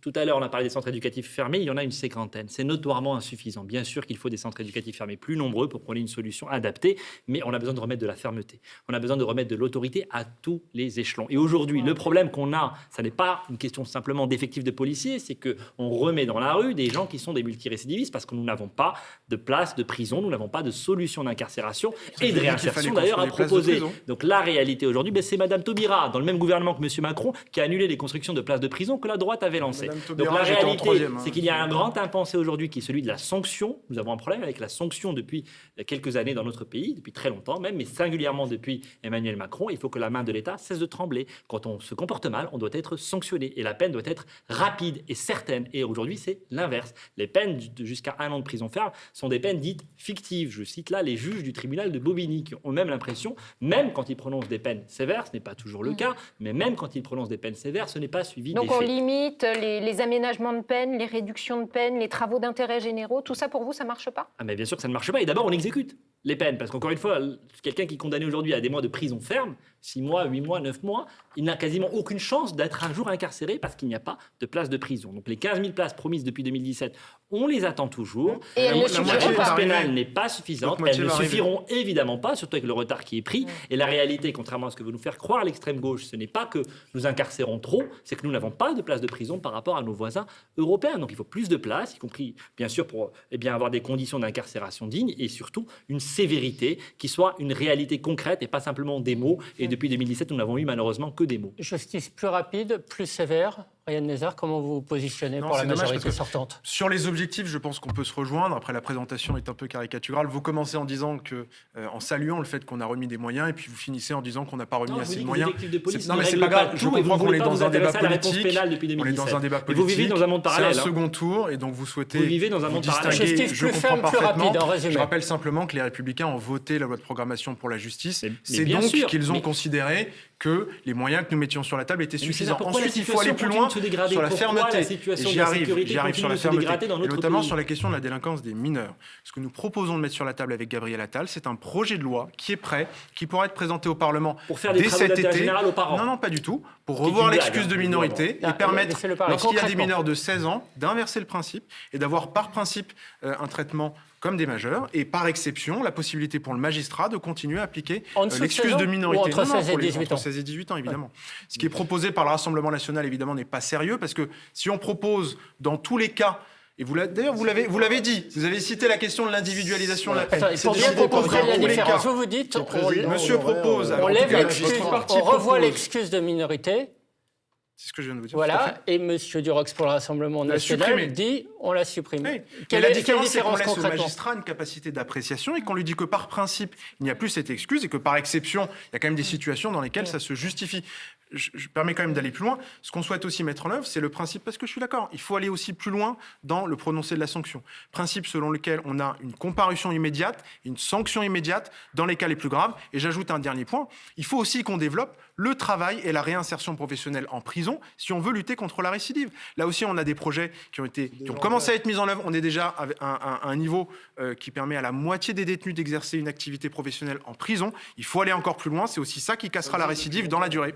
Speaker 6: tout à l'heure, on a parlé des centres éducatifs fermés. Il y en a une cinquantaine. C'est notoirement insuffisant. Bien sûr qu'il faut des centres éducatifs fermés plus nombreux pour qu'on ait une solution adaptée, mais on a besoin de remettre de la fermeté. On a besoin de remettre de l'autorité à tous les échelons. Et aujourd'hui, le problème qu'on a, ça n'est pas une question simplement d'effectifs de policiers, c'est qu'on remet dans la rue des gens qui sont des multirécidivistes parce que nous n'avons pas de place de prison, nous n'avons pas de solution d'incarcération et de réinsertion d'ailleurs à proposer. Donc la réalité aujourd'hui, c'est Mme Taubira, dans le même gouvernement que M. Macron, qui a annulé les constructions de places de prison que la droite avait lancées. Donc la réalité, c'est qu'il y a un grand impensé aujourd'hui qui est celui de la sanction. Nous avons un problème avec la sanction depuis quelques années dans notre pays, depuis très longtemps même, mais singulièrement depuis Emmanuel Macron. Il faut que la main de l'État cesse de trembler. Quand on se comporte mal, on doit être sanctionné et la peine doit être rapide et certaine. Et aujourd'hui, c'est l'inverse. Les peines de jusqu'à 1 an de prison ferme sont des peines dites fictives. Je cite là les juges du tribunal de Bobigny qui ont même l'impression, même quand ils prononcent des peines sévères, ce n'est pas toujours le cas, mais même quand ils prononcent des peines sévères, ce n'est pas suivi d'effet.
Speaker 1: Donc on limite les aménagements de peine, les réductions de peine, les travaux d'intérêt généraux, tout ça pour vous, ça ne marche pas ?
Speaker 6: Ah mais bien sûr que ça ne marche pas. Et d'abord, on exécute les peines. Parce qu'encore une fois, quelqu'un qui est condamné aujourd'hui à des mois de prison ferme, 6 mois, 8 mois, 9 mois, il n'a quasiment aucune chance d'être un jour incarcéré parce qu'il n'y a pas de place de prison. Donc les 15 000 places promises depuis 2017, on les attend toujours.
Speaker 1: Et
Speaker 6: la réponse pénale n'est pas suffisante. Elles ne suffiront évidemment pas, surtout avec le retard qui est pris. Et la réalité, contrairement à ce que veut nous faire croire l'extrême gauche, ce n'est pas que nous incarcérons trop, c'est que nous n'avons pas de place de prison par rapport à nos voisins européens. Donc il faut plus de places, y compris bien sûr pour avoir des conditions d'incarcération dignes et surtout une sévérité qui soit une réalité concrète et pas simplement des mots. Et depuis 2017, nous n'avons eu malheureusement que des mots.
Speaker 2: Justice plus rapide, plus sévère, Ryan Nezar, comment vous vous positionnez pour la majorité sortante?
Speaker 3: Sur les objectifs, je pense qu'on peut se rejoindre. Après, la présentation est un peu caricaturale. Vous commencez en disant en saluant le fait qu'on a remis des moyens, et puis vous finissez en disant qu'on n'a pas remis assez de moyens.
Speaker 6: Non, mais c'est pas grave. Je comprends qu'on est dans un débat politique.
Speaker 3: On est dans un débat politique.
Speaker 6: Vous vivez dans un monde parallèle.
Speaker 3: C'est un second tour, et donc vous souhaitez.
Speaker 6: Vous vivez dans un monde parallèle.
Speaker 3: Je comprends parfaitement. Je rappelle simplement que les Républicains ont voté la loi de programmation pour la justice. C'est donc qu'ils ont considéré que les moyens que nous mettions sur la table étaient suffisants. Ensuite, il faut aller plus loin sur la fermeté. J'y arrive sur la fermeté, et notamment sur la question de la délinquance des mineurs. Ce que nous proposons de mettre sur la table avec Gabriel Attal, c'est un projet de loi qui est prêt, qui pourra être présenté au Parlement dès cet été. Non, pas du tout. Pour revoir l'excuse de minorité et permettre, lorsqu'il y a des mineurs de 16 ans, d'inverser le principe et d'avoir par principe un traitement comme des majeurs, et par exception, la possibilité pour le magistrat de continuer à appliquer l'excuse de minorité.
Speaker 2: Entre 16
Speaker 3: et 18 ans, évidemment. Ce qui est proposé par le Rassemblement national, évidemment, n'est pas sérieux, parce que si on propose, dans tous les cas, et d'ailleurs, vous l'avez dit, vous avez cité la question de l'individualisation de la peine.
Speaker 2: Pour bien qu'on comprenne la différence, vous dites,
Speaker 3: monsieur propose,
Speaker 2: on lève l'excuse, on revoit l'excuse de minorité.
Speaker 3: C'est ce que je viens de vous dire.
Speaker 2: Voilà, et M. Durox pour le Rassemblement national dit on la supprime.
Speaker 3: Oui. La différence, c'est qu'on laisse au magistrat une capacité d'appréciation et qu'on lui dit que par principe, il n'y a plus cette excuse et que par exception, il y a quand même des situations dans lesquelles ça se justifie. Je permets quand même d'aller plus loin. Ce qu'on souhaite aussi mettre en œuvre, c'est le principe, parce que je suis d'accord, il faut aller aussi plus loin dans le prononcé de la sanction. Principe selon lequel on a une comparution immédiate, une sanction immédiate dans les cas les plus graves. Et j'ajoute un dernier point, il faut aussi qu'on développe le travail et la réinsertion professionnelle en prison si on veut lutter contre la récidive. Là aussi, on a des projets qui ont commencé à être mis en œuvre. On est déjà à un niveau qui permet à la moitié des détenus d'exercer une activité professionnelle en prison. Il faut aller encore plus loin. C'est aussi ça qui cassera la récidive dans la durée.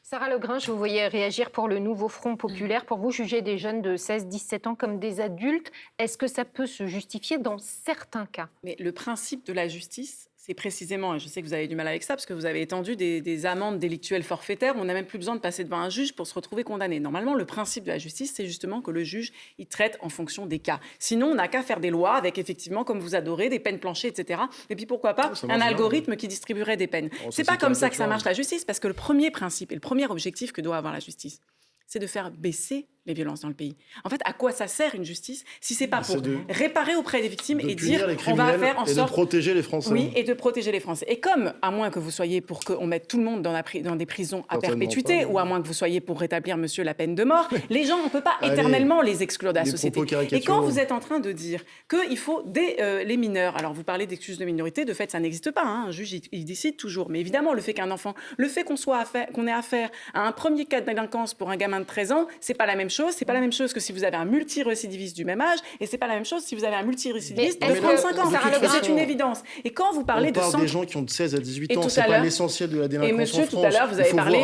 Speaker 1: Sarah Legringe, je vous voyais réagir pour le nouveau Front populaire. Pour vous, juger des jeunes de 16-17 ans comme des adultes, est-ce que ça peut se justifier dans certains cas?
Speaker 4: Mais le principe de la justice, c'est précisément, et je sais que vous avez du mal avec ça, parce que vous avez étendu des amendes délictuelles forfaitaires, où on n'a même plus besoin de passer devant un juge pour se retrouver condamné. Normalement, le principe de la justice, c'est justement que le juge, il traite en fonction des cas. Sinon, on n'a qu'à faire des lois avec, effectivement, comme vous adorez, des peines planchées, etc. Et puis, pourquoi pas, un algorithme qui distribuerait des peines. C'est pas comme ça que ça marche la justice, parce que le premier principe et le premier objectif que doit avoir la justice, c'est de faire baisser les violences dans le pays. En fait, à quoi ça sert une justice si c'est pas pour réparer auprès des victimes et dire on va faire en sorte
Speaker 5: de protéger les Français.
Speaker 4: Oui, et de protéger les Français. Et comme, à moins que vous soyez pour qu'on mette tout le monde dans des prisons à perpétuité, ou à moins que vous soyez pour rétablir, monsieur, la peine de mort, les gens, on ne peut pas éternellement les exclure de la société. Et quand vous êtes en train de dire qu'il faut les mineurs, alors vous parlez d'excuses de minorité, de fait, ça n'existe pas. Un juge, il décide toujours. Mais évidemment, le fait qu'un enfant, le fait qu'on ait affaire à un premier cas de délinquance pour un gamin de 13 ans, c'est pas la même chose. C'est pas la même chose que si vous avez un multirécidiviste du même âge, et c'est pas la même chose si vous avez un multirécidiviste de 35 ans. C'est une évidence. Et quand vous parlez de
Speaker 5: des gens qui ont de 16 à 18 ans, c'est pas l'essentiel de la délinquance.
Speaker 4: Et monsieur, tout à l'heure, vous avez parlé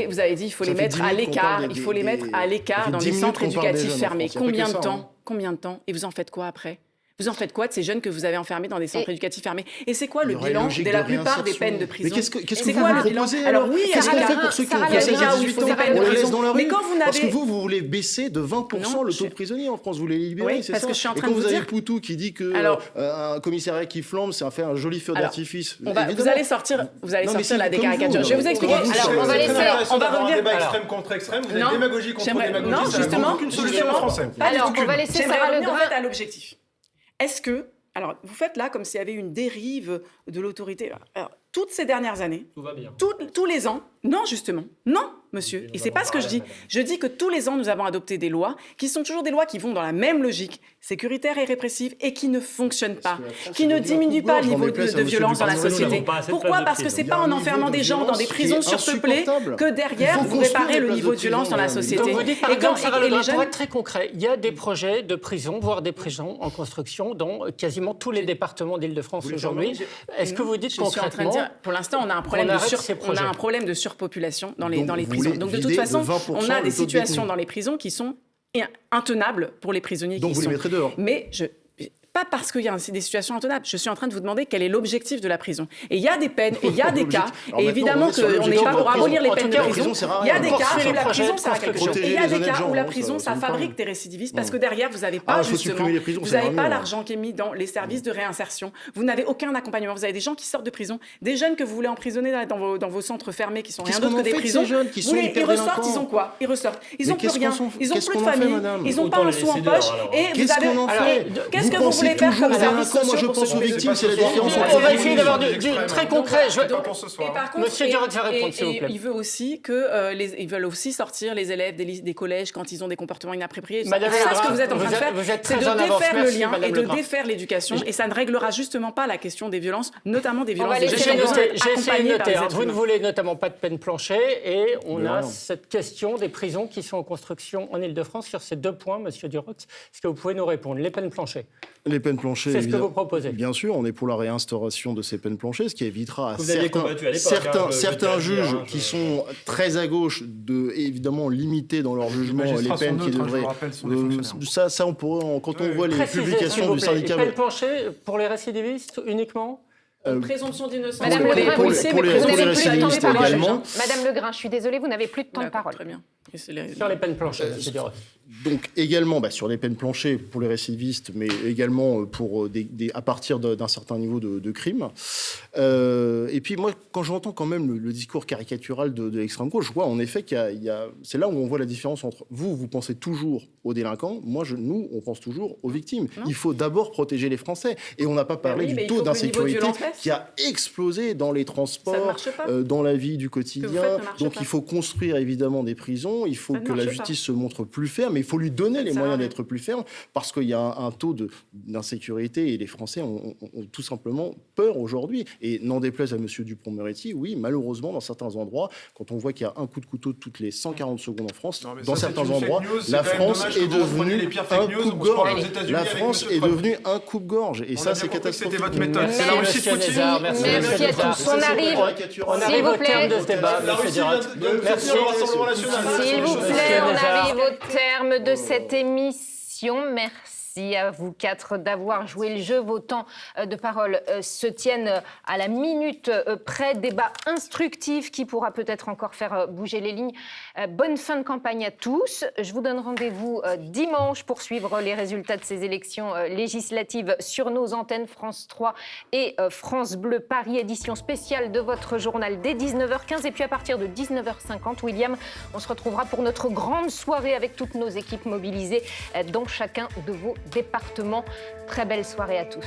Speaker 4: vous avez dit il faut les mettre à l'écart. Il faut les mettre à l'écart dans des centres éducatifs fermés. Combien de temps? Et vous en faites quoi après? Vous en faites quoi de ces jeunes que vous avez enfermés dans des centres éducatifs fermés? Et c'est quoi le bilan de la plupart des peines de prison?
Speaker 5: Mais qu'est-ce que vous proposez alors?
Speaker 4: Oui,
Speaker 5: qu'est-ce qu'on fait pour ceux qui ont 16 à 18 ans? On les laisse dans la rue?
Speaker 4: Mais quand vous
Speaker 5: parce que vous voulez baisser de 20% le taux de prisonniers en France. Vous voulez libérer, c'est ça? Et quand vous avez Poutou qui dit qu'un commissariat qui flambe, c'est un joli feu d'artifice.
Speaker 4: Vous allez sortir la décaricature. Je vais vous expliquer.
Speaker 3: Alors, on va revenir. Débat extrême contre extrême. Vous avez démagogie contre démagogie.
Speaker 4: Non, justement.
Speaker 3: Aucune solution aux Français.
Speaker 1: Alors, on va laisser Sarah Legringe
Speaker 4: à l'objectif. Est-ce que, alors vous faites là comme s'il y avait une dérive de l'autorité. Alors, toutes ces dernières années,
Speaker 6: tout va bien.
Speaker 4: Tous les ans, non justement, non monsieur, et c'est pas ce que je dis. Je dis que tous les ans nous avons adopté des lois qui sont toujours des lois qui vont dans la même logique, sécuritaire et répressive, et qui ne fonctionnent pas, qui ne diminuent pas le niveau de violence dans la société. Pourquoi? Parce que c'est pas en enfermant des gens dans des prisons surpeuplées que derrière vous réparez le niveau de violence dans la société.
Speaker 2: Donc vous dites par exemple, pour être très concret, il y a des projets de prison, voire des prisons en construction dans quasiment tous les départements d'Île-de-France aujourd'hui. Est-ce que vous dites concrètement?
Speaker 4: Pour l'instant, on a un problème de surpopulation dans les prisons. Donc de toute façon, on a des situations dans les prisons qui sont intenables pour les prisonniers.
Speaker 5: Donc vous les mettrez dehors.
Speaker 4: Mais pas parce qu'il y a des situations intenables. Je suis en train de vous demander quel est l'objectif de la prison. Et il y a des peines, et il y a des cas, et évidemment qu'on n'est pas pour abolir les peines de prison. Il y a des cas où la prison sert à quelque chose. Et il y a des cas où la prison, ça fabrique des récidivistes, parce que derrière, vous n'avez pas justement, vous n'avez pas l'argent qui est mis dans les services de réinsertion. Vous n'avez aucun accompagnement. Vous avez des gens qui sortent de prison, des jeunes que vous voulez emprisonner dans vos centres fermés qui sont rien d'autre que des prisons. Ils ressortent, ils ont quoi? Ils ressortent. Ils n'ont plus rien. Ils n'ont plus de famille. Ils n'ont pas un sou en poche. Et vous avez. Qu'est-ce que vous voulez faire comme service?
Speaker 5: Moi, je pense aux victimes, c'est la différence.
Speaker 2: On va essayer d'avoir du très concret. Monsieur Durox va répondre, s'il vous plaît.
Speaker 4: Il veut aussi que ils veulent aussi sortir les élèves des collèges quand ils ont des comportements inappropriés.
Speaker 2: Madame
Speaker 4: ça, ce que vous êtes en train de faire, c'est de défaire le lien et de
Speaker 2: Legrand.
Speaker 4: défaire l'éducation. Et ça ne réglera justement pas la question des violences, notamment des violences
Speaker 2: des jeunes. J'ai essayé de noter. Vous ne
Speaker 4: humains.
Speaker 2: voulez notamment pas de peine plancher. Et on a cette question des prisons qui sont en construction en Ile-de-France. Sur ces 2 points, Monsieur Durox, est-ce que vous pouvez nous répondre? Les peines planchées.
Speaker 5: Les peines planchées,
Speaker 2: c'est ce que vous proposez.
Speaker 5: Bien sûr, on est pour la réinstauration de ces peines planchées, ce qui évitera à certains juges qui sont très à gauche de évidemment limiter dans leur jugement les peines qui devraient. Ça, on pourrait, quand on voit les publications du syndicat.
Speaker 2: Les peines planchées pour les récidivistes uniquement.
Speaker 4: Présomption d'innocence.
Speaker 1: Madame Legrain,
Speaker 5: pour les récidivistes également.
Speaker 1: Madame Legrain, je suis désolée, vous n'avez plus de temps de parole.
Speaker 4: Très bien.
Speaker 2: Sur les peines planchées, monsieur Durox.
Speaker 5: Donc également sur les peines planchées pour les récidivistes, mais également pour à partir d'un certain niveau de crime. Et puis moi, quand j'entends quand même le discours caricatural de l'extrême gauche, je vois en effet c'est là où on voit la différence entre vous pensez toujours aux délinquants, nous, on pense toujours aux victimes. Il faut d'abord protéger les Français. Et on n'a pas parlé du taux d'insécurité qui a explosé dans les transports, dans la vie du quotidien. Donc il faut construire évidemment des prisons, il faut que la justice se montre plus ferme, mais il faut lui donner les moyens d'être plus ferme, parce qu'il y a un taux d'insécurité et les Français ont tout simplement peur aujourd'hui. Et n'en déplaise à M. Dupond-Moretti, oui, malheureusement, dans certains endroits, quand on voit qu'il y a un coup de couteau toutes les 140 secondes en France, dans certains endroits, la France est devenue un coupe-gorge. La France est devenue un coupe-gorge. Et ça, c'est catastrophique.
Speaker 3: C'était votre méthode. C'est la Russie de Poutine.
Speaker 1: Merci à tous. On arrive au terme de ce débat.
Speaker 3: Merci.
Speaker 1: S'il vous plaît, on arrive au terme de cette émission. Merci à vous 4 d'avoir joué le jeu. Vos temps de parole se tiennent à la minute près. Débat instructif qui pourra peut-être encore faire bouger les lignes. Bonne fin de campagne à tous. Je vous donne rendez-vous dimanche pour suivre les résultats de ces élections législatives sur nos antennes France 3 et France Bleu Paris. Édition spéciale de votre journal dès 19h15. Et puis à partir de 19h50, William, on se retrouvera pour notre grande soirée avec toutes nos équipes mobilisées dans chacun de vos départements. Très belle soirée à tous.